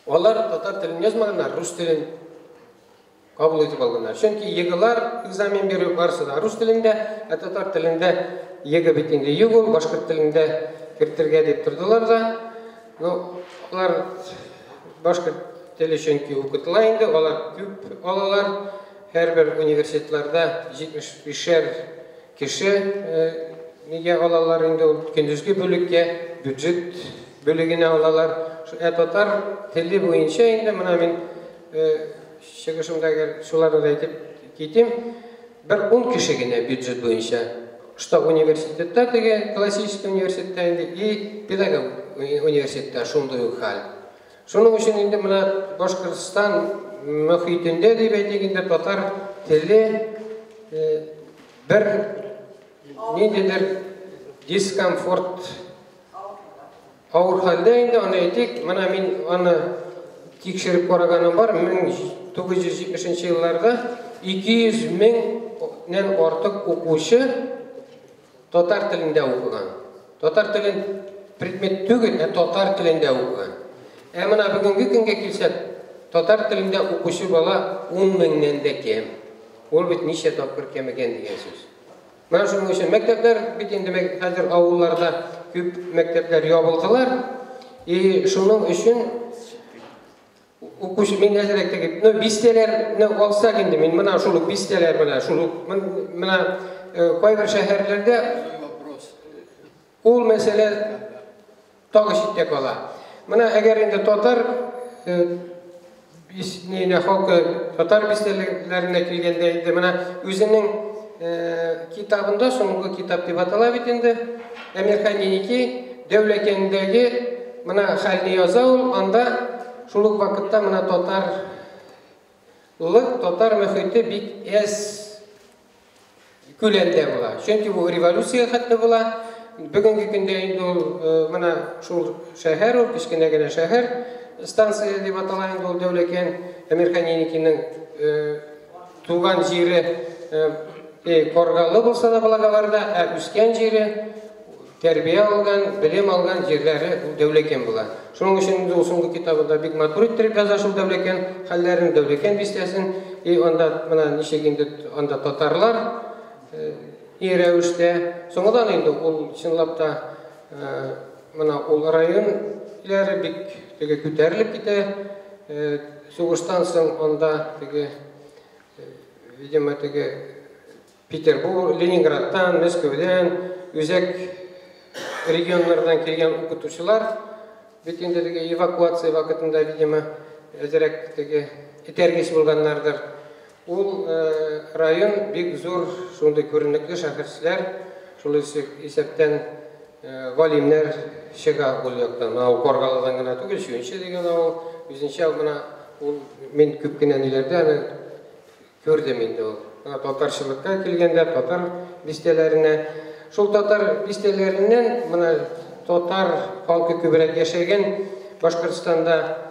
Алар татар телен язмаганнар, рус телен кабул итеп алганнар. Чөнки егылар экзамен бирү барысы да рус телендә, татар телендә еге бит инде югыл, башкорт телендә кертергә дип тордылар да. Ну, алар башкорт теле чөнки укытыла инде, алар күп алалар. Һәрбер университетларда 75-шәр кеше нигә алалар инде көндезге бүлеккә, бюджет бүлегенә алалар. Татар теле буенча инде мына мин чыгышымдагы шуларны әйтеп китим. Бер 10 кеше генә бюджет буенча. Что университетта теге классический университетта инде и педагог университетта шундый ук хәл. Шуның өчен инде мына Башкортстан мөхитендә дип әйтгәндә татар теле бер ниндидер дискомфорт ауыр хәлдә инде аны әйтик. Мына мин аны тикшереп караганым бар. 1970 елларда 200 меңнән артык укучы татар телендә укыган. Татар телен предмет түгел, татар телендә укыган. Менә бүгенге көнгә килсәк, татар телендә укучы бала 10 меңнән дә кем. ол бит неше тапкыр кеміген деген сөз. Мен шуның үшін мектептер бит инде хәзер авылларда күп мектеплер ябылдылар. И шуның үшін укуш мен әзерәктәге, ну бистеләрне алсак инде мен менә шул бистеләр менә шул менә кайбер шәһәрләрдә ул мәсьәлә тагы читтә кала. Менә әгәр инде татар бисне халкы татар бистеләренә килгәндә инде менә үзенең китабында соңгы китап дип атала бит инде Әмирханники Дәүләкәндәге менә хәлне яза ул, анда шул ук вакытта менә татар мөхите бик әз күләмдә була. Чөнки бу революция хәтле була. Бүгенге көндә инде ул менә шул шәһәр, ул кечкенә генә шәһәр, станция дип атала инде ул Дәүләкән Әмирханникинең туган җире Коргалы булса да Благоварда, үскән җире, тәрбия алган, белем алган җирләре ул Дәүләкән була. Шуның өчен ул соңгы китабында бик матур иттереп яза шул Дәүләкән хәлләрен, Дәүләкән бистәсен, и анда менә ничек инде анда татарлар рәвештә. Соңгыдан инде ул чынлап та менә ул районнары бик теге күтәрелеп китә. Сугыштан соң анда теге видимо теге Петербург, Ленинградтан, Мәскәүдән, үзәк регионнардан килгән укытучылар бит инде теге эвакуация вакытында видимо әзрәк теге этәргеч булганнардыр. Ул район бик зур, шундый күренекле шәһәрчеләр, шул исәптән галимнәр чыга ул яктан. Ул Коргалыдан гына түгел, Шүнче дигән авыл, үзенчә менә ул мин күп кенә ниләрдә аны күрдем инде ул. Татарчылыкка килгәндә татар бистәләренә, шул татар бистәләреннән менә татар халкы күбрәк яшәгән Башкортстанда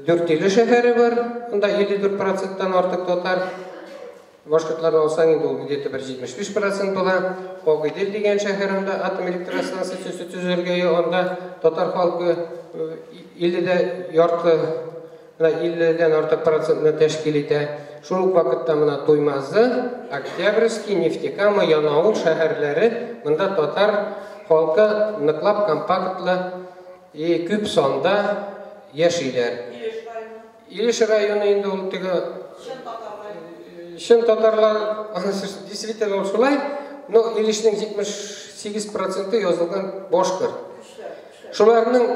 4 шәһәре бар. Анда 54%-тан артык татар. Башкортларны алсаң инде ул где-то 75% була. Кагыйдел дигән шәһәрендә атом электростанциясе төзелгән, анда татар халкы 50-дә ярты, 50-дән артык процентны тәшкил итә. Шул вакытта менә Туймазы, Октябрьский, Нефтекама, Янаул шәһәрләре, монда татар халкы ныклап, компактлы и күп санда яшиләр. Илеш районы инде ул теге чын татарлар, действительно шулай, но Илешнең 78% язылган башкорт. Шуларның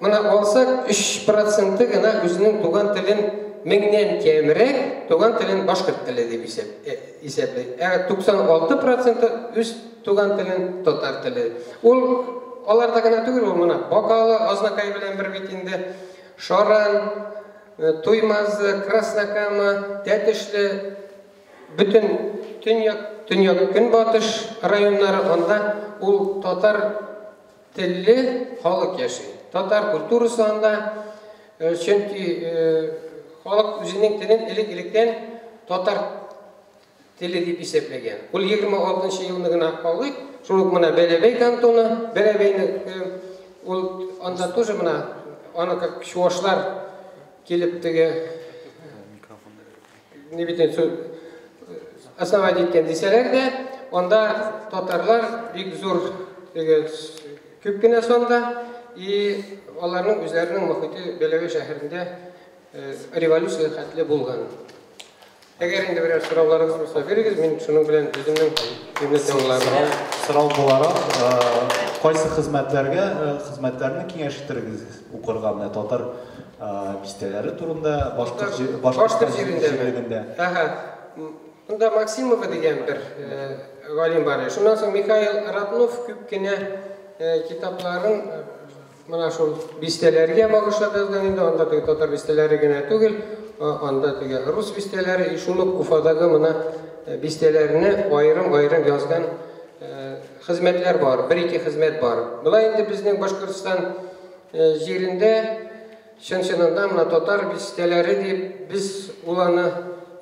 менә алсак 3% гына үзенең туган телен меңнән кемрәк туган телен башкорт теле дип исәпләй. 96% үз туган телен татар теле. Ул аларда гына түгел, ул менә Бакалы, Азнакай белән бер бит инде, Шаран, Туймазы, Краснокама, Тәтешле, бүтән төньяк көнбатыш районнары, анда ул татар телле халык яши. Татар культурасы анда, чөнки халык үзенең телен элек-электән татар теле дип исәпләгән. Ул 26 елны гына калды. Шул ук менә Бәләбәй кантоны, Бәләбәйне ул анда тоже менә аны как чуашлар килеп теге не битен основать иткән дисәләр дә, анда татарлар бик зур теге күп кенә сонда, и аларның үзләренең мөхите Бәләбәй шәһәрендә революция хәтле булган. Әгәр инде берәр сорауларыгыз булса бирегез, мин шуның белән үземнең фикеремне сорау буларак, кайсы хезмәтләрне киңәш итәргез укырга менә татар бистәләре турында, башка җирендә. Монда Максимова дигән бер галим бар. Шуннан соң Михаил Ратнов күп кенә китапларын менә шул бистәләргә багышлап язган инде, анда теге татар бистәләре генә түгел, анда теге рус бистәләре, и шул Уфадагы менә бистәләрне аерым язган хезмәтләр бар, 1-2 хезмәт бар. Булай инде безнең Башкортстан җирендә чын-чынында менә татар бистәләре дип біз уланы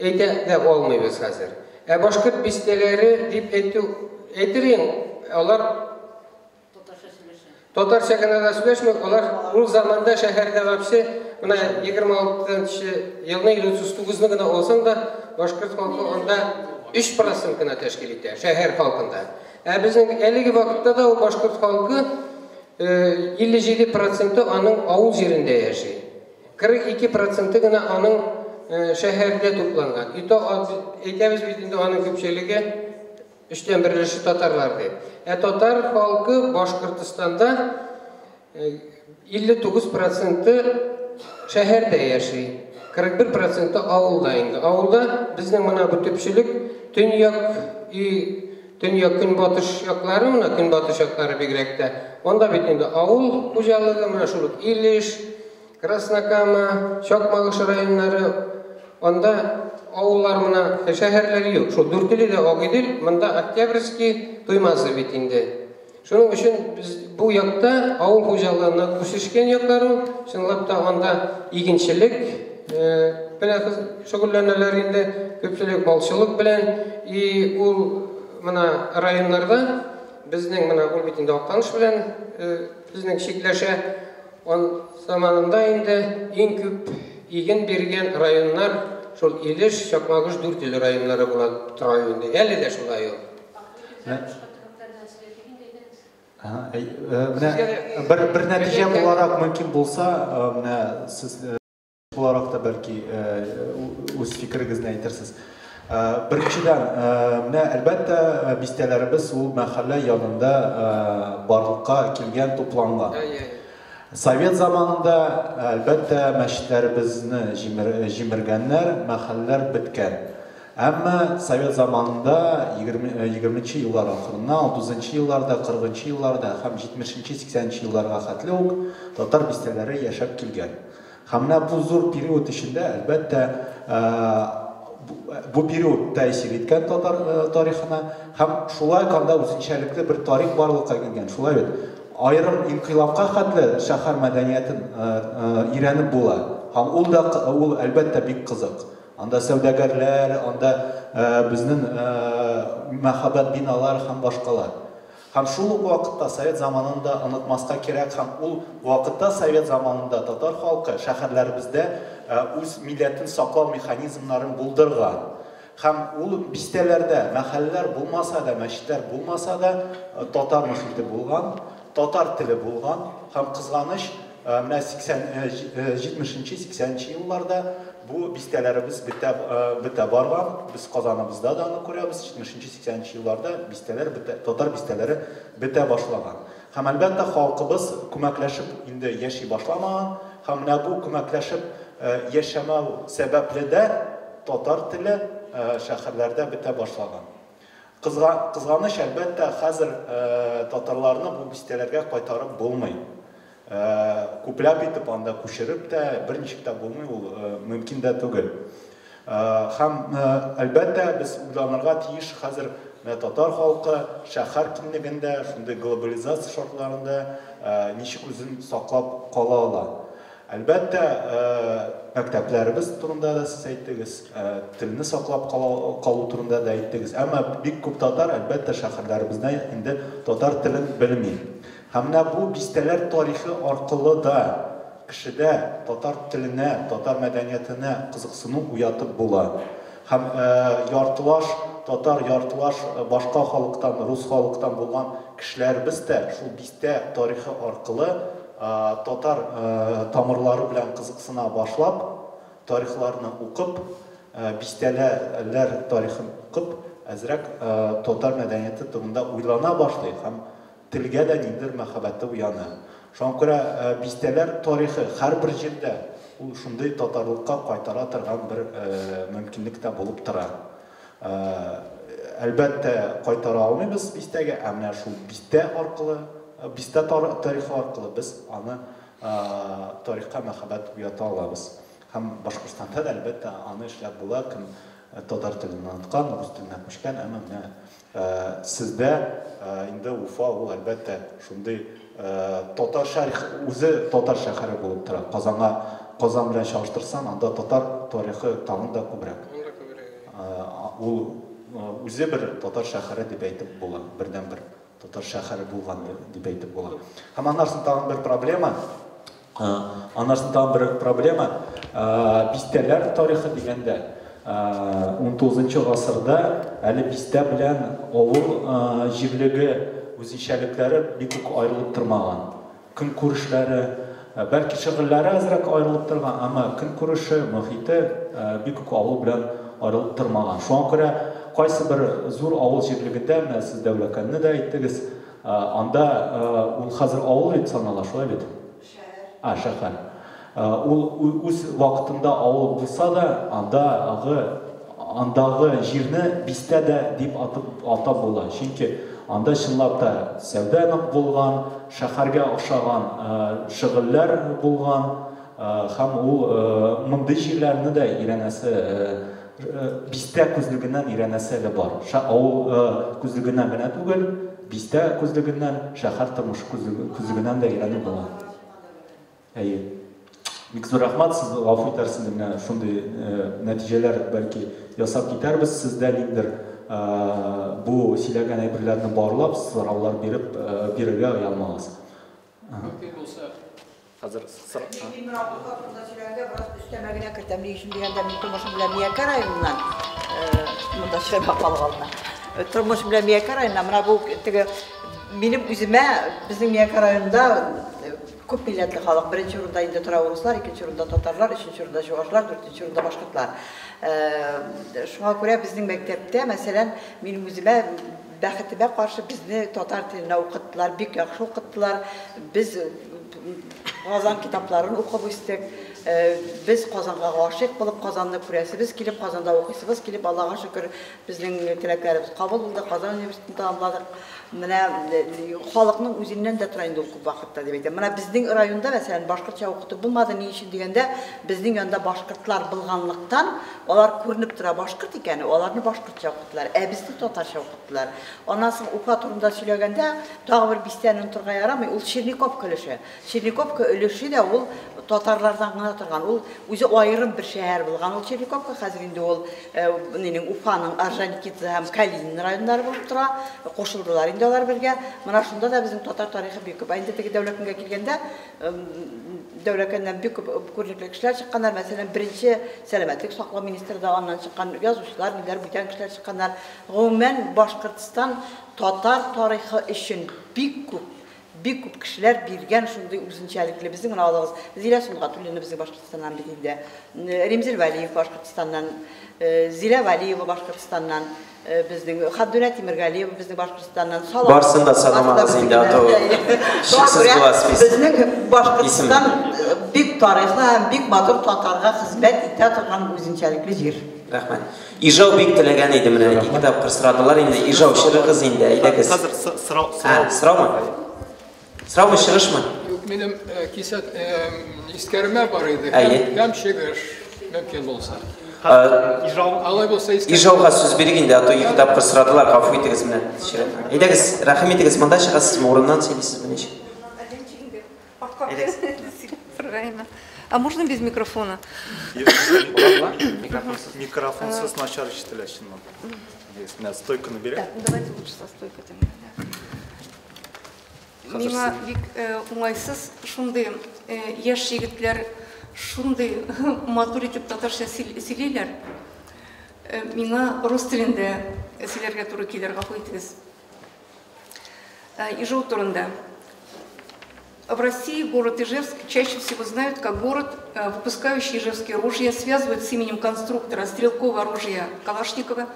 әйтә дә алмыйбыз хәзер. Башкорт бистәләре дип әйтерин, алар татарча гына да сөйләшмәк, алар ул заманда шәһәрдә вообще Мына 26 елның 39-ны гына алсаң да, башкорт халкы анда 3% гына тәшкил итә, шәһәр халкында. Безнең әлеге вакытта да ул башкорт халкы 57% аның авыл җирендә яши. 42% гына аның шәһәрдә тупланган. Әйтәбез бит инде аның күпчелеге 3тән 1 татарлар дип. Татар халкы Башкортстанда 59% шәһәрдә яши, 41% авылда инде. Авылда безнең моны бу төпчелек төньяк көнбатыш яклары, моны көнбатыш яклары бигрәк тә. Онда бит инде авыл хуҗалыгы, менә шул Илеш, Краснокама, Чакмагыш районнары, онда авыллар менә шәһәрләр юк. Шул Дүртөйледә Агыйдел, монда Октябрьский, Туймазы бит инде. Шуның өчен biz бу якта авыл хуҗалыгына күчешкән яклар, чынлап та анда игенчелек белән шөгыльләнәләр инде, күпчелек малчылык белән. Ул менә районнарда безнең менә ул бит инде Актаныш белән безнең чикләшә. Он заманында инде иң күп иген биргән районнар шул Илеш, Чакмагыш, Дүртөйле районнары була тора инде. Әле дә шулай ул. Bir нәтиҗә буларак мөмкин булса, менә сез буларак та бәлки үз фикерегезне әйтерсез. Беренчедән, менә әлбәттә бистәләребез ул мәхәллә янында барлыкка килгән, тупланган. Совет заманында әлбәттә мәчетләребезне җимергәннәр, мәхәлләләр беткән. Әмма Совет заманында 20-нче еллар ахырына, 30-нчы елларда, 40-нчы елларда һәм 70-нче, 80-нчы елларга хәтле үк татар бистәләре яшәп килгән. Һәм менә бу зур период эчендә әлбәттә бу период тәэсир иткән татар тарихына һәм шулай канда үзенчәлекле бер тарих барлыкка килгән. Шулай бит айрым инкыйлабка хәтле шәһәр мәдәниятен өйрәнеп була. Һәм ул әлбәттә бик кызык. Анда сәүдәгәрләр, анда безнең мәхәббәт биналар һәм башкалар. Һәм шул вакытта Совет заманында онытмаска кирәк, һәм ул вакытта Совет заманында татар халкы шәһәрләребездә үз милләтен саклау механизмнарын булдырган. Һәм ул бистәләрдә мәхәлләләр булмаса да, мәчетләр булмаса да татар мөхите булган, татар теле булган һәм кызганыч менә 70-нче, 80-нче елларда бу бистәләребез бетә барган. Без Казаныбызда да аны күрәбез. 70-нче, 80-нче елларда бистәләр татар бистәләре бетә башлаган. Һәм әлбәттә халкыбыз күмәкләшеп инде яши башламаган. Һәм менә бу күмәкләшеп яшәмәү сәбәпле дә татар теле шәһәрләрдә бетә башлаган. Кызганыч әлбәттә хәзер татарларны бу бистәләргә кайтарып булмый. Күпләп итеп анда күчереп тә берничек тә булмый, ул мөмкин дә түгел. Һәм әлбәттә без уйланырга тиеш хәзер татар халкы шәһәр кимлегендә, шундый глобализация шартларында ничек үзен саклап кала ала. Әлбәттә мәктәпләребез турында да сез әйттегез, телне саклап калу турында да әйттегез. Әмма бик күп татар әлбәттә шәһәрләребездә инде татар телен белми. Һәм менә бу бистәләр тарихы аркылы да кешедә татар теленә, татар мәдәниятенә кызыксыну уятып була. Һәм яртылаш татар, яртылаш башка халыктан, рус халыктан булган кешеләребез дә шул бистә тарихы аркылы татар тамырлары белән кызыксына башлап, тарихларны укып, бистәләр тарихын укып, әзрәк татар мәдәнияте турында уйлана башлый һәм телгә дә ниндидер мәхәббәте уяна. Шуңа күрә бистәләр тарихы һәрбер җирдә ул шундый татарлыкка кайтара торган бер мөмкинлек тә булып тора. Әлбәттә кайтара алмыйбыз бистәгә, әмма шул бистә аркылы, бистә тарихы аркылы без аны тарихка мәхәббәт уята алабыз. Һәм Башкортстанда да әлбәттә аны эшләп була, кем татар телен оныткан, рус теленә күчкән, әмма менә сездә инде Уфа ул әлбәттә шундый татар шәһәре, үзе татар шәһәре булып тора. Казан белән чагыштырсаң, анда татар тарихы тагын да күбрәк. Ул үзе бер татар шәһәре дип әйтеп була, бердән-бер татар шәһәре булган дип әйтеп була. Һәм аннан соң тагын бер проблема. Анашында бір проблема бистелер тарихы дегенде 19 ғасырда әлі бисте белән авыл җирлеге үзенчәлекләре бик үк аерылып тормаган. Көн күрешләре, бәлки шөгыльләре азрак аерылып торган, әмма көн күреше, мөхите бик үк авыл белән аерылып тормаган. Шуңа күрә кайсы бер зур авыл җирлегендә, менә сез Дәүләкәнне дә әйттегез, анда ул хәзер авыл дип санала, шулай бит? Шәһәр. Ул үз вакытында авыл булса да, андагы җирне бистә дә дип атап була. Чөнки анда чынлап та сәүдә нык булган, шәһәргә охшаган шөгыльләр булган, һәм ул мондый җирләрне дә өйрәнәсе, бистә күзлегеннән өйрәнәсе дә бар. Авыл күзлегеннән генә түгел, бистә күзлегеннән, шәһәр тормыш күзлегеннән дә өйрәнеп була. Бик зур рәхмәт, сез гафу итәрсез, менә шундый нәтиҗәләр бәлки ясап китәрбез, сездә ниндидер бу сөйләгән әйберләрне барлап, сораулар бирергә оялмагыз. Хәзер üstəməginə kırtəmlik üçün deyəndə min turmuşum bilə Miyəkə rayonundan bunda şirəmə qalğalına. Turmuşum bilə Miyəkə rayonundan, bu benim üzümə bizim Miyəkə rayonunda көп millətli xalq. Birinci orunda indi Ruslar, ikinci orunda Tatarlar, üçüncü orunda Şuvaşlar, dördüncü orunda Başqırtlar. Şuna görə bizim məktəbdə, məsələn, benim üzümə bəxtimə qarşı bizni Tatar dilinə oxutdular, bik yaxşı oxutdular. Biz Qazan kitaplarını oxub istek. Biz Qazanğa aşıq olub Qazanını күрәсебез, килеп Qazanda oxuysыбыз, килеп Аллаға şükür bizning tiləklərimiz qabul oldu, Qazan Universitetini tamamladıq. Менә халыкның үзеннән дә тора инде ул күп вакытта дип әйтәм. Менә безнең районда мәсәлән башкортча укыту булмады, ни өчен дигәндә, безнең янда башкортлар булганлыктан, алар күренеп тора башкорт икән, аларны башкортча укыттылар, безне татарча укыттылар. Аннан соң Уфа турында сөйләгәндә, тагы бер бистәнең турга ярамый, ул Черниковка өлеше. Черниковка өлеше дә ул татарлардан гына торган. Ул үзе аерым бер шәһәр булган. Ул Черниковка хәзер инде ул Уфаның Орджоникидзе һәм Калинин районнары булып тора, кушылдылар инде алар бергә. Менә шунда да безнең татар тарихы бик күп. Инде теге Дәүләкәнгә килгәндә, Дәүләкәннән бик күп күренекле кешеләр чыкканнар. Мәсәлән, беренче сәламәтлек саклау министры да аннан чыккан, язучылар, ниләр бүтән кешеләр чыкканнар. Гомумән Башкортстан татар тарихы өчен бик күп кешеләр биргән шундый үзенчәлекле безнең генә алыгыз. Зилә Сунгатуллина безнең Башкортстаннан бит инде. Римзил Вәлиев Башкортстаннан, Зилә Вәлиева Башкортстаннан, безнең Хабдулла Тимиргалиев безнең Башкортстаннан. Барсын да санамагыз инде, ато шексез буласыз. Безнең Башкортстан бик тарихлы һәм бик матур татарга хезмәт итә торган үзенчәлекле җир. Рәхмәт. Ижау бик теләгән иде менә, ике тапкыр сорадылар инде. Ижау чыгыгыз инде, әйдәгез. Хәзер сораумы? Сыравмы, чыгышмы? Юк, минем кисәт искәрмә бар иде. Һәм чыгыш мөмкин булса. Алай булса искәрмә. Ижауга сүз бирик инде, ато ике тапкыр сорадылар, гафу итегез менә. Әйдәгез, рәхим итегез, монда чыгасызмы, урыннан сөйлисезме ничек? А можно без микрофона? Микрофонсыз начар ишетеләчен. Если стойканы бирә. Давайте лучше со стойкой. Миңа бик уңайсыз шундый яшь егетләр шундый матур итеп татарча сөйлиләр. Миңа рус телендә сөйләргә туры килер, гафу итегез. Ижау турында. В России город Ижевск чаще всего знают как город, выпускающий ижевские ружья, связывают с именем конструктора стрелкового оружия Калашникова,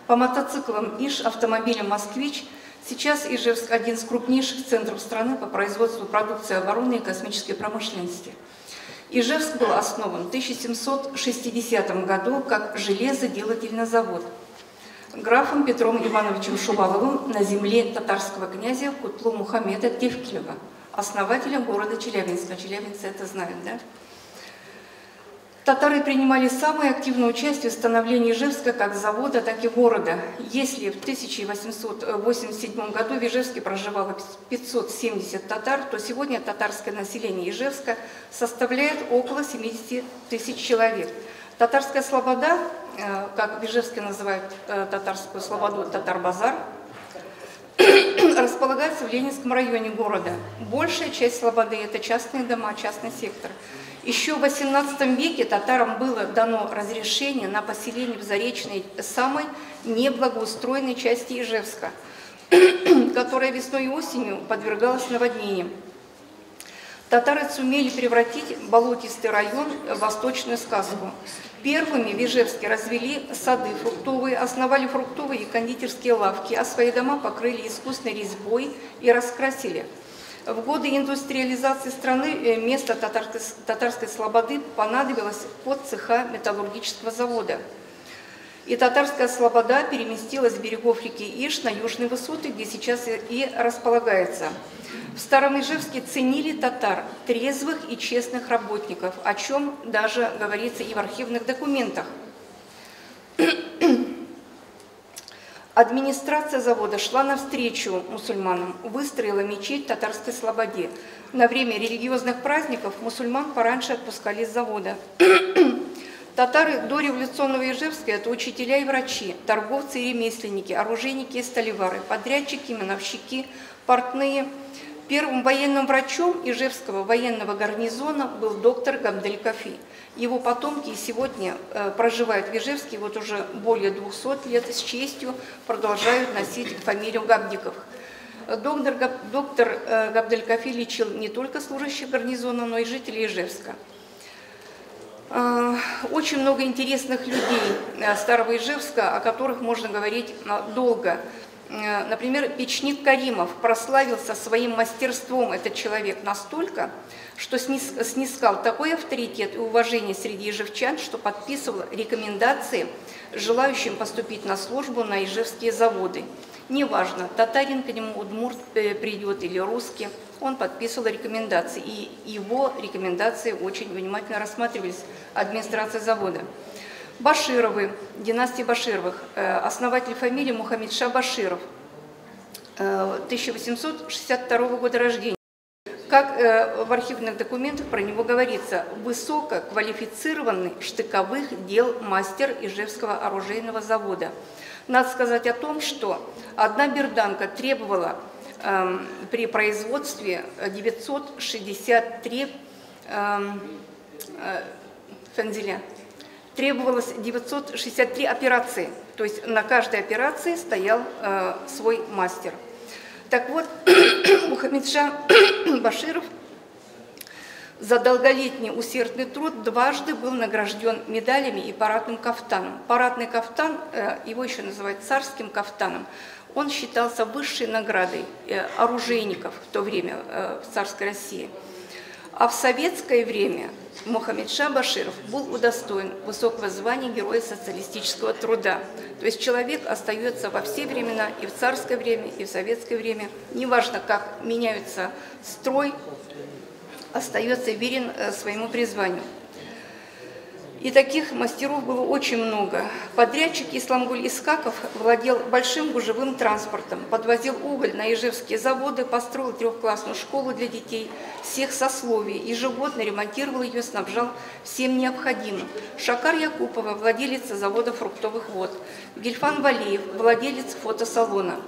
по мотоциклам Иж, автомобилям Москвич. Сейчас Ижевск – один из крупнейших центров страны по производству продукции оборонной и космической промышленности. Ижевск был основан в 1760 году как железоделательный завод графом Петром Ивановичем Шуваловым на земле татарского князя Кутлу Мухаммеда Тевкелева, основателя города Челябинска. Челябинцы это знают, да? Татары принимали самое активное участие в становлении Ижевска как завода, так и города. Если в 1887 году в Ижевске проживало 570 татар, то сегодня татарское население Ижевска составляет около 70 тысяч человек. Татарская слобода, как в Ижевске называют татарскую слободу, Татар-базар, располагается в Ленинском районе города. Большая часть слободы – это частные дома, частный сектор. Еще в XVIII веке татарам было дано разрешение на поселение в Заречной, самой неблагоустроенной части Ижевска, которая весной и осенью подвергалась наводнениям. Татары сумели превратить болотистый район в восточную сказку. Первыми в Ижевске развели сады фруктовые, основали фруктовые и кондитерские лавки, а свои дома покрыли искусной резьбой и раскрасили. В годы индустриализации страны место татарской слободы понадобилось под цеха металлургического завода. И татарская слобода переместилась с берегов реки Иш на южные высоты, где сейчас и располагается. В Старом Ижевске ценили татар, трезвых и честных работников, о чем даже говорится и в архивных документах. Администрация завода шла навстречу мусульманам, выстроила мечеть в татарской слободе. На время религиозных праздников мусульман пораньше отпускали с завода. Татары до революционного Ижевска – это учителя и врачи, торговцы и ремесленники, оружейники и столевары, подрядчики, миновщики, портные. Первым военным врачом Ижевского военного гарнизона был доктор Габдель-Кафи. Его потомки и сегодня проживают в Ижевске, вот уже более 200 лет, с честью продолжают носить фамилию Габдиковых. Доктор Габдель-Кафи лечил не только служащих гарнизона, но и жителей Ижевска. Очень много интересных людей Старого Ижевска, о которых можно говорить долго. Например, печник Каримов прославился своим мастерством, этот человек, настолько, что снискал такой авторитет и уважение среди ижевчан, что подписывал рекомендации желающим поступить на службу на ижевские заводы. Неважно, татарин к нему, удмурт придет или русский, он подписывал рекомендации, и его рекомендации очень внимательно рассматривались администрацией завода. Башировы, династия Башировых, основатель фамилии Мухаммедша Баширов, 1862 года рождения. Как в архивных документах про него говорится, высококвалифицированный штыковых дел мастер Ижевского оружейного завода. Надо сказать о том, что одна берданка требовала при производстве 963 фензеля. Требовалось 963 операции, то есть на каждой операции стоял свой мастер. Так вот, Мухаммедша Баширов за долголетний усердный труд дважды был награжден медалями и парадным кафтаном. Парадный кафтан, его еще называют царским кафтаном, он считался высшей наградой оружейников в то время в царской России. А в советское время Мухаммедша Баширов был удостоен высокого звания Героя социалистического труда. То есть человек остается во все времена, и в царское время, и в советское время. Неважно, как меняется строй, остается верен своему призванию. И таких мастеров было очень много. Подрядчик Исламгуль Искаков владел большим гужевым транспортом, подвозил уголь на ижевские заводы, построил трехклассную школу для детей всех сословий, ежегодно ремонтировал ее, снабжал всем необходимым. Шакар Якупова, владелец завода фруктовых вод. Гильфан Валиев, владелец фотосалона.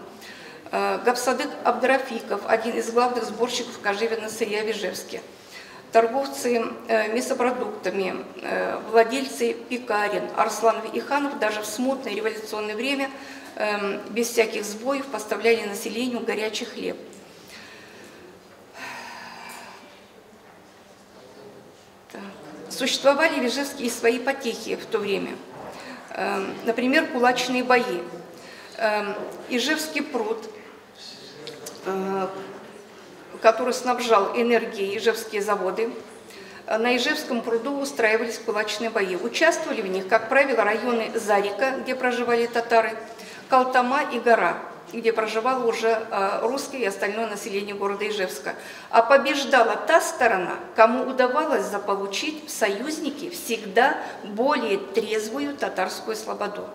Габсадык Абдрафиков, один из главных сборщиков кожевенного сырья в Ижевске. Торговцы мясопродуктами, владельцы пекарен, Арсланов и Ханов даже в смутное революционное время без всяких сбоев поставляли населению горячий хлеб. Так. Существовали в Ижевске и свои потехи в то время. Например, кулачные бои. Ижевский пруд, который снабжал энергией ижевские заводы. На Ижевском пруду устраивались кулачные бои. Участвовали в них, как правило, районы Зарика, где проживали татары, Калтама и Гора, где проживало уже русское и остальное население города Ижевска. А побеждала та сторона, кому удавалось заполучить в союзники всегда более трезвую татарскую слободу.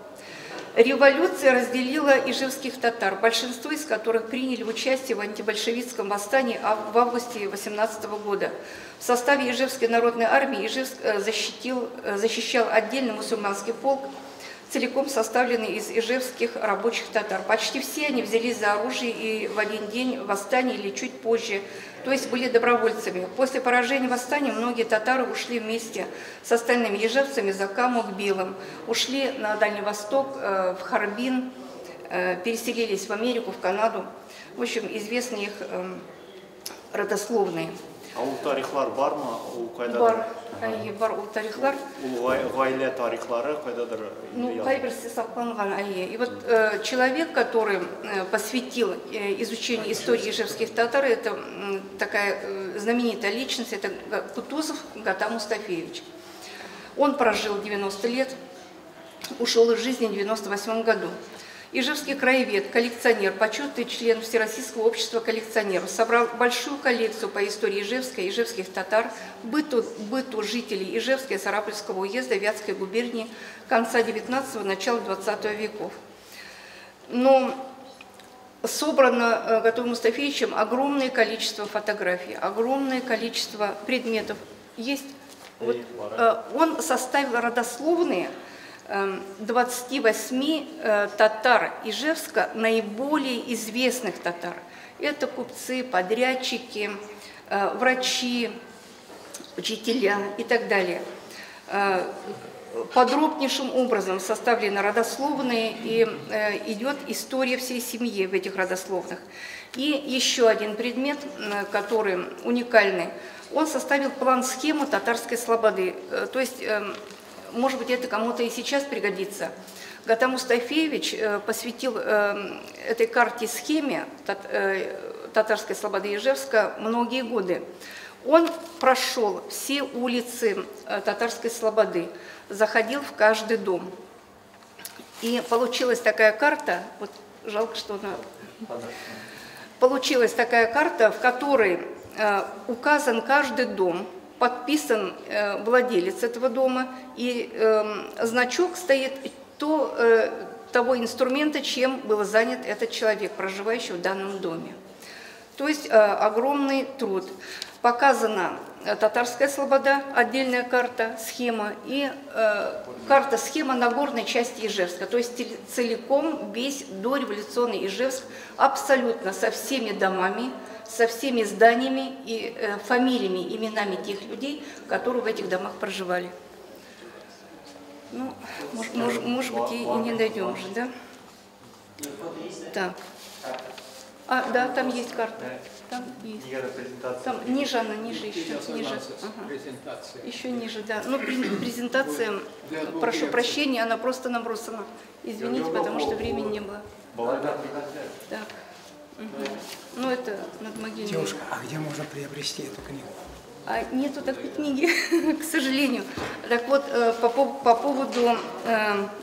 Революция разделила ижевских татар, большинство из которых приняли участие в антибольшевистском восстании в августе 1818 года. В составе Ижевской народной армии Ижевск защищал отдельный мусульманский полк целиком составлены из ижевских рабочих татар. Почти все они взялись за оружие и в один день восстания или чуть позже, то есть были добровольцами. После поражения восстания многие татары ушли вместе с остальными ижевцами за Каму к Белым, ушли на Дальний Восток, в Харбин, переселились в Америку, в Канаду. В общем, известны их родословные. А у тарихлар бар ма? Бар у тарихлар. Гаиле тарихлары кайдадыр? Ну, кайберси сакланган айе. И вот человек, который посвятил изучению истории ижевских татар, это такая знаменитая личность, это Кутузов Гата Мустафеевич. Он прожил 90 лет, ушел из жизни в 98 году. Ижевский краевед, коллекционер, почетный член Всероссийского общества коллекционеров, собрал большую коллекцию по истории Ижевска, ижевских татар, быту жителей Ижевска и Сарапульского уезда Вятской губернии конца 19-го, начала 20 веков. Но собрано Гатом Мустафеевичем огромное количество фотографий, огромное количество предметов. Есть, вот, он составил родословные 28 татар Ижевска, наиболее известных татар. Это купцы, подрядчики, врачи, учителя и так далее. Подробнейшим образом составлены родословные, и идет история всей семьи в этих родословных. И еще один предмет, который уникальный, он составил план-схему татарской слободы. То есть, может быть, это кому-то и сейчас пригодится. Гата Мустафеевич посвятил этой карте-схеме татарской слободы Ижевска многие годы. Он прошел все улицы татарской слободы, заходил в каждый дом. И получилась такая карта, вот жалко, что она... Получилась такая карта, в которой указан каждый дом, подписан владелец этого дома, и значок стоит того инструмента, чем был занят этот человек, проживающий в данном доме. То есть огромный труд. Показана татарская слобода, отдельная карта, схема, и карта-схема Нагорной части Ижевска. То есть целиком весь дореволюционный Ижевск, абсолютно со всеми домами, со всеми зданиями и фамилиями, именами тех людей, которые в этих домах проживали. Ну, может быть, и не дойдем уже, да? Так. Да, там есть карта. Там есть. Там ниже она, ниже еще. Ниже. Ага. Еще ниже, да. Ну, презентация, прошу прощения, она просто набросана. Извините, потому что времени не было. Так. Угу. Ну, это над могилой. Девушка, а где можно приобрести эту книгу? Нету такой книги, к сожалению. Так вот, по поводу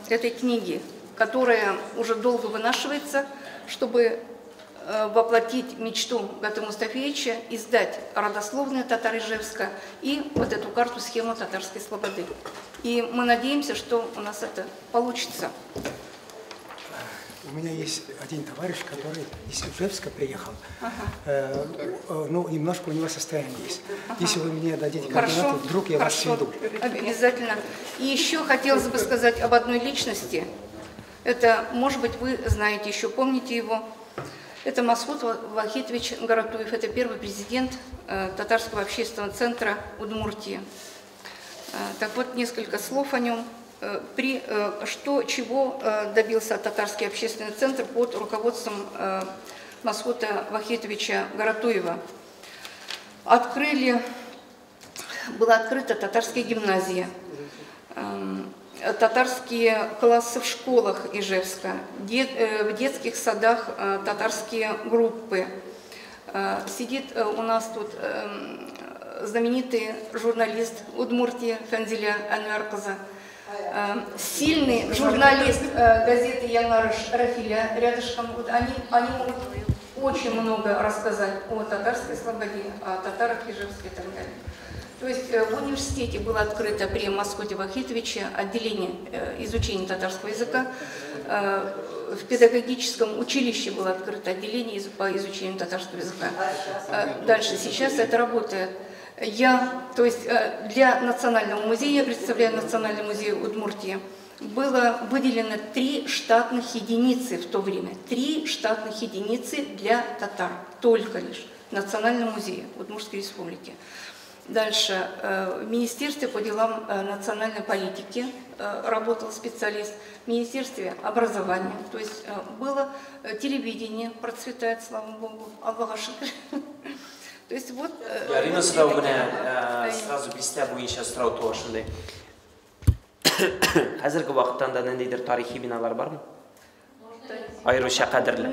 этой книги, которая уже долго вынашивается, чтобы воплотить мечту Гаты Мустафеевича, издать родословные татар Ижевска и вот эту карту-схему татарской слободы. И мы надеемся, что у нас это получится. У меня есть один товарищ, который из Ижевска приехал. Ну, немножко у него состояние есть. Если вы мне дадите координаты, вдруг я вас сведу. Обязательно. И еще хотелось бы сказать об одной личности. Это, может быть, вы знаете еще, помните его. Это Масхут Вахитович Гаратуев. Это первый президент Татарского общественного центра Удмуртии. Так вот, несколько слов о нем. Чего добился Татарский общественный центр под руководством Масхута Вахитовича Гаратуева. Была открыта татарская гимназия, татарские классы в школах Ижевска, в детских садах татарские группы. Сидит у нас тут знаменитый журналист Удмуртии Фанзиля Анваркыза, сильный журналист газеты Яңарыш Рафиля рядышком. Вот они могут очень много рассказать о татарской слободе, о татарах Ижевска и так далее. То есть в университете было открыто при Масхуте Вахитовиче отделение изучения татарского языка. В педагогическом училище было открыто отделение по изучению татарского языка. Дальше, сейчас это работает. То есть для Национального музея, я представляю Национальный музей Удмуртии, было выделено 3 штатных единицы в то время. 3 штатных единицы для татар, только лишь, в Национальном музее Удмуртской республики. Дальше, в Министерстве по делам национальной политики работал специалист, в Министерстве образования, то есть было телевидение, процветает, слава Богу, Аллаха шукр. То есть вот... Ярина сразу бистә буенча сұрау туашындай. Қазіргі вақыттан да нендейдер тарихи биналар бармы? Айрыша қадірлі.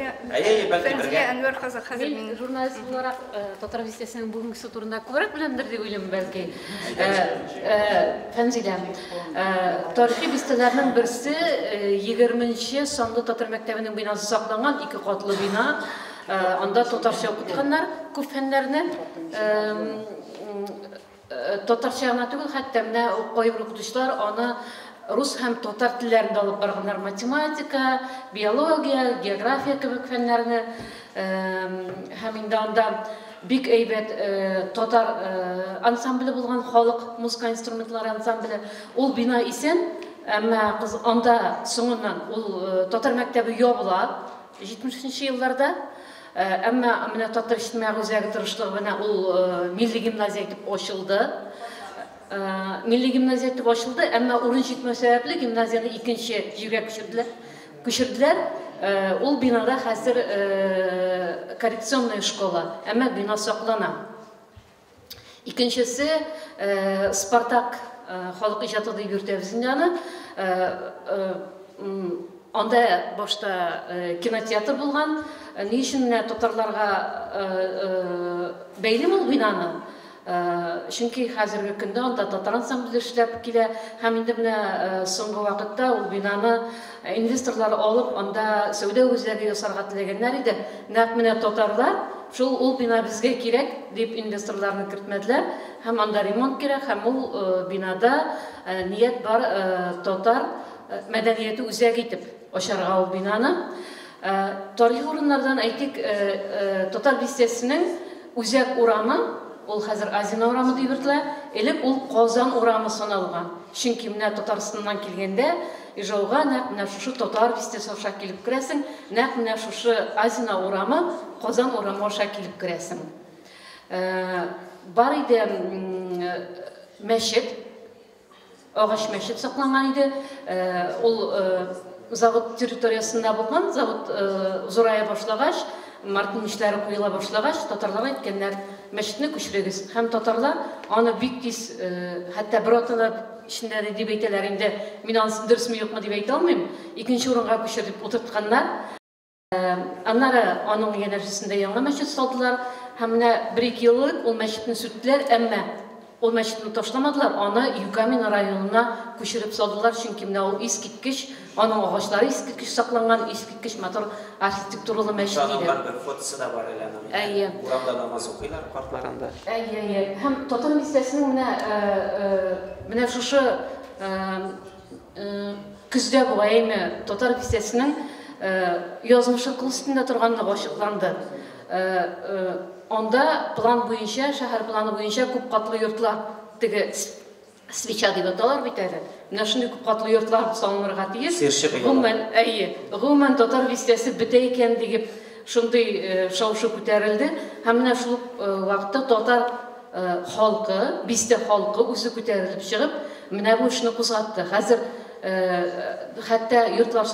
Мен журналист olarak Татар бистесінің бүгінгісі турында көбірек білемдір деп ойлаймын бәлки. Фәнзилә, тарихи бистелердің бірісі 20-ші санды Татар мәктәбінің бинасы сақланған 2 қатлы бина. Анда татарша оқытқандар көп фәннәрне. Татарша гына түгел, хәтта менә кайбер укытучылар аны рус һәм татар телләрендә алып барганнар. Математика, биология, география кебек фәннәрне һәм инде анда бик әйбәт татар ансамбле булган, халык музыка инструментлары ансамбле. Ул бина исән, әмма анда соңыннан ул татар мәктәбе ябыла 70-нче елларда. Әмма менә татар иҗтимагый үзәге тырышлыгы белән ул милли гимназия итеп ачылды. Милли гимназия итеп ачылды, әмма урын җитмәү сәбәпле гимназияны 2-нче җиргә күчерделәр. Ул бинада хәзер коррекционная школа, әмма бина саклана. Икенчесе Спартак халык иҗаты дип йөртәбез инде аны. Анда башта кинотеатр булган. Ни өчен татарларга бәйле ул бинаны? Чөнки хәзерге көндә анда татар ансамбле эшләп килә, һәм инде менә соңгы вакытта ул бинаны инвесторлар алып, анда сәүдә үзәге ясарга теләгәннәр иде. Нәкъ менә татарлар шул ул бина безгә кирәк дип инвесторларны кертмәделәр, һәм анда ремонт кирәк, һәм ул бинада ният бар татар мәдәнияте үзәге итеп ачарга ул бинаны. Тарихи урыннардан әйтик, татар бистәсенең үзәк урамы, ул хәзер Азина урамы дип йөртелә, элек ул Казан урамы саналган. Чөнки менә Татарстаннан килгәндә, Ижауга нәкъ менә шушы татар бистәсе аша килеп керәсең, нәкъ менә шушы Азина урамы, Казан урамы аша килеп керәсең. Бар иде мәчет, агач мәчет сакланган иде. Ул завод территориясында булган, завод зурая башлагач, мартын эшләре куела башлагач, татарларга әйткәннәр, мәчетне күчерегез. Һәм татарлар аны бик тиз, хәтта бер атна эчендә дип әйтәләр инде, мин аны дөресме юкмы дип әйтә алмыйм. 2нче урынга күчереп утыртканнар. Аннары аның янәшәсендә яңа мәчет салдылар. Һәм менә 1-2 еллык ул мәчетне сүттеләр, әмма ул мәчетне ташламадылар, аны Юкамин районына күчереп салдылар, чөнки менә ул искиткеч, аның агачлары искиткеч сакланган, искиткеч матур архитектуралы мәчет иде. Бер фотосы да бар әле. Урамда намаз укыйлар картларында. Һәм татар бистәсенең менә шушы көздә бугайны татар бистәсенең язмышы кыл өстендә торганлыгы ачыкланды. Анда план буенча, шәһәр планы буенча күп катлы йортлар, теге свеча дип аталар бит әле. Менә шундый күп катлы йортлар салынырга тиеш. Гомумән татар бистәсе бетә икән дип шундый шау-шу күтәрелде. Һәм менә шул вакытта татар халкы, бистә халкы үзе күтәрелеп чыгып, менә бу эшне кузгатты. Хәзер хәтта йортлар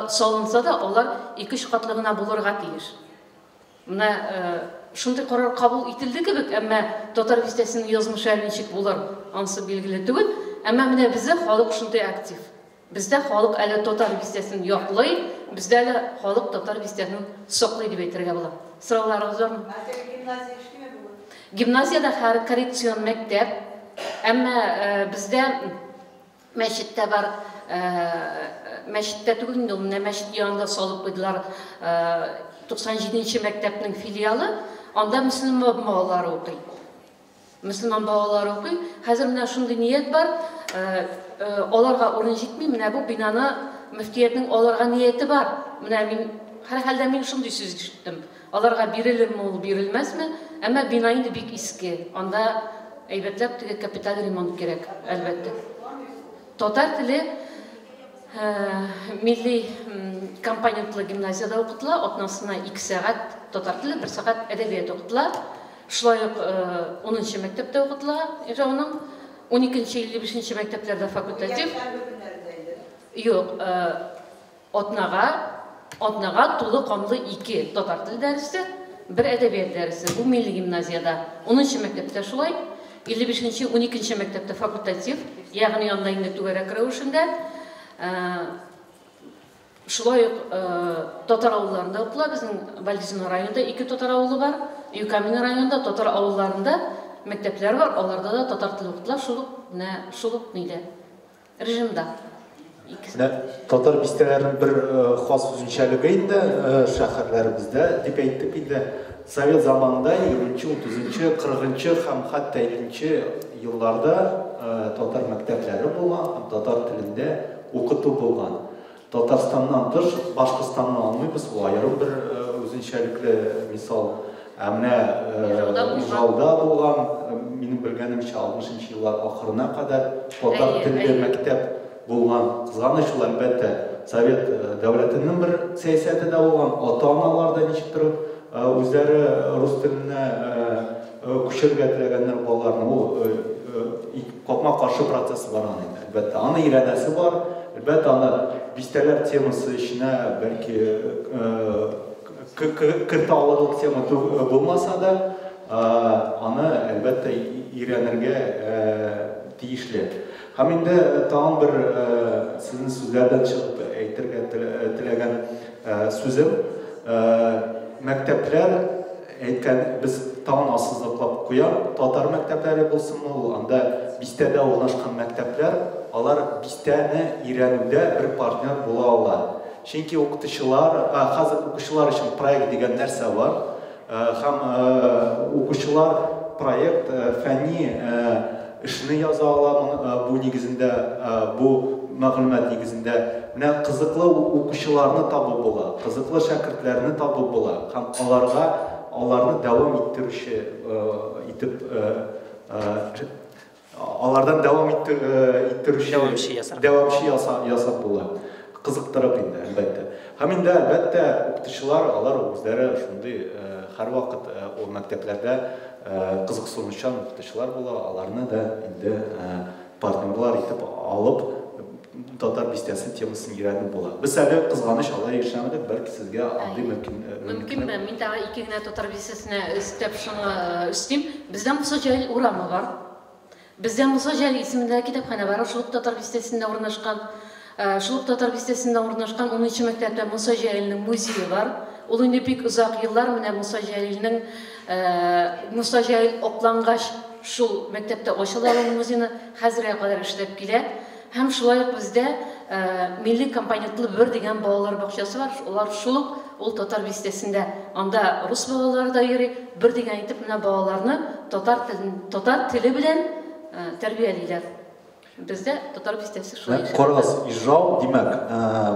салынса да, алар 2-3 катлы гына булырга тиеш. Менә шундый карар кабул ителде кебек, әмма татар бистәсенең язмышы ничек булыр, анысы билгеле түгел. Әмма менә бездә халык шундый актив. Бездә халык әле татар бистәсен яклый, бездә әле халык татар бистәсен саклый дип әйтергә була. Сорауларыгыз бармы? Гимназиядә һәр коррекцион мәктәп, әмма бездә мәчеттә бар, мәчеттә түгел, менә мәчет янында салып куйдылар 97-нче мәктәпнең филиалы, анда мөселман балалары укый. Мөселман балалары укый. Хәзер менә шундый ният бар, аларга урын җитми, менә бу бинаны мөфтиятның аларга нияте бар. Менә мин һәр хәлдә мин шундый сүз ишеттем. Аларга бирелерме, ул бирелмәсме? Әмма бина инде бик иске. Анда әйбәтләп теге капиталь ремонт кирәк, әлбәттә. Татар теле Milli компонентлы гимназияда оқытыла, отнасына 2 сағат татар тілі, 1 сағат әдебиет оқытыла. Шулай ук 10-нчы мәктәптә оқытыла, Ижауның 12-нче, 55-нче мәктәпләрдә факультатив. Юк, атнага тулы камлы 2 татар теле дәресе, 1 әдәбият дәресе. Бу милли гимназияда. 10-нчы мәктәптә шулай, 55-нче, 12-нче мәктәптә факультатив, ягъни анда инде түгәрәк рәвешендә. Шулай ук татар авылларында укыла, безнең Вальдизин районында 2 татар авылы бар, Юкамин районында татар авылларында мәктәпләр бар, аларда да татар теле укытыла, шулык нидә режимда. Татар бистәләренең бер хас үзенчәлеге инде шәһәрләребездә дип әйттек инде. Совет заманында 20-нче, 30-нче, 40-нче һәм хәтта 50-нче елларда татар мәктәпләре булган, татар телендә укыту булган. Татарстаннан тыш, Башкортстаннан алмыйбыз, аерым бер үзенчәлекле мисал. Менә Ижауда булган, минем белгәнемчә 60-нчы еллар ахырына кадәр татар телле мәктәп булган. Кызганыч ул әлбәттә Совет дәүләтенең бер сәясәте дә булган. Ата-аналар да ничектер үзләре рус теленә күчергә теләгәннәр балаларны, ул капма-каршы процесс бар аны. Әлбәттә аны өйрәнәсе бар. Әлбәттә аны бистәләр темасы эченә бәлки кертә алырлык тема булмаса да, аны әлбәттә өйрәнергә тиешле. Һәм инде тагын бер сезнең сүзләрдән чыгып әйтергә теләгән сүзем, мәктәпләр әйткән без тагын ассызлыклап куям, татар мәктәпләре булсынмы, ул анда бистәдә урнашкан мәктәпләр, алар бистәне өйрәнүдә бер партнер була ала. Чөнки укытучылар, хәзер укучылар өчен проект дигән нәрсә бар, һәм укучылар проект фәнни эшне яза ала, бу нигезендә, бу мәгълүмат нигезендә. Менә кызыклы укучыларны табып була, кызыклы шәкертләрне табып була, һәм аларны дәвам иттерүче итеп алардан дәвам иттерүче дәвамчы ясап була. Кызыктырып инде әлбәттә. Һәм инде әлбәттә укытучылар алар үзләре шундый һәрвакыт ул мәктәпләрдә кызыксынучан укытучылар була, аларны да инде партнерлар итеп алып татар бистәсе темасын өйрәнү була. Без әле кызганыч алай эшләмәдек, бәлки сезгә андый мөмкин. Мин тагы 2 генә татар бистәсенә өстәп шуны үстим. Бездә Муса Җәлил урамы бар. Бездә Муса Җәлил исемендә китапханә бар, шул татар бистәсендә урнашкан. Шул татар бистәсендә урнашкан 10-нчы мәктәптә Муса Җәлилнең музее бар. Ул инде бик узак еллар менә Муса Җәлил оклангач шул мәктәптә ачыла, ул музейны хәзергә кадәр эшләп килә. Һәм шулай ук бездә милли компонентлы бер дигән балалар бакчасы бар. Улар шул ул татар бистәсендә. Анда рус балалары да йөри, бер дигән итеп менә балаларны татар теле белән тәрбиялиләр. Бездә татар бистәсе шулай. Карагыз, Ижау димәк,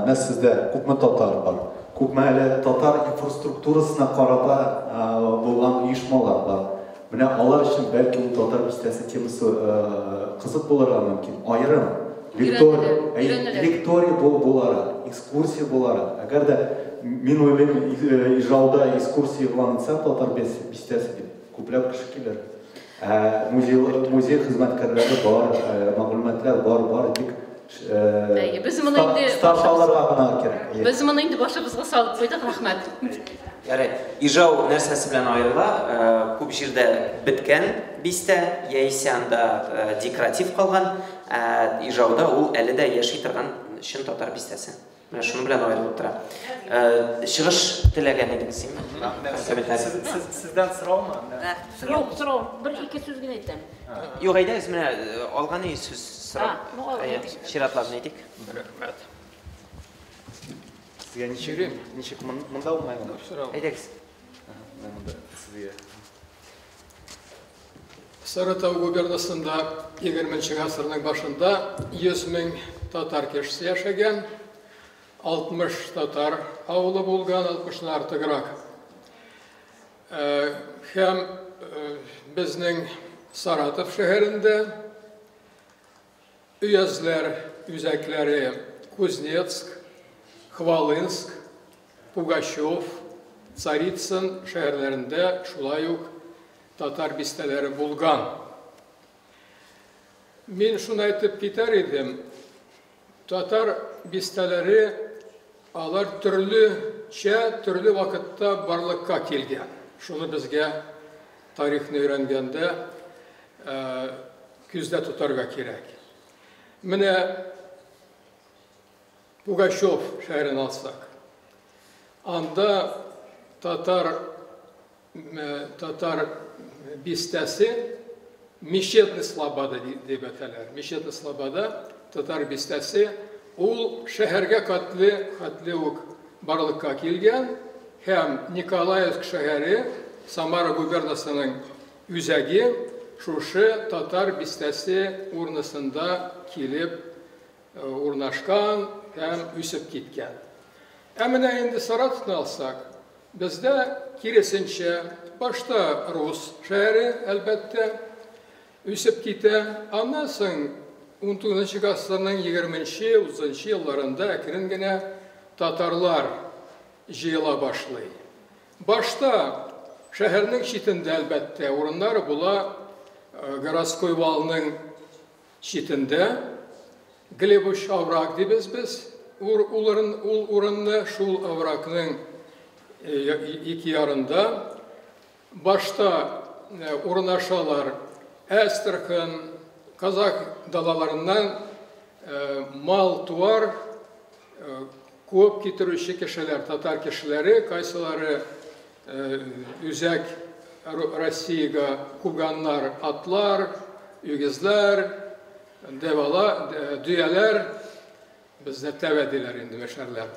менә сездә күпме татар бар. Күпме әле татар инфраструктурасына карата булган оешмалар бар. Менә алар өчен бәлки ул татар бистәсе темасы кызык булырга мөмкин. Аерым лектория буларак, экскурсия буларак. Әгәр дә мин уйлыйм, Ижауда экскурсия булганса татар бистәсе дип күпләп кеше килер. Музей хезмәткәрләре бар, мәгълүматлар бар, тик старталарга гына кирәк. Без моны инде башыбызга салып куйдык, рәхмәт. Ярый, Ижау нәрсәсе белән аерыла, күп җирдә беткән бистә, яисә анда декоратив калган, Ижауда ул әле дә яши торган чын татар бистәсе. Менә шуның белән аерылып тора. Чыгыш теләгән идегез, Сездән сораумы? Сорау. Бер-ике сүз генә әйтәм. Юк, әйдәгез, менә алган сүз сорау. Чиратларны әйтик. Рәхмәт. Сезгә ничек монда булмаймы? Әйдәгез. Сарытау губернасында 20-нче гасырның башында 100 мең татар кешесе яшәгән, 60 татар авылы булган, 60-нан артыграк. Һәм безнең Саратов шәһәрендә өязләр, үзәкләре Кузнецк, Хвалынск, Пугачев, Царицын шәһәрләрендә шулай ук татар бистәләре булган. Мин шуны әйтеп китәр идем, татар бистәләре алар төрле вакытта барлыкка килгән. Шуны безгә тарихны өйрәнгәндә күздә тотарга кирәк. Менә Пугачев шәһәрен алсак, анда татар бистәсе Мишетный Слобода дип әйтәләр. Мишетный Слобода татар бистәсе ул шәһәргә хәтле ук барлыкка килгән һәм Николаевск шәһәре Самара губернасының үзәге шушы татар бистәсе урнысында килеп урнашкан һәм үсеп киткән. Ә менә инде Саратовны алсак, бездә киресенчә башта рус шәһәре әлбәттә үсеп китә, аннан соң 19 гасырның 20-30 елларында әкрен генә татарлар җыела башлый. Башта шәһәрнең читендә әлбәттә урыннары була, городской валның читендә, Глебуш аврак дибез без, ул урынны шул авракның ике ярында. Башта урнашалар Әстерхан, Казак далаларыннан мал туар көп китерүче кешеләр, татар кешеләре, кайсылары үзәк Россиягә куганнар, атлар, үгезләр, дөяләр, бездә тәвәдиләр инде мәшәрләр.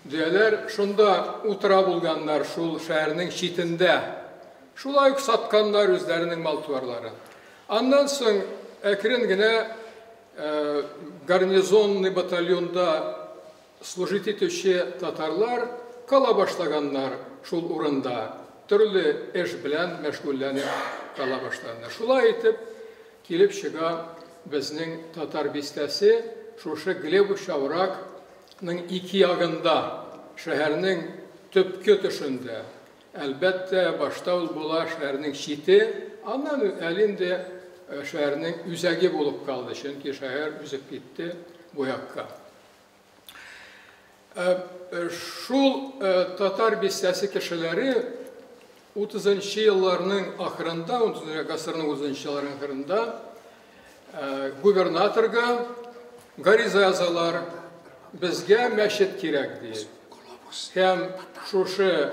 Дөяләр шунда утыра булганнар шул шәһәрнең читендә. Шулай ук сатканнар үзләренең мал-туарларын. Аннан соң әкрен генә гарнизонный батальонда служить итүче татарлар кала башлаганнар шул урында. Төрле эш белән мәшгульләнеп кала башлаганнар. Шулай итеп килеп чыга безнең татар бистәсе шушы Глебуш авракның ике ягында, шәһәрнең төпке төшендә. Әлбәттә, башта ул була шәһәрнең чите, аннан әлинде шәһәрнең үзәге булып калды, чөнки шәһәр үзеп китте бу якка. Шул татар бистәсе кешеләре 30-нчы елларның ахырында, 19 гасырның 30-нчы елларның ахырында губернаторга гариза язалар, безгә мәчет кирәк ди. Һәм шушы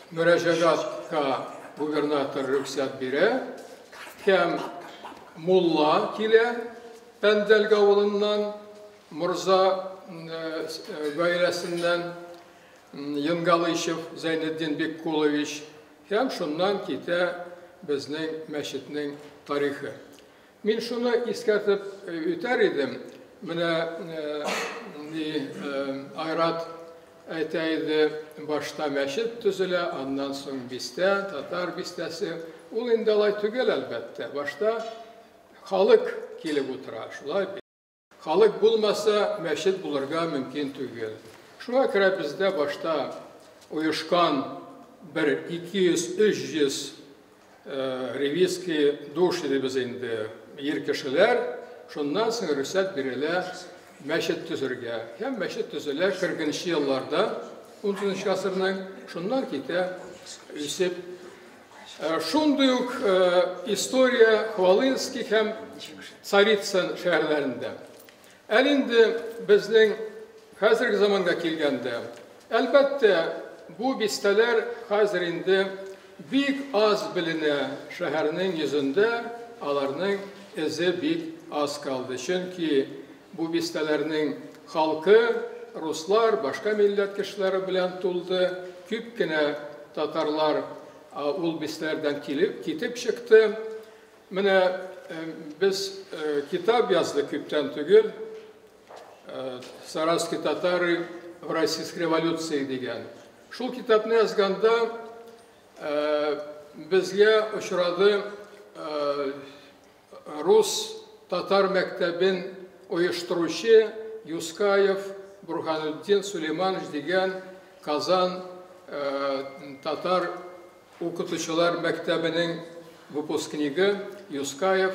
мөрәҗәгатькә губернатор рөхсәт бирә, һәм мулла килә Пәндәлгә авылыннан, Мурза гаиләсеннән, Йонгалышев Зәйнетдин Беккулович, һәм шуннан китә безнең мәчетнең тарихы. Мин шуны искәртеп үтәр идем. Менә Айрат әйтә иде, башта мәчет төзелә, аннан соң бистә, татар бистәсе. Ул инде алай түгел әлбәттә. Башта халык килеп утыра. Шулай халык булмаса, мәчет булырга мөмкин түгел. Шуңа күрә бездә башта уешкан бер 200-300 ревизский душ дибез инде ир кешеләр, шуннан соң рөхсәт бирелә мәчет төзергә. Һәм мәчет төзелә 40-нчы елларда, 19 гасырның, шуннан китә үсеп. Шундый ук история Хвалынский һәм Царицын шәһәрләрендә. Әлинде безнең хәзерге заманга килгәндә, әлбәттә, бу бистәләр хәзер инде бик аз беленә шәһәрнең йөзендә, аларның эзе бик аз калды. Чөнки бу бистәләрнең халкы, руслар, башка милләт кешеләре белән тулды. Күп кенә татарлар ул бистәләрдән китеп чыкты. Менә без китап яздык күптән түгел. Саратовские татары в Российской революции дигән. Шул китапны язганда безгә очрады рус татар мәктәбен оештыручы Юскаев, Бурхануддин Сулейманович деген Казан татар укытучылар мәктәбенең выпускнигі Юскаев.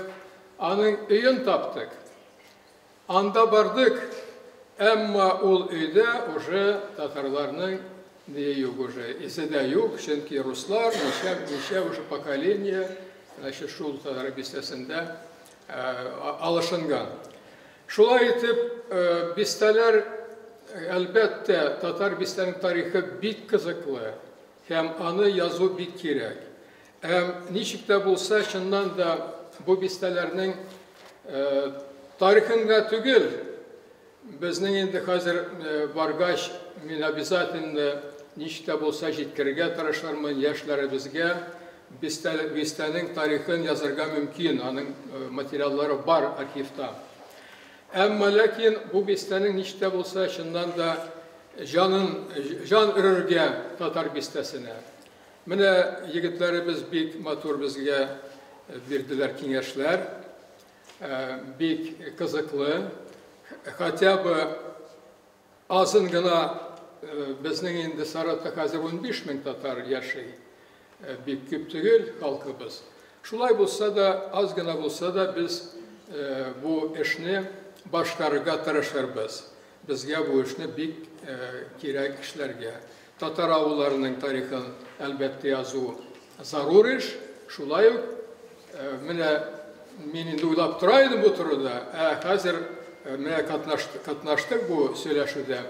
Аның өйін таптык. Анда бардык, әмма ул өйдә уже татарларның не юк уже. Иседә юк, чөнки руслар, ничә уже поколение, значит, шул татар бистәсендә алышынган. Шулай итеп, бистәләр, әлбәттә, татар бистәнең тарихы бик кызыклы, һәм аны язу бик кирәк. Ничек тә булса, чыннан да бу бистәләрнең тарихында түгел, безнең инде хәзер баргач, мин обязательно ничек тә булса җиткерергә тырышырмын яшьләребезгә, бистәнең тарихын язырга мөмкин, аның материаллары бар архивта. Әмма ләкин бу бистәнең ничек тә булса чыннан да жан өрергә татар бистәсенә. Менә егетләребез бик матур безгә бирделәр киңәшләр, бик кызыклы, хотя бы азын гына безнең инде Саратта хәзер 15 мең татар яши, бик күп түгел халкыбыз. Шулай булса да, аз гына булса да, без бу эшне башкарырга тырышырбыз. Безгә бу эшне бик кирәк эшләргә. Татар авылларының тарихын әлбәттә язу зарур эш. Шулай ук менә мин инде уйлап тора идем бу турыда, хәзер менә катнаштык бу сөйләшүдә.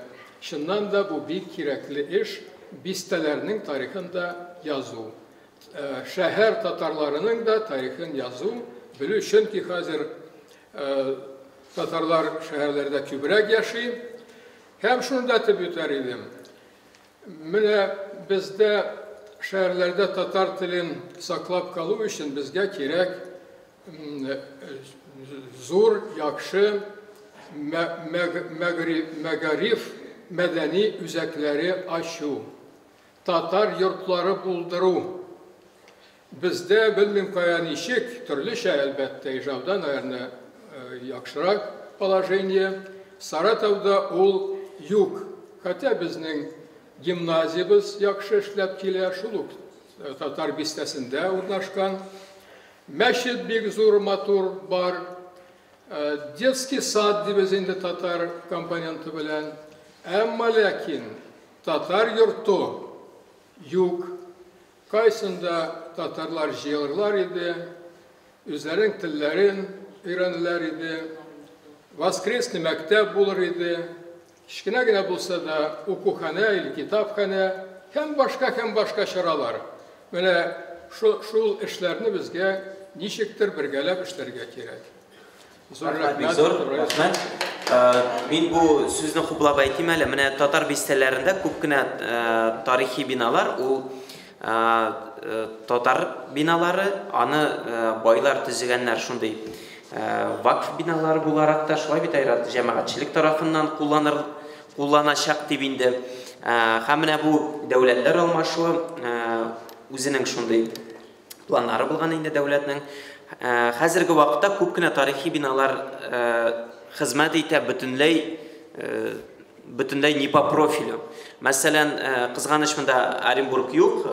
Чыннан да бу бик кирәкле эш, бистәләрнең тарихын да язу. Шәһәр татарларының да тарихын язу, белү өчен ки хәзер татарлар шәһәрләрдә күбрәк яши. Һәм шунда тип үтәр идем. Менә бездә шәһәрләрдә татар телен саклап калу өчен безгә кирәк зур, яхшы мәгариф мәдәни үзәкләре ачу, татар йортлары булдыру. Бездә белмим кая ничек, төрлечә әлбәттә ижауда, наверное, яхшырак положение. Саратовда ул юк. Хотя безнең гимназиябыз яхшы эшләп килә, шул ук татар бистәсендә урнашкан. Мәчет бик зур, матур бар. Детский сад дибез инде татар компоненты белән. Әмма ләкин татар йорты юк. Кайсында татарлар җыелырлар иде, үзләренең телләрен өйрәнәләр иде, воскресный мәктәп булыр иде, кичкенә генә булса да укухана или китапхана, һәм башка чаралар. Менә шул эшләрне безгә ничектер бергәләп эшләргә кирәк. Рәхмәт. Мин бу сүзне хуплап әйтим әле. Менә татар бистәләрендә күп кенә тарихи биналар, ул татар биналары, аны байлар төзегәннәр шундый вакф биналары буларак та, шулай бит Айрат җәмәгатьчелек тарафыннан кулланачак дип инде. Һәм менә бу дәүләтләр алмашуы үзенең шундый планнары булган инде дәүләтнең. Хәзерге вакытта күп кенә тарихи биналар хезмәт итә бөтенләй не по профилю. Мәсәлән, кызганыч монда Оренбург юк.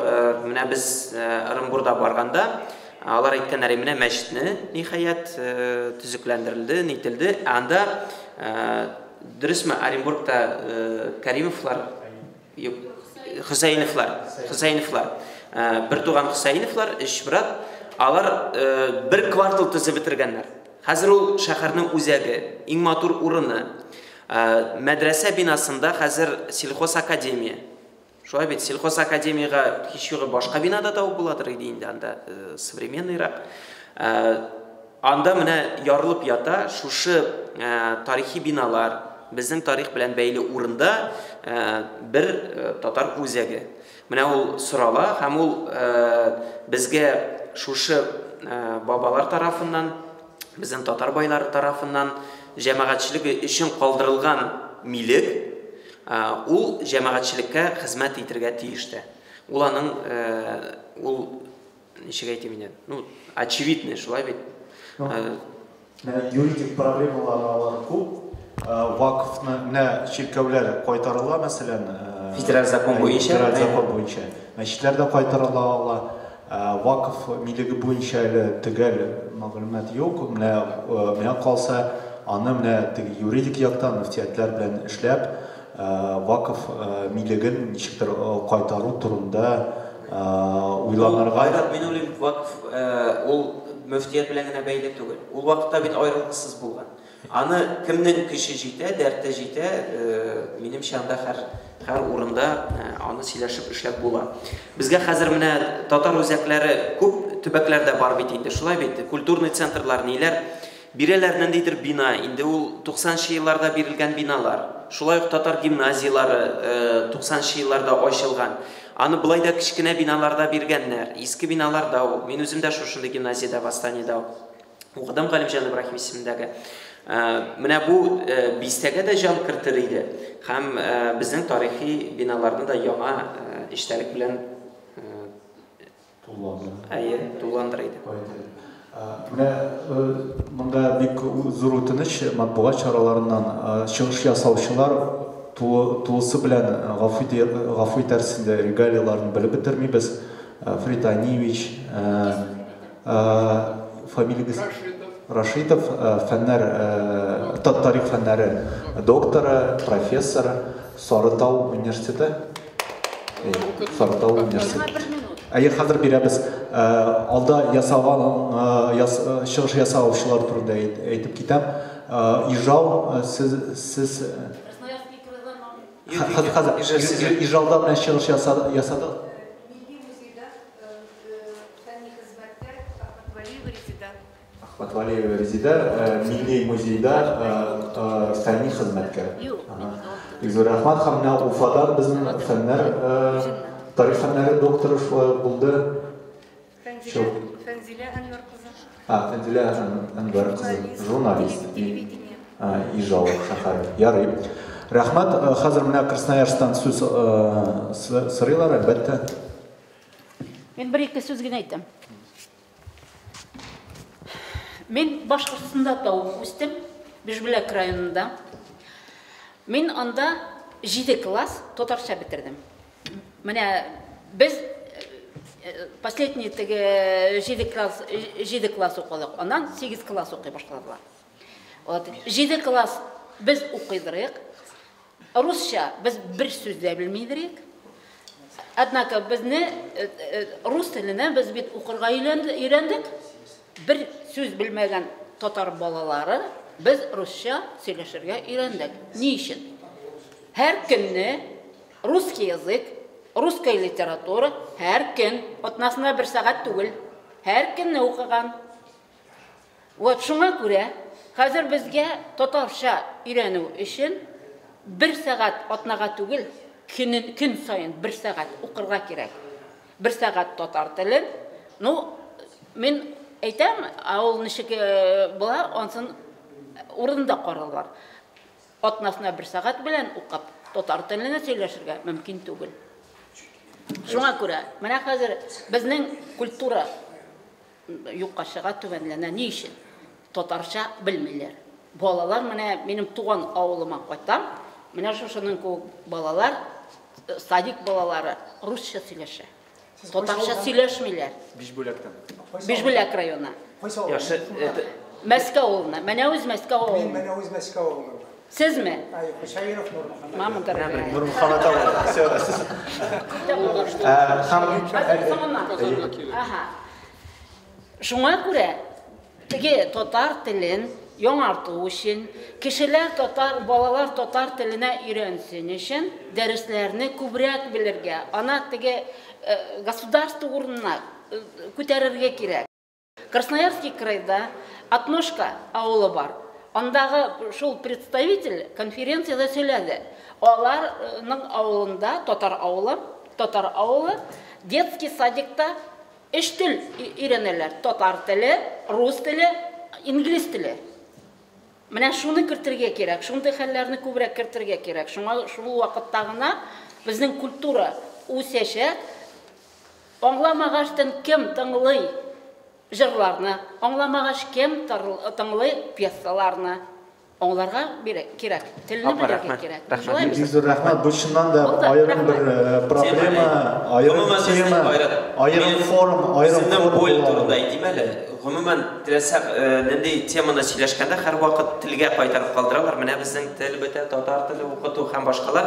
Менә без Оренбургда барганда, алар әйткәннәр, менә мәчетне ниһаять төзекләндерелде, нителде. Анда дөресме Оренбургта Кәримовлар юк, Хусейновлар. Бер туган Хусейновлар, өч брат, алар бер квартал төзеп бетергәннәр. Хәзер ул шәһәрнең үзәге, иң матур урыны. Мәдрәсә бинасында хәзер сельхоз академия. Шулай бит, сельхоз академияга һичюгы башка бинада табып буладыр иде инде, анда современныйрак. Анда менә ярылып ята шушы тарихи биналар, безнең тарих белән бәйле урында бер татар үзәге. Менә ул сорала, һәм ул безгә шушы бабалар тарафыннан, безнең татар байлары тарафыннан җәмәгатьчелеге өчен калдырылган милек, ул җәмәгатьчелеккә хезмәт итәргә тиештә. Ул аның, ул ничек әйтим инде, очевидно, шулай бит. Юридик проблемалар алар күп. вакыфны менә чиркәүләр кайтарыла, мәсәлән, Федераль закон буенча. Федераль закон буенча. Мәчетләр дә кайтарыла. Вакыф милеге буенча әле төгәл мәгълүмат юк. Менә калса, аны менә теге юридик яктан мөфтиятләр белән эшләп, вакыф милеген ничектер кайтару турында уйланырга. Мин уйлыйм, вакыф ул мөфтият белән генә бәйле түгел. Ул вакытта бит аерылгысыз булган. Аны кемнең көче җитә, дәрте җитә, минемчә анда һәр урында аны сөйләшеп эшләп була. Безгә хәзер менә татар үзәкләре күп төбәкләрдә бар бит инде, шулай бит. Культурный центрлар ниләр бирәләр, ниндидер бина, инде ул 90-нчы елларда бирелгән биналар. Шулай ук татар гимназиялары 90-нчы елларда ачылган. Аны былай да кичкенә биналарда биргәннәр. Иске биналарда ул. Мин үзем дә шушындый гимназиядә, Восстаниедә укыдым, Галимҗан Ибраһим исемендәге. Менә бу бистәгә дә җан кертер иде. Һәм безнең тарихи биналарны да яңа эчтәлек белән туландырыр иде. Менә монда бик зур үтенеч матбугат чараларыннан чыгыш ясаучылар тулысы белән гафу итәрсең дә регалияларын белеп бетермибез. Фританиевич, фамилиягыз Рашидов, фәннәр, тарих фәннәре докторы, профессор, Сарытау университеты. Сарытау университеты. Хәзер бирәбез. Алда ясаган чыгыш ясаучылар турында әйтеп китәм. Ижау, сез хәзер Ижауда белән чыгыш ясадык. Ахматвалиева Резида, Милли музейда фәнни хезмәткәр. Игъзур рәхмәт, һәм менә Уфада безнең фәннәр, тарих фәннәре докторы булды. Фәнзилә Әнвәр кызы. Фәнзилә Әнвәр кызы, журналист. Ижау шәһәре. Ярый. Рәхмәт, хәзер менә Красноярстан сүз сорыйлар, әлбәттә. Мен бер-ике сүз генә әйтәм. Мен Башкортстанда тауып үстем, Бишбүләк районында. Мен анда 7 класс татарча бетердем. Менә без последний 7 класс укыдык, аннан 8 класс укый башладылар. 7 класс без укыйдырык. Русча без бер сүз дә белмидерик. Однако безне рус теленә без бит укырга өйрәндек. Бер сүз белмәгән татар балалары без русча сөйләшергә өйрәндек. Ни өчен? Һәр көнне русский язык, русская литература һәр көн атнасына 1 сәгать түгел, һәр көнне укыган. Вот шуңа күрә хәзер безгә татарча өйрәнү өчен 1 сәгать атнага түгел, көн сайын 1 сәгать укырга кирәк. 1 сәгать татар телен. Ну, мен әйтәм, ул ничек була, онсын урында каралар. Атнасына 1 сәгать белән укып, татар теленә сөйләшергә мөмкин түгел. Шуңа күрә, менә хәзер безнең культура юкка чыга, түбәнләнә. Ни өчен? Татарча белмиләр. Балалар, менә минем туган авылыма кайтам, менә шушының күп балалар, садик балалары русча сөйләшә. Татарча сөйләшмиләр. Бишбүләктән. Бишбүләк районы. Яшы Мәскәү авылына. Менә үз Мәскәү авылы. Мен менә үз Мәскәү авылына. Сезме? Шаиров Нурмөхәммәд. Мамын дәрәҗә. Нурмөхәммәд Аха. Шуңа күрә теге татар телен яңарту өчен, кешеләр балалар татар теленә өйрәнсен өчен дәресләрне күбрәк белергә, ана теге государство урынына күтәрергә кирәк. Красноярский крайда Атношка авылы бар. Андагы шул представитель конференцияда сөйләде. Аларның авылында, татар авылы, детский садикта 3 тел өйрәнәләр. Татар теле, рус теле, инглиз теле. Менә шуны кертергә кирәк, шундый хәлләрне күбрәк кертергә кирәк. Шуңа шул вакытта гына безнең культура үсәчәк. Аңламагаштан кем тыңлый җырларны, аңламагач кем тыңлый пьесаларны. Оңларға керек, тіліні білерге керек. Бизур рахмат, бұл шыннан да айырым бір проблема, айырым тема, айырым форум, Сізден бөл тұрында айтайым әлі. Ғұмыман, тілесек, нендей теманы сөйлешкенде, әр уақыт тілге қайтарып қалдыралар. Міне біздің тіл біті, татар тілі оқыту һәм башқалар.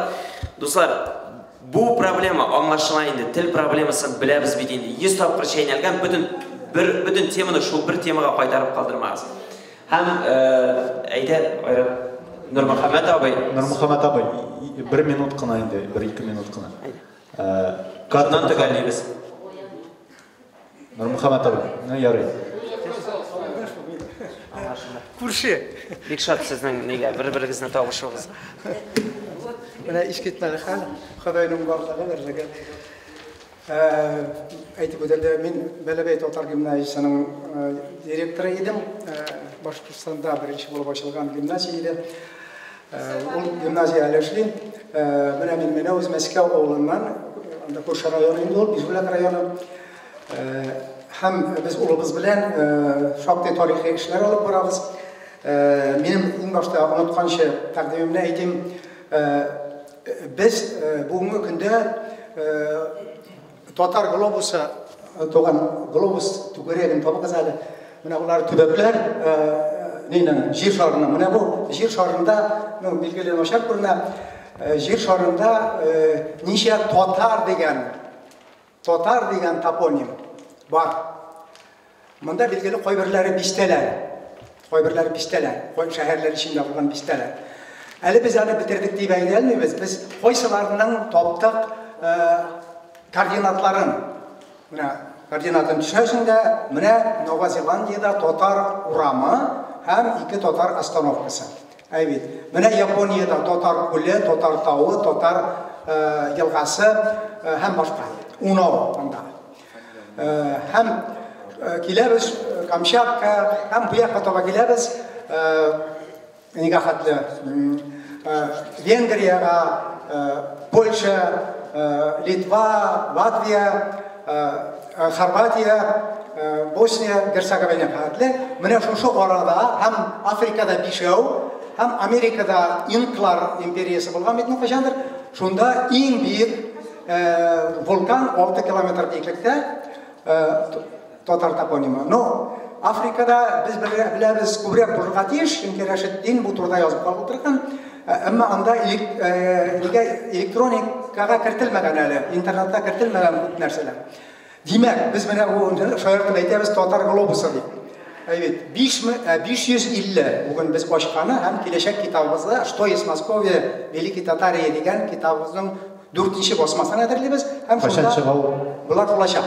Достар, бұл проблема аңлашылайынды, тіл проблемасын білеміз бейдейінді. 100 тапқыр шайнелген, бүтін теманы шул бір темаға қайтарып қалдырмағыз. Һәм әйдә, Нұрмұхаммед абай. Нұрмұхаммед абай, 1 минут қына енді, 1-2 минут қына. Қадынан түгәлейбіз. Нұрмұхаммед абай, не ярай? Күрші. Бекшат, сіздің неге бір-біріңізді тауышуыңыз. Мына ешкетмәлі халі, Құдайның барлығы бірлігі. Айтып өтелді, мен Бәләбей Татар гимназиясының директоры едім. Башқұртстанда бірінші болып ашылған гимназия еді. Ол гимназия әлі эшлейм. Мен өз Мәскеу ауылынан, Көрші районы енді ол, Бизулак районы. Һәм біз ұлыбыз білән шақты тарихи ішлер алып барабыз. Менің ең башта ұнатқаншы тәқдимімді айтайым. Біз бүгінгі күнде Татар глобусы тоған глобус түгерегін табығыз әлі. Мына олар түбеклер жер шарының. Мына бұл жер шарында, белгілі нашар көріне, жер шарында неше Татар деген топоним бар. Мұнда белгілі қойбірлері бистелер. Қойбірлері бистелер. Шәһәрлер ішінде болған бистелер. Әлі біз әлі бітірдік деп әйделмейміз. Біз қойсыларының топтық координатларын, координатын түсесінде, міне Нова Зеландияда татар урамы һәм 2 татар остановкасы. Әйбет. Міне Японияда татар көлі, татар тауы, татар елғасы һәм башқа. Унау анда. Һәм келеміз Камчатка, һәм бұяққа таба келеміз неге қатлы Венгрияға, Польша, Литва, Латвия, Хорватия, Босния, Герцеговина қатлы. Міне шушы орада һәм Африкада бишеу, һәм Америкада Инклар империясы болған бетін қашандыр. Шунда ең биік вулкан 6 километр биіктікте татар топонимі. Но Африкада біз білеміз көбірек бұрға тиіш, çünkü Рашиддин бұл турда жазып қалып тұрған. Әмма анда электроникаға кіртілмеген әлі, интернетта кіртілмеген көп нәрселер. Демек, біз міне шайыртын айтамыз татар глобусы деп. 550 бүгін біз ашқаны һәм келешек китабымызда «Что есть Московия, Великий Татария» деген китабымыздың 4-ші басмасын әдірлейміз. Қашан шығау? Бұлар құлашақ.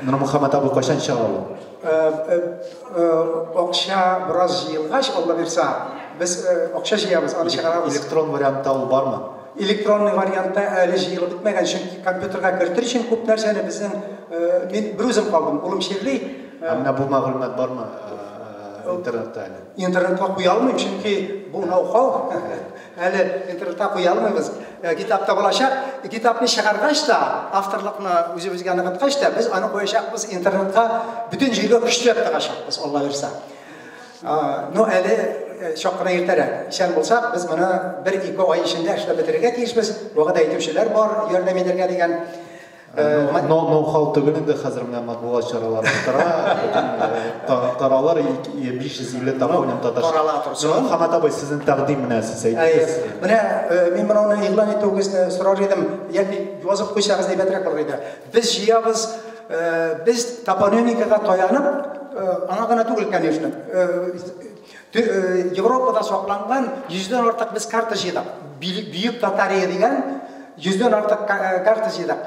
Нұрмұхаммед абы қашан шығау? Оқша біраз жиылғаш, Алла берса, біз оқша жиябыз, аны шығарамыз. Электрон вариантта ол бар ма? Электронный вариантта әлі жиылып бітмеген, çünkü компьютерға кіртір үшін көп нәрсені біздің, мен бір өзім қалдым, ұлым шерлей. Әміне бұл мағлұмат бар ма интернетта әлі? Интернетқа қоя алмайым, çünkü бұл нау-хау, әлі интернетқа қоя алмаймыз. Китапта болашақ, китапны шығарғаш та, авторлықны өзімізге анығытқаш та, біз аны қояшақпыз интернетқа бүтін жерге күштеп тағашақпыз, Алла берса. Но әлі шоққына ертәрек. Шән болсақ, біз мұны 1-2 ай ішінде әшілі бітірге тиішпіз. Оғыда айтушылар бар, ердем едерге деген. Ноу-хау түгілінде қазір мұна матбуғат шаралар таралар 550 тапоним татар. Нұрмұхаммед абай, сіздің тақдим мұна сіз айтыңыз. Мұна, мен мұнаны иғлан ету кезінде сұрар едім, яки жазып қойсағыз не бәтірек болар еді. Біз жиябыз, біз топонимикаға тоянып, ана ғана түгіл, конечно. Европада соқланған 100-ден артық біз карта жидық. Бүйік Татария деген 100-ден артық карта жидық.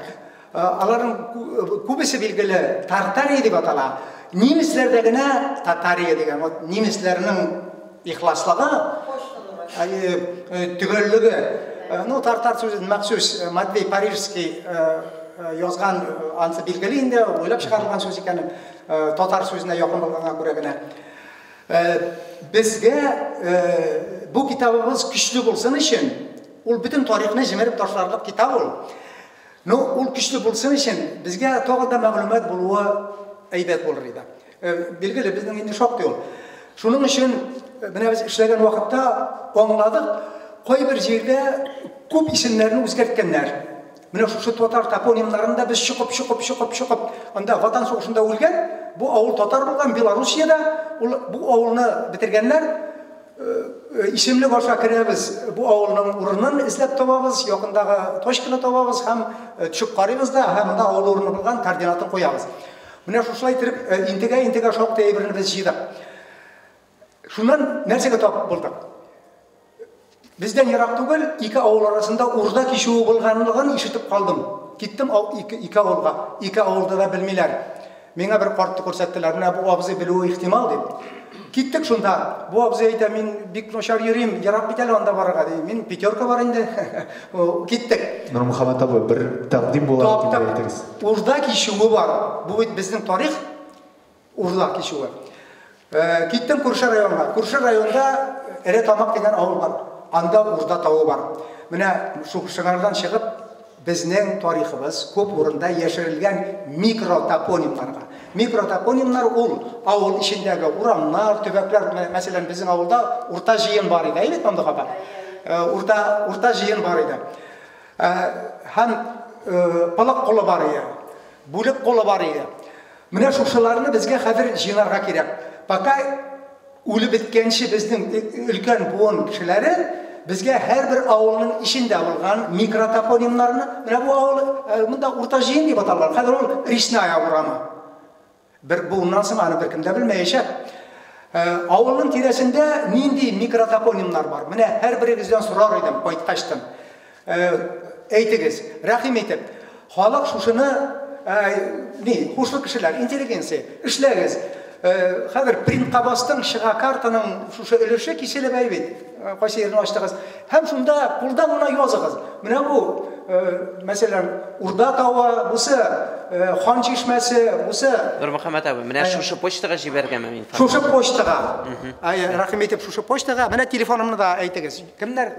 Алардың көбісі белгілі Тартария деп атала. Неміслердегіне Татария деген. Неміслерінің иқласлығы, түгеллігі. Тартар сөзін мақсус Матвей Парижский yazgan ansı belgiliyinde o'ylab chiqarilgan so'z ekan, tatar so'zine yaqin bo'lganga ko'ra bizga bu kitobimiz kuchli bo'lsin uchun, u butun tarixni jimirib tashlangan kitob ol. No, u kuchli bo'lsin uchun bizga to'g'ridan ma'lumot bo'luvi aybat bo'lar edi. Belgili bizning endi shoq yo'l. Шуның өчен менә без эшләгән вакытта аңладык, кайбер җирдә күп исемнәрне үзгәрткәннәр. Менә шушы татар топонимнарында без чыгып, анда Ватан сугышында үлгән, бу авыл татар булган, Белоруссиядә, бу авылны битергәннәр. Исемлек аша керәбез, бу авылның урынын эзләп табабыз, якындагы точканы табабыз һәм төшеп карыйбыз да, һәм анда авыл урыны булган координатын куябыз. Менә шушылай итеп интегә шактый әйберне без җыйдык. Шуннан нәрсәгә тап булдык? Бездән ярак түгел, ике авыл арасында урда кишүе булганлыгын ишетеп калдым. Киттем ике авылга, ике авылда да белмиләр. Миңа бер картты күрсәттеләр, менә бу абзый белүе ихтимал дип. Киттек шунда. Бу абзый әйтә, мин бик начар йөрим, ярап бит әле анда барырга ди. Мин пятерка бар инде. Киттек. Нурмөхәммәт абый, бер тәкъдим була дип әйтегез. Урда кишүе бар. Бу бит безнең тарих. Урда кишүе. Киттем Күрше районга. Күрше районда Эретамак дигән авыл бар. Анда урда тавы бар. Менә шу шыңардан чыгып, безнең тарихыбыз күп урында яшерелгән микротопонимнарга. Микротопонимнар ул авыл ичендәге урамнар, төбәкләр, мәсәлән, безнең авылда урта җыен бар иде, әйбәт монда каба. Урта җыен бар иде. Һәм палак колы бар иде. Бүлек колы бар иде. Менә шушыларны безгә хәзер җыйнарга кирәк. Пока үлеп биткәнче безнең өлкән буын кешеләре безгә һәрбер авылның ичендә булган микротопонимнарны, менә бу авыл монда урта җыен дип аталар. Хәзер ул Речная урамы. Бер буыннан соң аны беркем дә белмәячәк. Авылның тирәсендә нинди микротопонимнар бар? Менә һәрберегездән сорар идем, кайткачтан. Әйтегез, рәхим итеп, халык шушыны хушлы кешеләр, интеллигенция, эшләгез. Хәзер принтка бастың, чыга картаның шушы өлеше киселеп әйбит. Кайсы yerне ачтыгыз. Һәм шунда кулдан гына языгыз. Менә бу, мәсәлән, Урда тавы, бусы Хан чишмәсе, бусы. Нурмөхәммәт абый, менә шушы почтага җибәргәнме мин? Шушы почтага. Рәхим итеп, шушы почтага. Менә телефонымны да әйтегез. Кемнәр?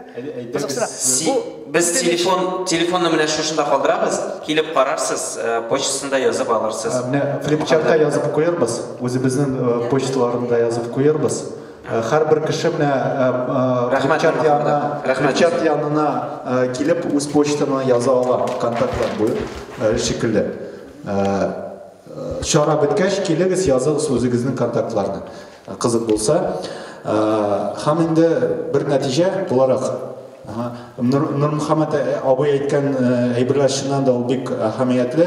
Без телефонны менә шушында калдырабыз. Килеп карарсыз, почтасында язып алырсыз. Менә флипчартка язып куярбыз. Үзебезнең почталарында язып куярбыз. Һәрбер кеше менә флипчарт янына килеп үз почтасына яза ала, контактлар буе шикелле. Шара биткәч килегез, языгыз үзегезнең контактларны. Кызык булса, һәм инде бер нәтиҗә буларак Нурмөхәммәт абый әйткән әйберләр чыннан да ул бик әһәмиятле.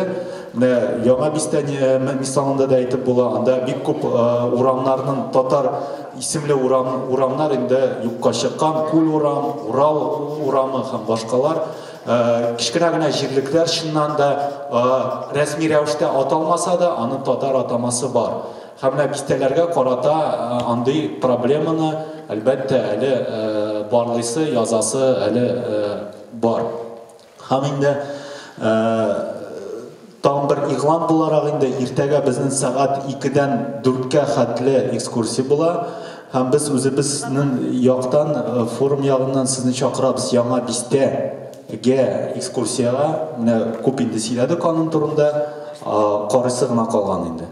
Яңа Бистән мисалында да әйтеп була, анда бик күп урамнарның татар исемле урамнар инде юкка чыккан, Күл урам, Урал урамы һәм башкалар. Кичкенә генә җирлекләр чыннан да рәсми рәвештә аталмаса да, аның татар атамасы бар. Һәм бистәләргә карата андый проблеманы әлбәттә әле барлыйсы, язасы әле бар. Һәм инде там бер игълан буларак инде иртәгә безнең сәгать 2-дән 4-кә хәтле экскурсия була. Һәм без үзебезнең яктан, форум ягыннан сезне чакырабыз Яңа Бистәгә экскурсияга. Менә күп инде сөйләдек аның турында, карыйсы гына калган инде.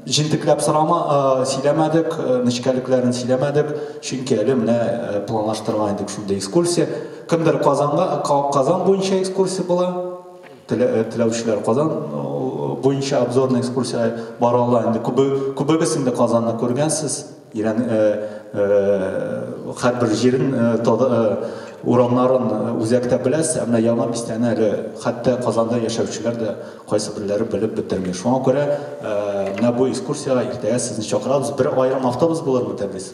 Җентекләп сөйләмәдек, нечкәлекләрен сөйләмәдек, чөнки әле менә планлаштырган идек шундый экскурсия. Кемдер Казан буенча экскурсия була. Теләүчеләр Казан буенча обзорный экскурсия бара ала. Инде күбегез инде Казанны күргәнсез. Һәрбер җирен, урамнарын үзәктә беләсез, менә Яңа Бистәне әле хәтта Казанда яшәүчеләр дә кайсы бирләре белеп бетергән. Шуңа күрә менә бу экскурсиягә иртәгә сезне чакырабыз. Бер аерым автобус булырмы Тәбриз?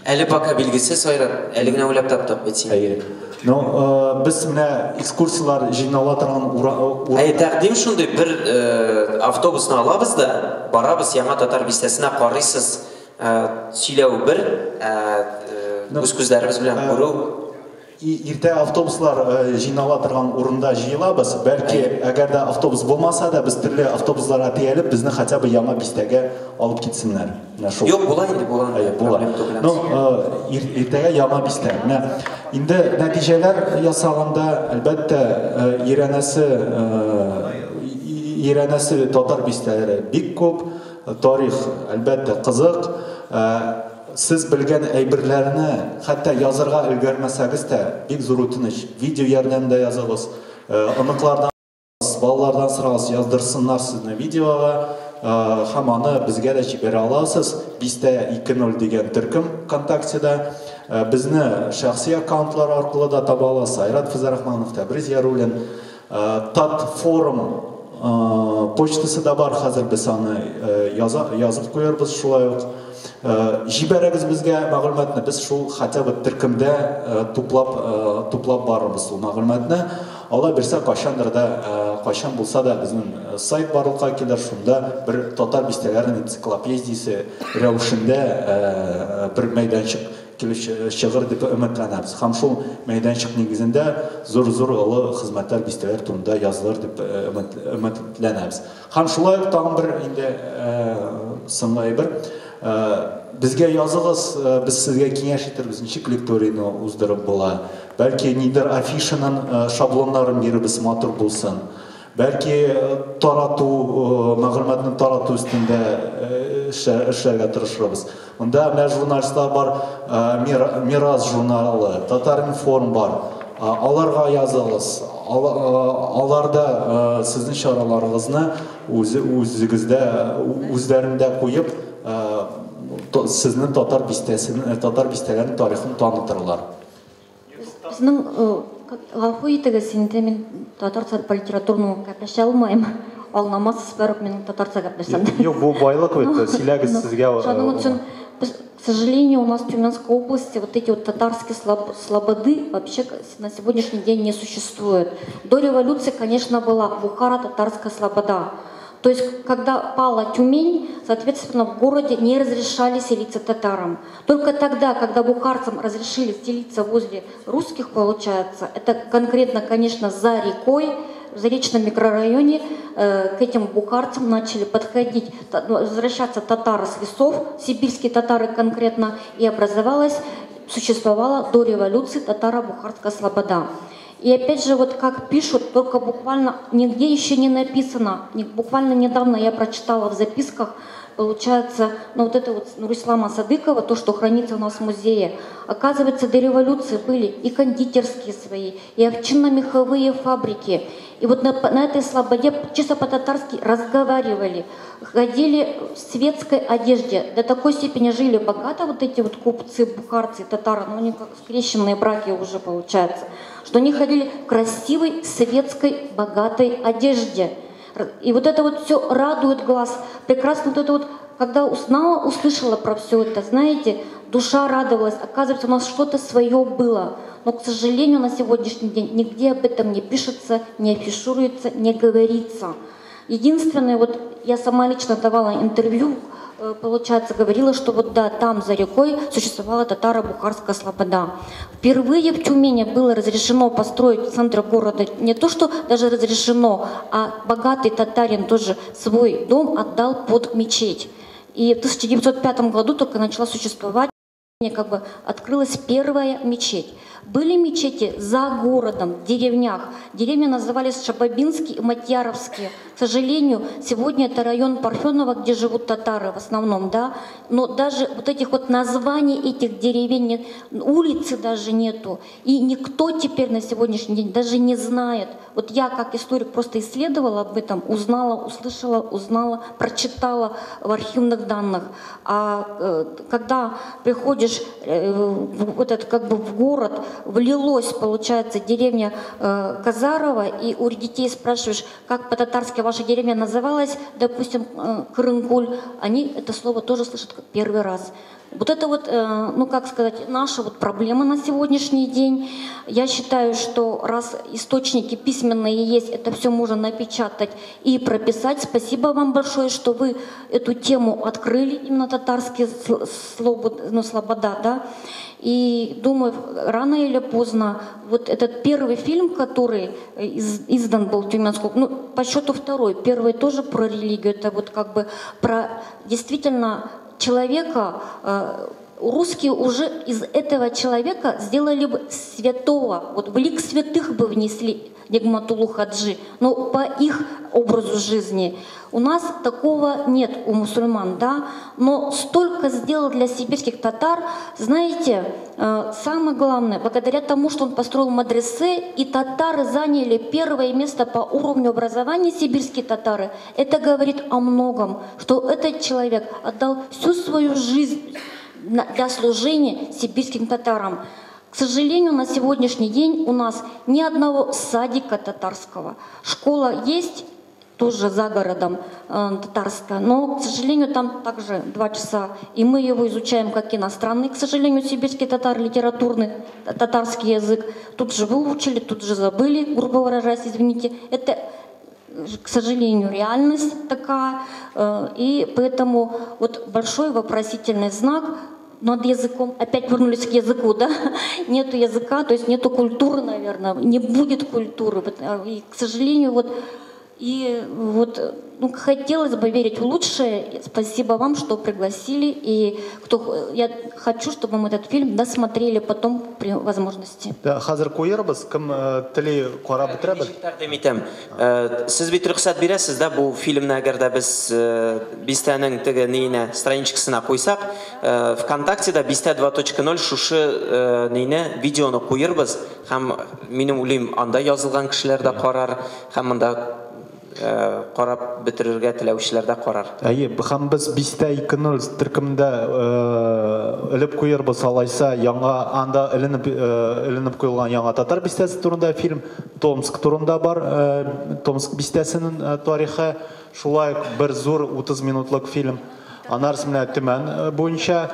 Әле пока билгесез айрат, әле генә уйлап таптык бит син. Без менә экскурсиялар җыйнала торган тәкъдим шундый, бер автобусны алабыз да, барабыз Яңа Татар Бистәсенә, карыйсыз, сөйләү бер, үз күзләребез белән күрү. Иртә автобуслар җыйнала торган урында җыелабыз. Бәлки, әгәр дә автобус булмаса да, без төрле автобусларга тиелеп, безне хәтта бер Яңа Бистәгә алып китсеннәр. Юк, була инде, була. Иртәгә Яңа Бистә. Инде нәтиҗәләр ясаганда, әлбәттә, иранәсе татар бистәләре бик күп, тарих әлбәттә кызык. Сіз білген әйбірлеріні хәтта язырға үлгермәсәгіз де бик зур үтініш видео ярдәмендә язығыз, ыныклардан балалардан сұрағыз, яздырсыннар сізні видеоға, һәм аны бізге дә жібере аласыз. 5-2-0 деген төркем ВКонтактеда. Bizні шәхси аккаунтлар арқылы да таба аласыз. Айрат Фазарахманов, Тәбриз Яруллин, Тат форум почтасы да бар, қазір біз аны yazып қойырбыз шулай ук. Жибәрәгез бізге мәгълүматны, біз шул хотя бы төркемдә туплап барырбыз ул мәгълүматны. Алла берсә кашандыр да, кашан булса да безнең сайт барлыкка килер, шунда бер татар бистәләрен энциклопедиясе рәвешендә бер мәйданчык шығыр деп үмітләнәбез. Һәм шул мәйданчык нигезендә зур-зур олы хезмәтләр, бистәләр турында язылыр дип үмітләнәбез. Һәм шулай ук тагын бер инде соңгы бер безгә языгыз, без сезгә киңәш итәрбез, ничек лекторияны уздырып була. Бәлки нидер афишаның шаблоннарын биребез, матур булсын. Бәлки тарату, мәгълүматны тарату өстендә эшләргә тырышырбыз. Монда менә журналистлар бар, Мирас журналы, Татар-Информ бар. Аларга языгыз. Аларда сезнең чараларыгызны үзләрендә куеп, сезнең татар бистәләренең тарихын танытырлар. Безнең гафу итегез, инде мин татарча литературны кәпләшә алмыйм. Аңламасыз барып мен татарча кәпләшәм. Юк, бу байлык бит, сөйләгез сезгә. Шуның өчен, к сожалению, у нас в Тюменской области вот эти вот татарские слободы вообще на сегодняшний день не существуют. До революции, конечно, была Бухара татарская слобода. То есть, когда пала Тюмень, соответственно, в городе не разрешали селиться татарам. Только тогда, когда бухарцам разрешили селиться возле русских, получается, это конкретно, конечно, за рекой, в Заречном микрорайоне, к этим бухарцам начали подходить, возвращаться татары с лесов, сибирские татары конкретно, и существовала до революции татаро-бухарская слобода. И опять же, вот как пишут, только буквально нигде еще не написано, буквально недавно я прочитала в записках, получается, ну вот это вот Нурислама Садыкова, то, что хранится у нас в музее. Оказывается, до революции были и кондитерские свои, и овчинно-меховые фабрики. И вот на этой слободе чисто по-татарски разговаривали, ходили в светской одежде. До такой степени жили богато вот эти вот купцы, бухарцы, татары, ну они как скрещенные браки уже получается, что они ходили в красивой светской богатой одежде. И вот это вот все радует глаз. Прекрасно вот это вот, когда узнала, услышала про все это, знаете, душа радовалась. Оказывается, у нас что-то свое было. Но, к сожалению, на сегодняшний день нигде об этом не пишется, не афишируется, не говорится. Единственное, вот я сама лично давала интервью, получается, говорила, что вот да, там за рекой существовала татаро-бухарская слобода. Впервые в Тюмени было разрешено построить в центре города, не то что даже разрешено, а богатый татарин тоже свой дом отдал под мечеть. И в 1905 году только начала существовать, как бы открылась первая мечеть. Были мечети за городом, в деревнях. Деревни назывались Шабабинские и Матьяровские. К сожалению, сегодня это район Парфенова, где живут татары в основном, да. Но даже вот этих вот названий этих деревень нет, улицы даже нету. И никто теперь на сегодняшний день даже не знает. Вот я как историк просто исследовала об этом, узнала, услышала, узнала, прочитала в архивных данных. А когда приходишь вот это, как бы в город, влилось, получается, деревня Казарова, и у детей спрашиваешь, как по-татарски ваша деревня называлась, допустим, Крынкуль, они это слово тоже слышат как первый раз. Вот это вот, ну как сказать, наша вот проблема на сегодняшний день. Я считаю, что раз источники письменные есть, это все можно напечатать и прописать. Спасибо вам большое, что вы эту тему открыли, именно татарские слобода, да. И думаю, рано или поздно вот этот первый фильм, который издан был в Тюменском, ну, по счету второй, первый тоже про религию, это вот как бы про действительно человека, русские уже из этого человека сделали бы святого, вот в лик святых бы внесли Нигматуллу Хаджи, но по их образу жизни. У нас такого нет у мусульман, да, но столько сделал для сибирских татар, знаете, самое главное, благодаря тому, что он построил мадресе, и татары заняли первое место по уровню образования, сибирские татары, это говорит о многом, что этот человек отдал всю свою жизнь для служения сибирским татарам. К сожалению, на сегодняшний день у нас ни одного садика татарского. Школа есть, тоже за городом татарская, но, к сожалению, там также 2 часа. И мы его изучаем как иностранный, к сожалению, сибирский татар, литературный татарский язык. Тут же выучили, тут же забыли, грубо выражаясь, извините. Это, к сожалению, реальность такая. И поэтому вот большой вопросительный знак над языком, опять вернулись к языку, да, нету языка, то есть нету культуры, наверное, не будет культуры, и, к сожалению, ну, хотелось бы верить в лучшее. Спасибо вам, что пригласили, и я хочу, чтобы мы этот фильм досмотрели потом при возможности. Хазыр қойырбыз, кім тілі қора бітірі Тәқдим итәм. Сіз бит рөхсәт бирәсез да бу фильмны әгәр дә без бистәнең теге нейне страничкасына куйсак, ВКонтактеда бистә 2.0 шушы нейне видеоны куйырбыз, һәм минем уйлыйм, анда язылган кешеләр дә карар, һәм монда қарап бітірерге тіләушілер дә қарар. Һәм без бистә 2.0 төркемдә іліп қойырбыз, алайса яңа анда ілініп қойылған яңа татар бистәсе турында фильм, Томск турында бар, Томск бистәсенең тарихы, шулай бір зур 30 минутлык фильм. Анарсы менә Төмән буенча,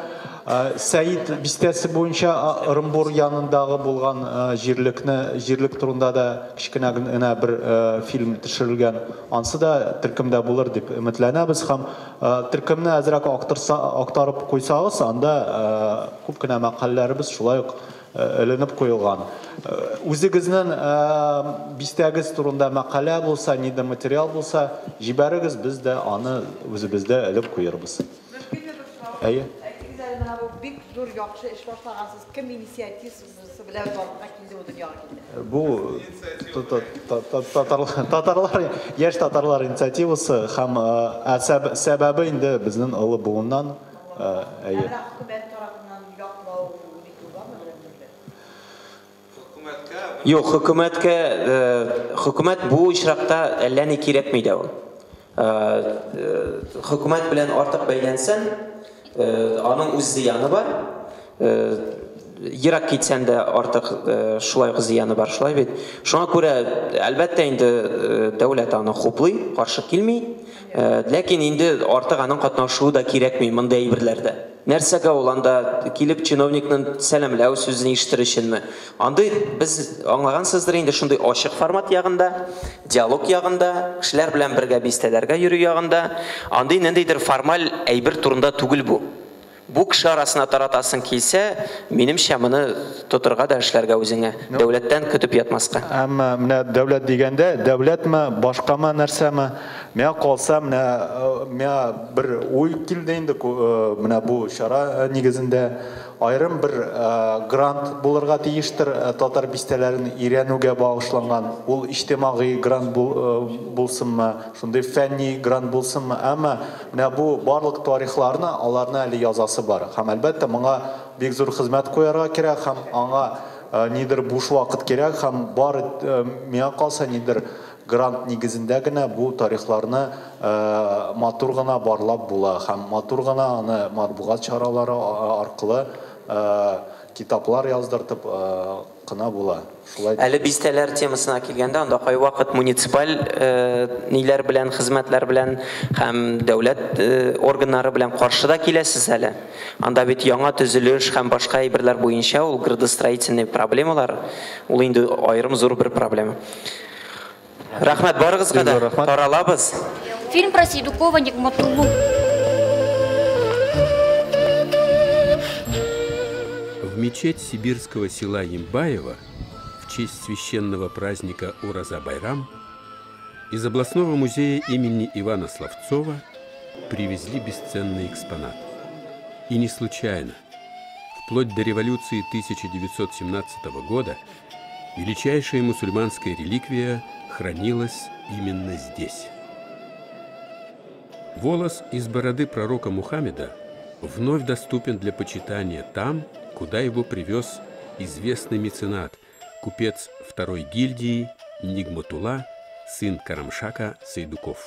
Сәйит бистәсе буенча Ырымбур янындагы булган җирлек турында да кичкенә генә бер фильм төшерелгән. Ансы да төркемдә булыр дип өметләнәбез һәм төркемне әзрәк актарып куйсагыз, анда күп кенә мәкаләләребез шулай ук ілініп қойылған. Үзігізнің бистәгіз турында мәкалә булса, нидә материал булса, җибәрегез, біз дә аны үзебездә іліп қойырбыз. Bik zor yaxşı iş başlağansız, kim inisiyativisi bilen varlığa kildi o dünya kildi? Bu Tatarlar, yaş Tatarlar inisiyativisi hem səbəbi indi bizning ılı buğundan. Hükümet tarafından yoqlav, Yo'q, hukumat bu işraqda әлләни кирәкмәйди ул. Hukumat bilan ortiq bəylənsән, аның үз зыяны бар. Ерак китсән дә артык шулай зыяны бар, шулай бит. Шуңа күрә әлбәттә инде дәүләт аны хуплый, каршы килми. Ләкин инде артык аның катнашуы да кирәкми мондай әйберләрдә. Нәрсәгә ул анда килеп чиновникның сәламләү сүзен ишетер өченме? Андый без аңлагансыздыр инде шундый ачык формат ягында, диалог ягында, кешеләр белән бергә бистәләргә йөрү ягында, андый ниндидер формаль әйбер турында түгел бу. Бу кеше арасына таратасың килсә, минемчә моны тотырга да эшләргә үзеңә, дәүләттән көтеп ятмаска. Әмма менә дәүләт дигәндә, дәүләтме, башкамы нәрсәме? Менә калса, менә бер уй килде инде менә бу шара нигезендә айрым бер грант булырга тиештер татар бистәләрен өйрәнүгә багышланган. Ул иҗтимагый грант булсынмы, шундый фәнни грант булсынмы, әмма менә бу барлык тарихларны аларны әле язасы бар. Һәм әлбәттә моңа бик зур хезмәт куярга кирәк, һәм аңа нидер буш вакыт кирәк, һәм бар миңа калса нидер грант нигезендә генә бу тарихларны матур гына барлап була, һәм матур гына аны матбугат чаралары аркылы китаплар яздыртып кына була. Әле бистәләр темасына килгәндә, анда кай вакыт муниципаль ниләр белән, хезмәтләр белән һәм дәүләт органнары белән каршыда киләсез әле. Анда бит яңа төзелеш һәм башка әйберләр буенча ул градостроительный проблемалар, ул инде аерым зур бер проблема. Рахмәт барыгызга да, таралабыз. Фильм про Сейдукова Нигматуллу. В мечеть сибирского села Ямбаева в честь священного праздника Ураза-Байрам из областного музея имени Ивана Славцова привезли бесценный экспонат. И не случайно. вплоть до революции 1917 года величайшая мусульманская реликвия хранилась именно здесь. Волос из бороды пророка Мухаммеда вновь доступен для почитания там, куда его привез известный меценат, купец второй гильдии Нигматулла, сын Карамшака Сайдуков.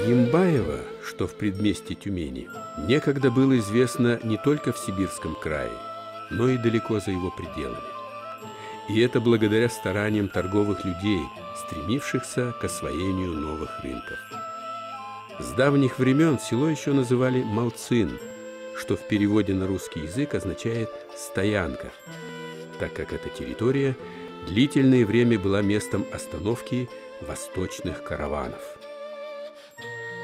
Ямбаево, что в предместье Тюмени, некогда было известно не только в Сибирском крае, но и далеко за его пределами. И это благодаря стараниям торговых людей, стремившихся к освоению новых рынков. С давних времен село еще называли Малцин, что в переводе на русский язык означает «стоянка», так как эта территория длительное время была местом остановки восточных караванов.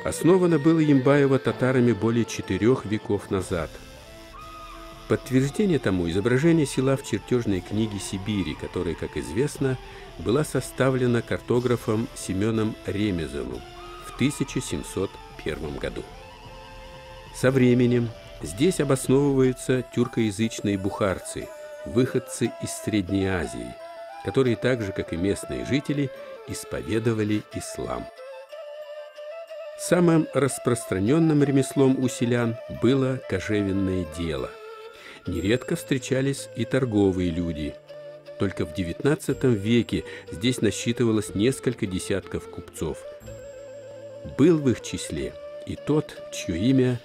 Основано было Ямбаево татарами более 4 веков назад. Подтверждение тому изображение села в чертежной книге Сибири, которая, как известно, была составлена картографом Семеном Ремезовым в 1701 году. Со временем здесь обосновываются тюркоязычные бухарцы, выходцы из Средней Азии, которые так же, как и местные жители, исповедовали ислам. Самым распространенным ремеслом у селян было кожевенное дело. Нередко встречались и торговые люди. Только в XIX веке здесь насчитывалось несколько десятков купцов. Был в их числе и тот, чье имя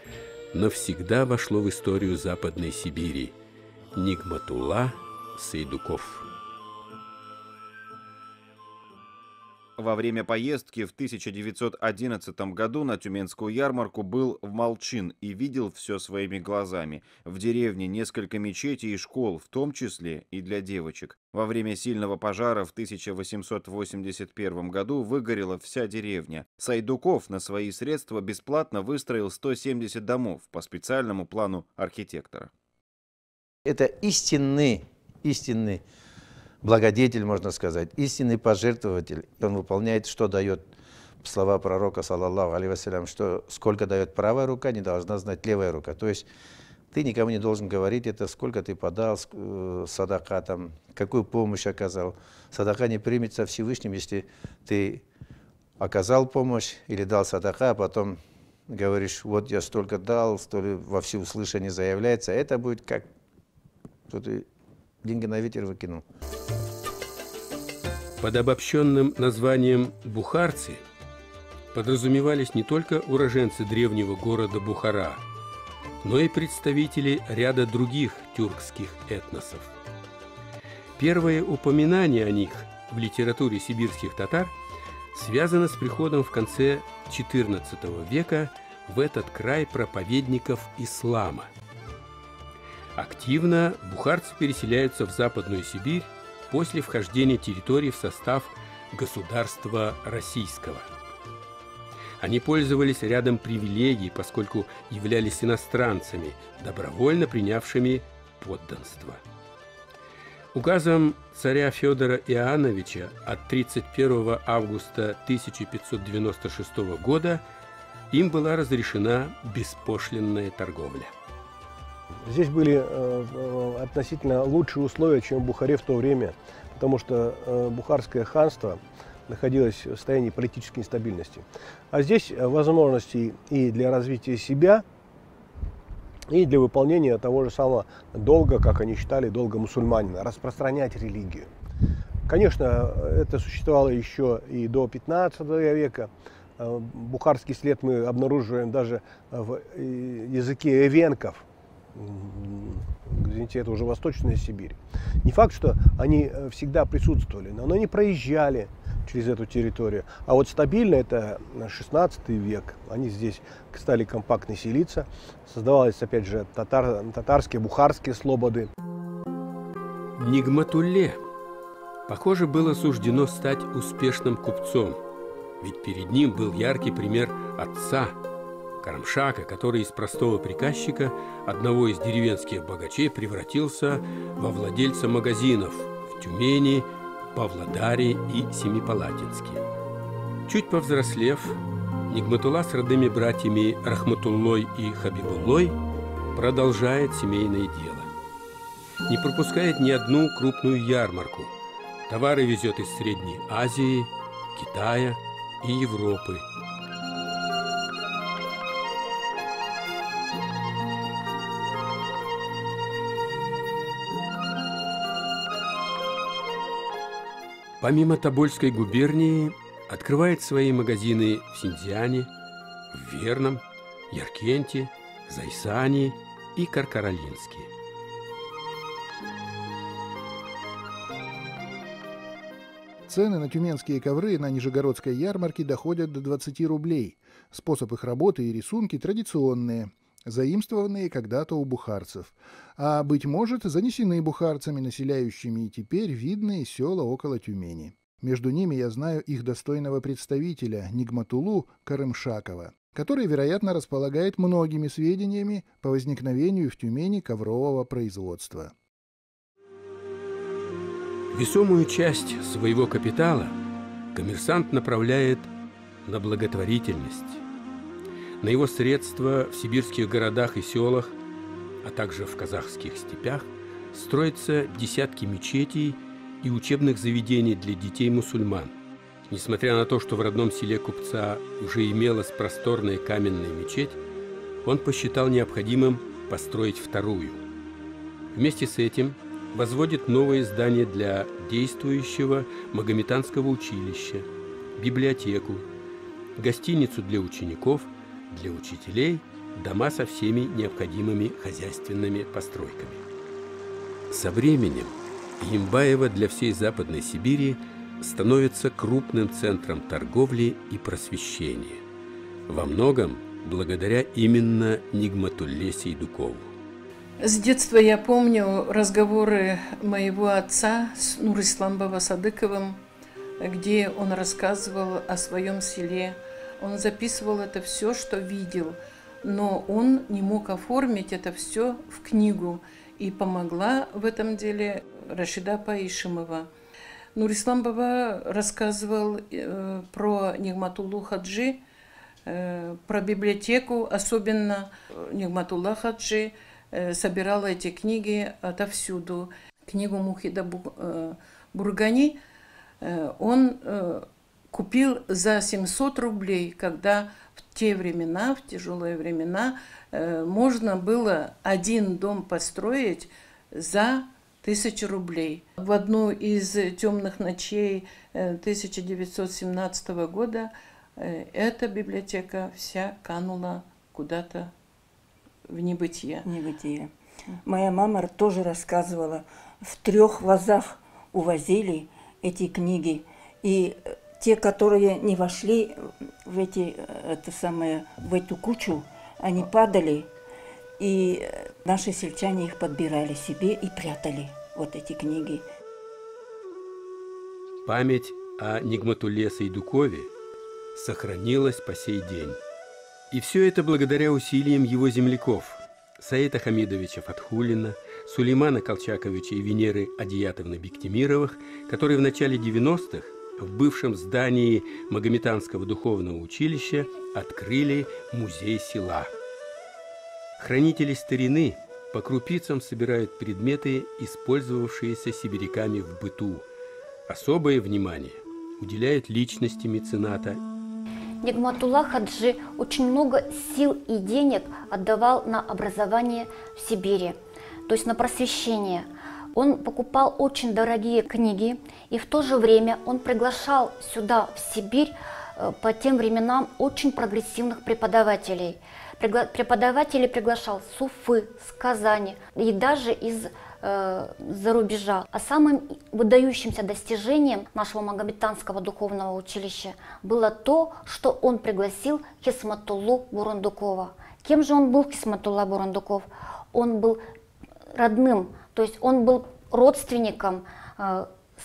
навсегда вошло в историю Западной Сибири – Нигматулла Сайдуков. Во время поездки в 1911 году на Тюменскую ярмарку был в Молчин и видел все своими глазами. В деревне несколько мечетей и школ, в том числе и для девочек. Во время сильного пожара в 1881 году выгорела вся деревня. Сайдуков на свои средства бесплатно выстроил 170 домов по специальному плану архитектора. Это истинный благодетель, можно сказать, истинный пожертвователь. Он выполняет, что дает слова пророка, саллаллаху алейхи вассалям, что сколько дает правая рука, не должна знать левая рука. То есть ты никому не должен говорить, это сколько ты подал, садака, там, какую помощь оказал. Садака не примется Всевышним, если ты оказал помощь или дал садака, а потом говоришь, вот я столько дал, столько во всеуслышание заявляется. Это будет как, что ты деньги на ветер выкинул. Под обобщенным названием «бухарцы» подразумевались не только уроженцы древнего города Бухара, но и представители ряда других тюркских этносов. Первое упоминание о них в литературе сибирских татар связано с приходом в конце XIV века в этот край проповедников ислама. Активно бухарцы переселяются в Западную Сибирь после вхождения территории в состав государства российского. Они пользовались рядом привилегий, поскольку являлись иностранцами, добровольно принявшими подданство. Указом царя Федора Иоанновича от 31 августа 1596 года им была разрешена беспошлинная торговля. Здесь были относительно лучшие условия, чем в Бухаре в то время, потому что Бухарское ханство находилось в состоянии политической нестабильности. А здесь возможности и для развития себя, и для выполнения того же самого долга, как они считали, долга мусульманина, распространять религию. Конечно, это существовало еще и до 15 века. Бухарский след мы обнаруживаем даже в языке эвенков. Извините, это уже Восточная Сибирь. Не факт, что они всегда присутствовали, но они проезжали через эту территорию. А вот стабильно это 16 век. Они здесь стали компактно селиться. Создавались, опять же, татарские, бухарские слободы. Нигматулле, похоже, было суждено стать успешным купцом. Ведь перед ним был яркий пример отца, Карамшака, который из простого приказчика одного из деревенских богачей превратился во владельца магазинов в Тюмени, Павлодаре и Семипалатинске. Чуть повзрослев, Нигматулла с родными братьями Рахматуллой и Хабибуллой продолжает семейное дело. Не пропускает ни одну крупную ярмарку. Товары везет из Средней Азии, Китая и Европы. Помимо Тобольской губернии, открывает свои магазины в Синьцзяне, в Верном, Яркенте, Зайсане и Каркаралинске. Цены на тюменские ковры на Нижегородской ярмарке доходят до 20 рублей. Способ их работы и рисунки традиционные, заимствованные когда-то у бухарцев. А, быть может, занесены бухарцами, населяющими и теперь видные села около Тюмени. Между ними я знаю их достойного представителя, Нигматуллу Карымшакова, который, вероятно, располагает многими сведениями по возникновению в Тюмени коврового производства. Весомую часть своего капитала коммерсант направляет на благотворительность. На его средства в сибирских городах и селах, а также в казахских степях, строятся десятки мечетей и учебных заведений для детей-мусульман. Несмотря на то, что в родном селе купца уже имелась просторная каменная мечеть, он посчитал необходимым построить вторую. Вместе с этим возводит новое здание для действующего магометанского училища, библиотеку, гостиницу для учеников, для учителей, дома со всеми необходимыми хозяйственными постройками. Со временем Ямбаево для всей Западной Сибири становится крупным центром торговли и просвещения. Во многом благодаря именно Нигматулле Сейдукову. С детства я помню разговоры моего отца с Нурисламбова Садыковым, где он рассказывал о своем селе. Он записывал это все, что видел, но он не мог оформить это все в книгу. И помогла в этом деле Рашида Паишимова. Нурислам Баба рассказывал про Нигматуллу Хаджи, про библиотеку, особенно Нигматулла Хаджи собирала эти книги отовсюду. Книгу Мухида Бургани он купил за 700 рублей, когда в те времена, в тяжелые времена, можно было один дом построить за 1000 рублей. В одну из темных ночей 1917 года эта библиотека вся канула куда-то в небытие. Небытие. Моя мама тоже рассказывала, в 3 вазах увозили эти книги, и те, которые не вошли в эту кучу, они падали, и наши сельчане их подбирали себе и прятали, вот эти книги. Память о Нигматулле Сейдукове сохранилась по сей день. И все это благодаря усилиям его земляков Саида Хамидовича Фатхуллина, Сулеймана Колчаковича и Венеры Адиятовны Бектимировых, которые в начале 90-х в бывшем здании Магометанского духовного училища открыли музей села. Хранители старины по крупицам собирают предметы, использовавшиеся сибиряками в быту. Особое внимание уделяют личности мецената. Нигматулла Хаджи очень много сил и денег отдавал на образование в Сибири, то есть на просвещение. Он покупал очень дорогие книги, и в то же время он приглашал сюда, в Сибирь, по тем временам очень прогрессивных преподавателей. Преподавателей приглашал с Уфы, с Казани и даже из-за рубежа. А самым выдающимся достижением нашего Магометанского духовного училища было то, что он пригласил Хисматуллу Бурундукова. Кем же он был, Хисматулла Бурундуков? Он был родным, то есть он был родственником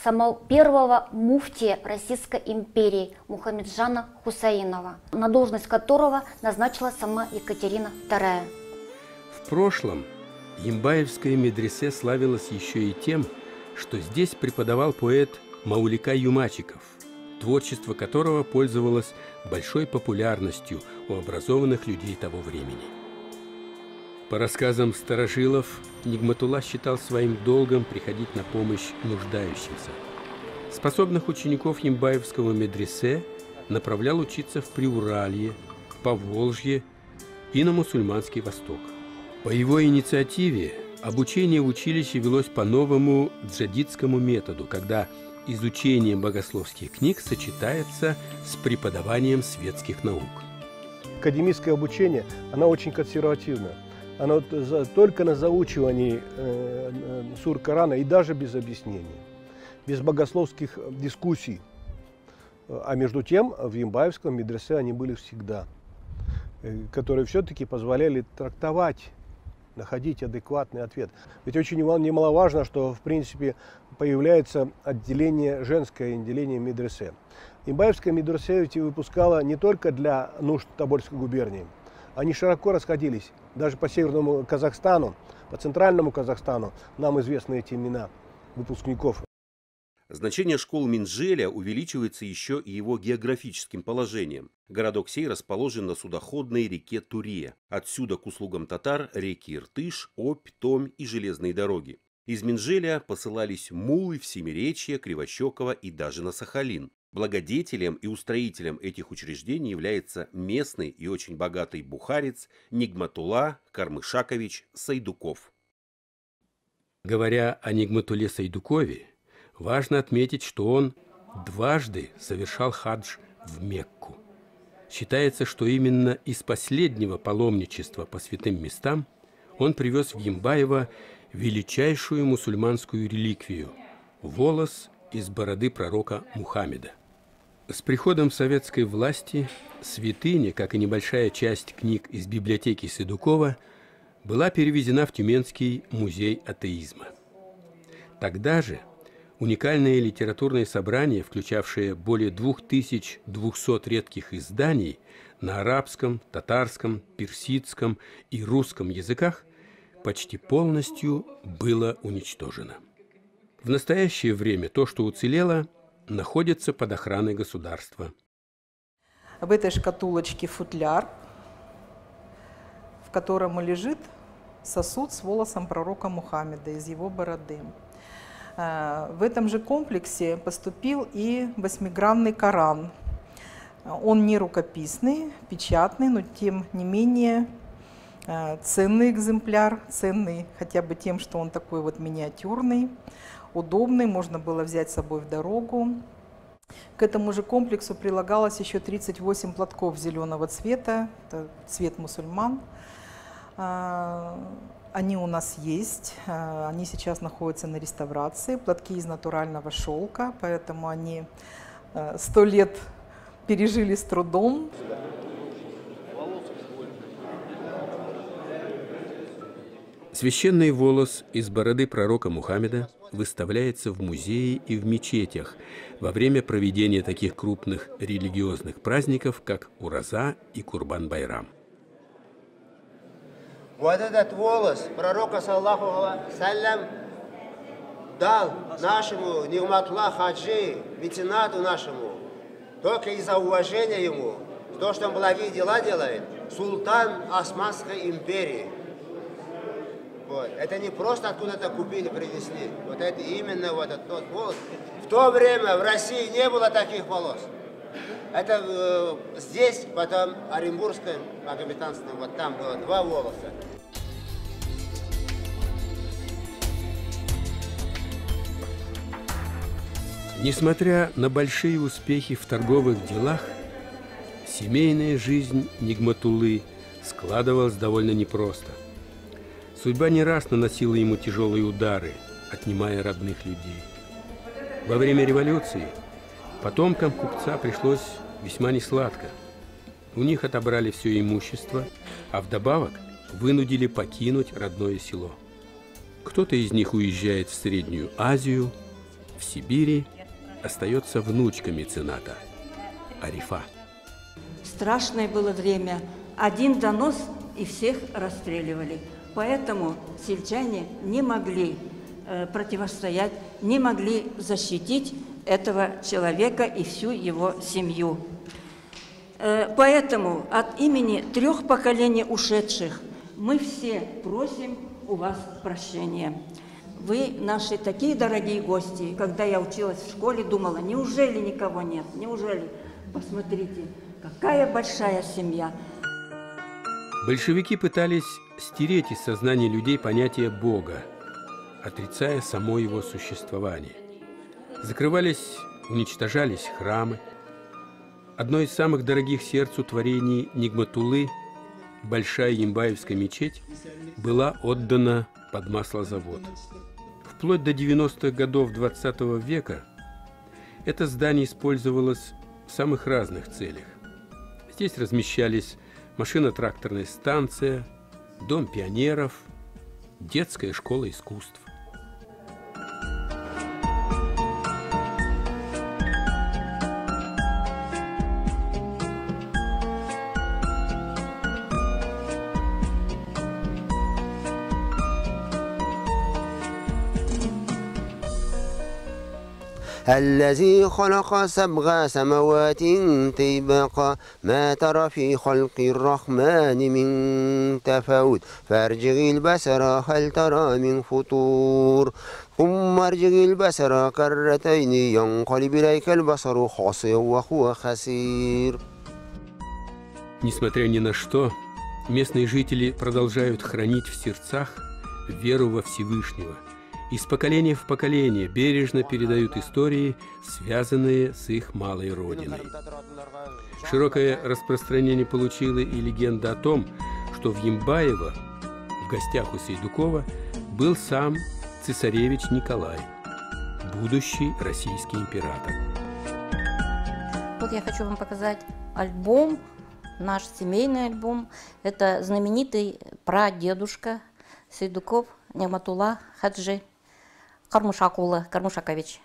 самого первого муфтия Российской империи Мухаммеджана Хусаинова, на должность которого назначила сама Екатерина II. В прошлом Ямбаевская медресе славилась еще и тем, что здесь преподавал поэт Маулика Юмачиков, творчество которого пользовалось большой популярностью у образованных людей того времени. По рассказам старожилов, Нигматулла считал своим долгом приходить на помощь нуждающимся. Способных учеников Ямбаевского медресе направлял учиться в Приуралье, Поволжье и на мусульманский Восток. По его инициативе обучение в училище велось по новому джадидскому методу, когда изучение богословских книг сочетается с преподаванием светских наук. Академическое обучение, оно очень консервативно. Оно только на заучивании сур Корана и даже без объяснений, без богословских дискуссий. А между тем в Ямбаевском медресе они были всегда, которые все-таки позволяли трактовать, находить адекватный ответ. Ведь очень немаловажно, что в принципе появляется отделение, женское отделение медресе. Ямбаевская медресе ведь выпускала не только для нужд Тобольской губернии. Они широко расходились. Даже по Северному Казахстану, по Центральному Казахстану нам известны эти имена выпускников. Значение школ Минжеля увеличивается еще и его географическим положением. Городок сей расположен на судоходной реке Туре. Отсюда к услугам татар реки Иртыш, Обь, Томь и железные дороги. Из Минжеля посылались мулы в Семиречье, Кривощеково и даже на Сахалин. Благодетелем и устроителем этих учреждений является местный и очень богатый бухарец Нигматулла Кармышакович Сайдуков. Говоря о Нигматулле Сайдукове, важно отметить, что он дважды совершал хадж в Мекку. Считается, что именно из последнего паломничества по святым местам он привез в Ямбаево величайшую мусульманскую реликвию – волос из бороды пророка Мухаммеда. С приходом советской власти святыня, как и небольшая часть книг из библиотеки Сайдукова, была перевезена в Тюменский музей атеизма. Тогда же уникальное литературное собрание, включавшее более 2200 редких изданий на арабском, татарском, персидском и русском языках, почти полностью было уничтожено. В настоящее время то, что уцелело, находится под охраной государства. В этой шкатулочке футляр, в котором лежит сосуд с волосом пророка Мухаммеда из его бороды. В этом же комплексе поступил и 8-гранный Коран. Он не рукописный, печатный, но тем не менее ценный экземпляр, ценный хотя бы тем, что он такой вот миниатюрный, удобный, можно было взять с собой в дорогу. К этому же комплексу прилагалось еще 38 платков зеленого цвета, это цвет мусульман. Они у нас есть, они сейчас находятся на реставрации, платки из натурального шелка, поэтому они 100 лет пережили с трудом. Священный волос из бороды пророка Мухаммеда выставляется в музее и в мечетях во время проведения таких крупных религиозных праздников, как Ураза и Курбан-Байрам. Вот этот волос пророка, саллаху алейхи дал нашему Нигматулла хаджи, меценату нашему, только из-за уважения ему, то, что он благие дела делает, султан Османской империи. Вот. Это не просто откуда-то купили, принесли. Вот это именно вот этот тот волос. В то время в России не было таких волос. Это здесь, потом Оренбургское магометанство, вот там было 2 волоса. Несмотря на большие успехи в торговых делах, семейная жизнь Нигматуллы складывалась довольно непросто. Судьба не раз наносила ему тяжелые удары, отнимая родных людей. Во время революции потомкам купца пришлось весьма несладко. У них отобрали все имущество, а вдобавок вынудили покинуть родное село. Кто-то из них уезжает в Среднюю Азию, в Сибири остается внучка мецената Арифа. Страшное было время. Один донос и всех расстреливали. Поэтому сельчане не могли противостоять, не могли защитить этого человека и всю его семью. Поэтому от имени 3 поколений ушедших мы все просим у вас прощения. Вы наши такие дорогие гости. Когда я училась в школе, думала, неужели никого нет? Неужели? Посмотрите, какая большая семья. Большевики пытались стереть из сознания людей понятие Бога, отрицая само его существование. Закрывались, уничтожались храмы. Одно из самых дорогих сердцу творений Нигматуллы, Большая Ямбаевская мечеть, была отдана под маслозавод. Вплоть до 90-х годов 20 века это здание использовалось в самых разных целях. Здесь размещались машино-тракторная станция, дом пионеров, детская школа искусств. الذي خلق 7 سماوات طباقا ما ترى في خلق الرحمن من تفاوت فارجع البصر هل ترى من فطور ثم ارجع البصر كرتين ينقلب إليك البصر خاسئا وهو خسير. Несмотря ни на что, местные жители продолжают хранить в сердцах веру во Всевышнего. Из поколения в поколение бережно передают истории, связанные с их малой родиной. Широкое распространение получила и легенда о том, что в Ямбаево, в гостях у Сейдукова, был сам цесаревич Николай, будущий российский император. Вот я хочу вам показать альбом, наш семейный альбом. Это знаменитый прадедушка Сейдуков Нигматулла Хаджи Кармушакович.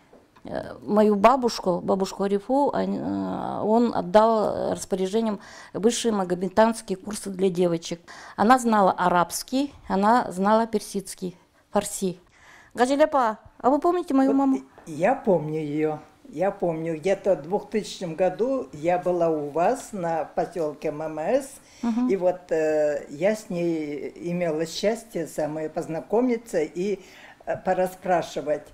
Мою бабушку Арифу, он отдал распоряжением высшие магометанские курсы для девочек. Она знала арабский, она знала персидский, фарси. Гаджиляпа, а вы помните мою маму? Я помню ее. Я помню, где-то в 2000 году я была у вас на поселке ММС, и вот я с ней имела счастье познакомиться и порасспрашивать.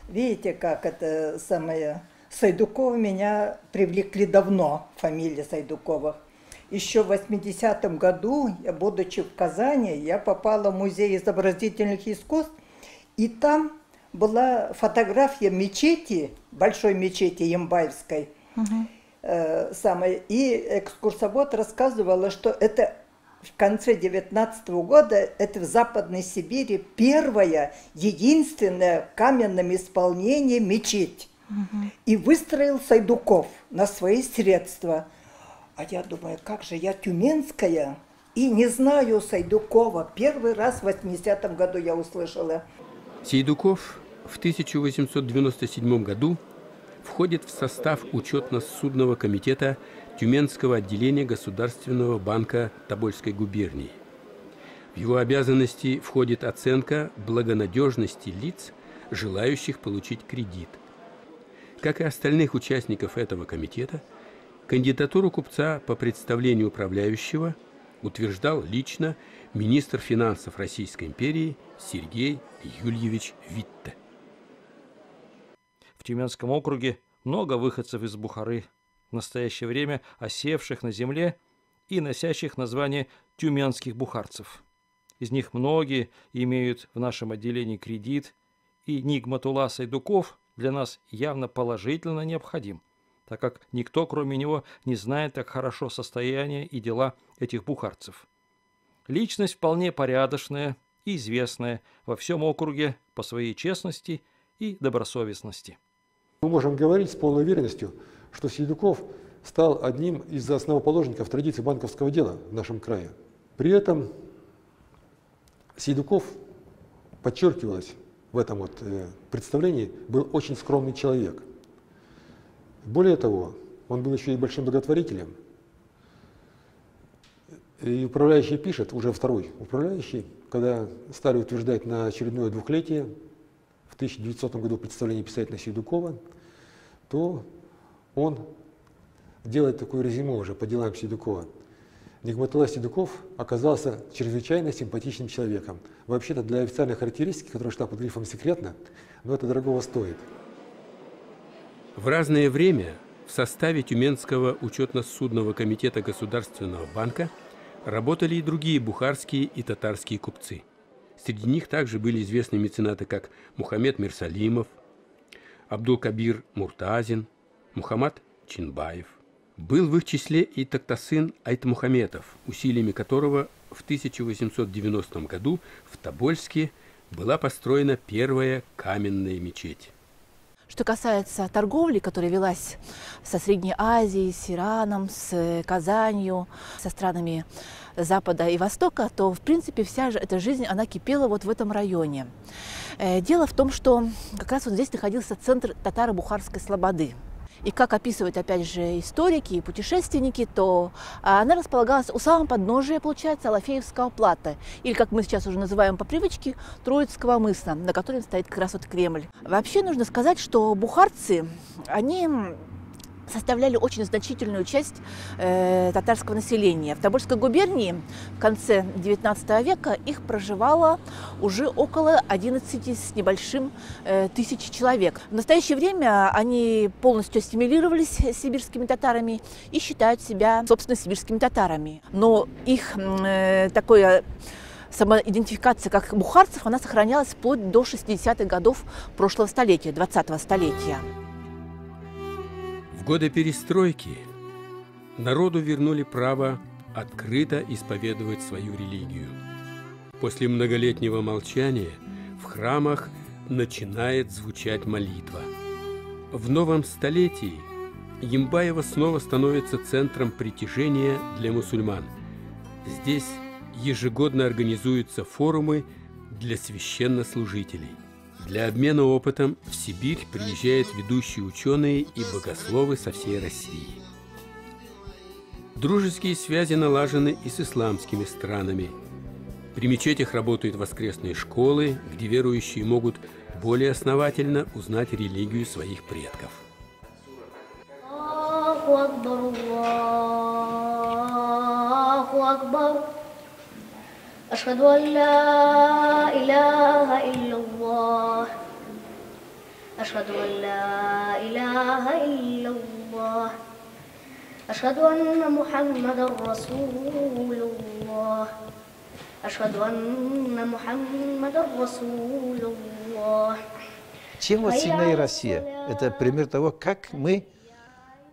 Видите, как это самое... Сайдукова меня привлекли давно, фамилия Сайдуковых. Еще в 80-м году, будучи в Казани, я попала в музей изобразительных искусств, и там была фотография мечети, большой мечети Ямбаевской. И экскурсовод рассказывала, что это в конце 19-го года, это в Западной Сибири первая, единственная в каменном исполнении мечеть. И выстроил Сайдуков на свои средства. А я думаю, как же я тюменская и не знаю Сайдукова. Первый раз в 80-м году я услышала. Сейдуков в 1897 году входит в состав учетно-судного комитета Тюменского отделения Государственного банка Тобольской губернии. В его обязанности входит оценка благонадежности лиц, желающих получить кредит. Как и остальных участников этого комитета, кандидатуру купца по представлению управляющего утверждал лично министр финансов Российской империи Сергей Юльевич Витте. В Тюменском округе много выходцев из Бухары, в настоящее время осевших на земле и носящих название тюменских бухарцев. Из них многие имеют в нашем отделении кредит, и Нигматулла Сайдуков для нас явно положительно необходим, так как никто, кроме него, не знает так хорошо состояние и дела этих бухарцев. Личность вполне порядочная и известная во всем округе по своей честности и добросовестности. Мы можем говорить с полной уверенностью, что Сейдуков стал одним из основоположников традиции банковского дела в нашем крае. При этом Сейдуков, подчеркивалось, в этом вот представлении был очень скромный человек. Более того, он был еще и большим благотворителем. И управляющий пишет, уже второй управляющий, когда стали утверждать на очередное 2-летие, в 1900 году представление писателя Сейдукова, то он делает такое резюме уже по делам Сейдукова. Нигматулла Сейдуков оказался чрезвычайно симпатичным человеком. Вообще-то для официальной характеристики, которая шла под грифом «секретно», но это дорогого стоит. В разное время в составе Тюменского учетно-судного комитета Государственного банка работали и другие бухарские и татарские купцы. Среди них также были известные меценаты, как Мухаммед Мирсалимов, Абдул-Кабир Муртазин, Мухаммад Чинбаев. Был в их числе и Токтасын Айтмухаметов, усилиями которого в 1890 году в Тобольске была построена первая каменная мечеть. Что касается торговли, которая велась со Средней Азией, с Ираном, с Казанью, со странами Запада и Востока, то, в принципе, вся же эта жизнь, она кипела вот в этом районе. Дело в том, что как раз вот здесь находился центр татаро-бухарской слободы. И как описывают, опять же, историки и путешественники, то она располагалась у самого подножия, получается, Алафеевского плато, или, как мы сейчас уже называем по привычке, Троицкого мыса, на котором стоит как раз вот Кремль. Вообще нужно сказать, что бухарцы, они составляли очень значительную часть татарского населения. В Тобольской губернии в конце XIX века их проживало уже около 11 с небольшим тысяч человек. В настоящее время они полностью ассимилировались сибирскими татарами и считают себя, собственно, сибирскими татарами. Но их такое самоидентификация как бухарцев, она сохранялась вплоть до 60-х годов прошлого столетия, 20-го столетия. В годы перестройки народу вернули право открыто исповедовать свою религию. После многолетнего молчания в храмах начинает звучать молитва. В новом столетии Ямбаево снова становится центром притяжения для мусульман. Здесь ежегодно организуются форумы для священнослужителей. Для обмена опытом в Сибирь приезжают ведущие ученые и богословы со всей России. Дружеские связи налажены и с исламскими странами. При мечетях работают воскресные школы, где верующие могут более основательно узнать религию своих предков. أشهد أن لا إله إلا الله أشهد أن لا إله إلا الله أشهد أن محمدا رسول الله أشهد أن محمدا رسول الله. Чем вот сильна Россия? Это пример того, как мы,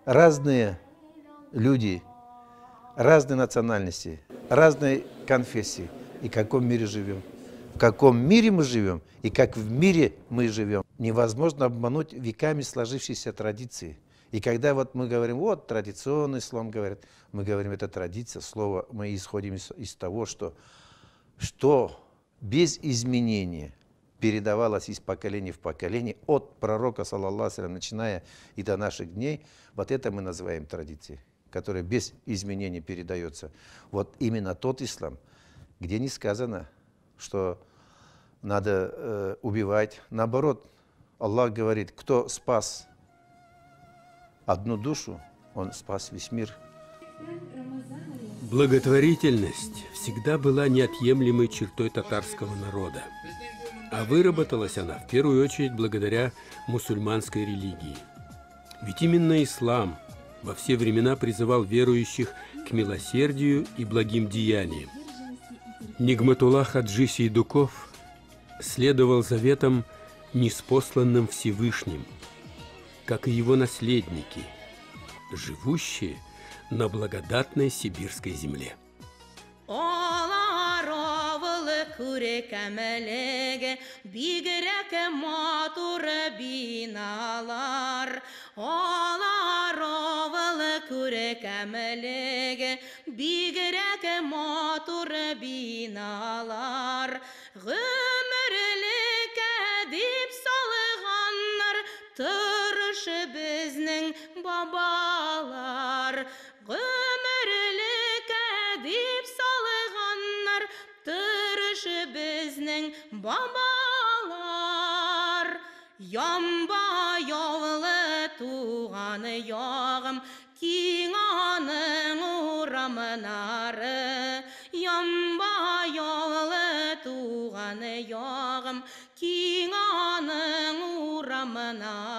разные люди, разные национальности, разные конфессии, и в каком мире живем. В каком мире мы живем и как в мире мы живем. Невозможно обмануть веками сложившиеся традиции. И когда вот мы говорим, вот традиционный ислам, говорят, мы говорим, это традиция, слово, мы исходим из того, что без изменения передавалось из поколения в поколение, от пророка, саллаллаху алейхи, начиная и до наших дней, вот это мы называем традицией, которая без изменения передается. Вот именно тот ислам, где не сказано, что надо убивать. Наоборот, Аллах говорит, кто спас одну душу, он спас весь мир. Благотворительность всегда была неотъемлемой чертой татарского народа. А выработалась она в первую очередь благодаря мусульманской религии. Ведь именно ислам во все времена призывал верующих к милосердию и благим деяниям. Нигматулла Хаджи Сейдуков следовал заветам, ниспосланным Всевышним, как и его наследники, живущие на благодатной сибирской земле. тұрышы біздің бабалар. Ғұмірлік әдеп салғаннар, тұрышы біздің бабалар. Ямбай ауылы туғаны яғым, кең аның урамынары. Ямбай ауылы туғаны яғым, кең аның урамынары.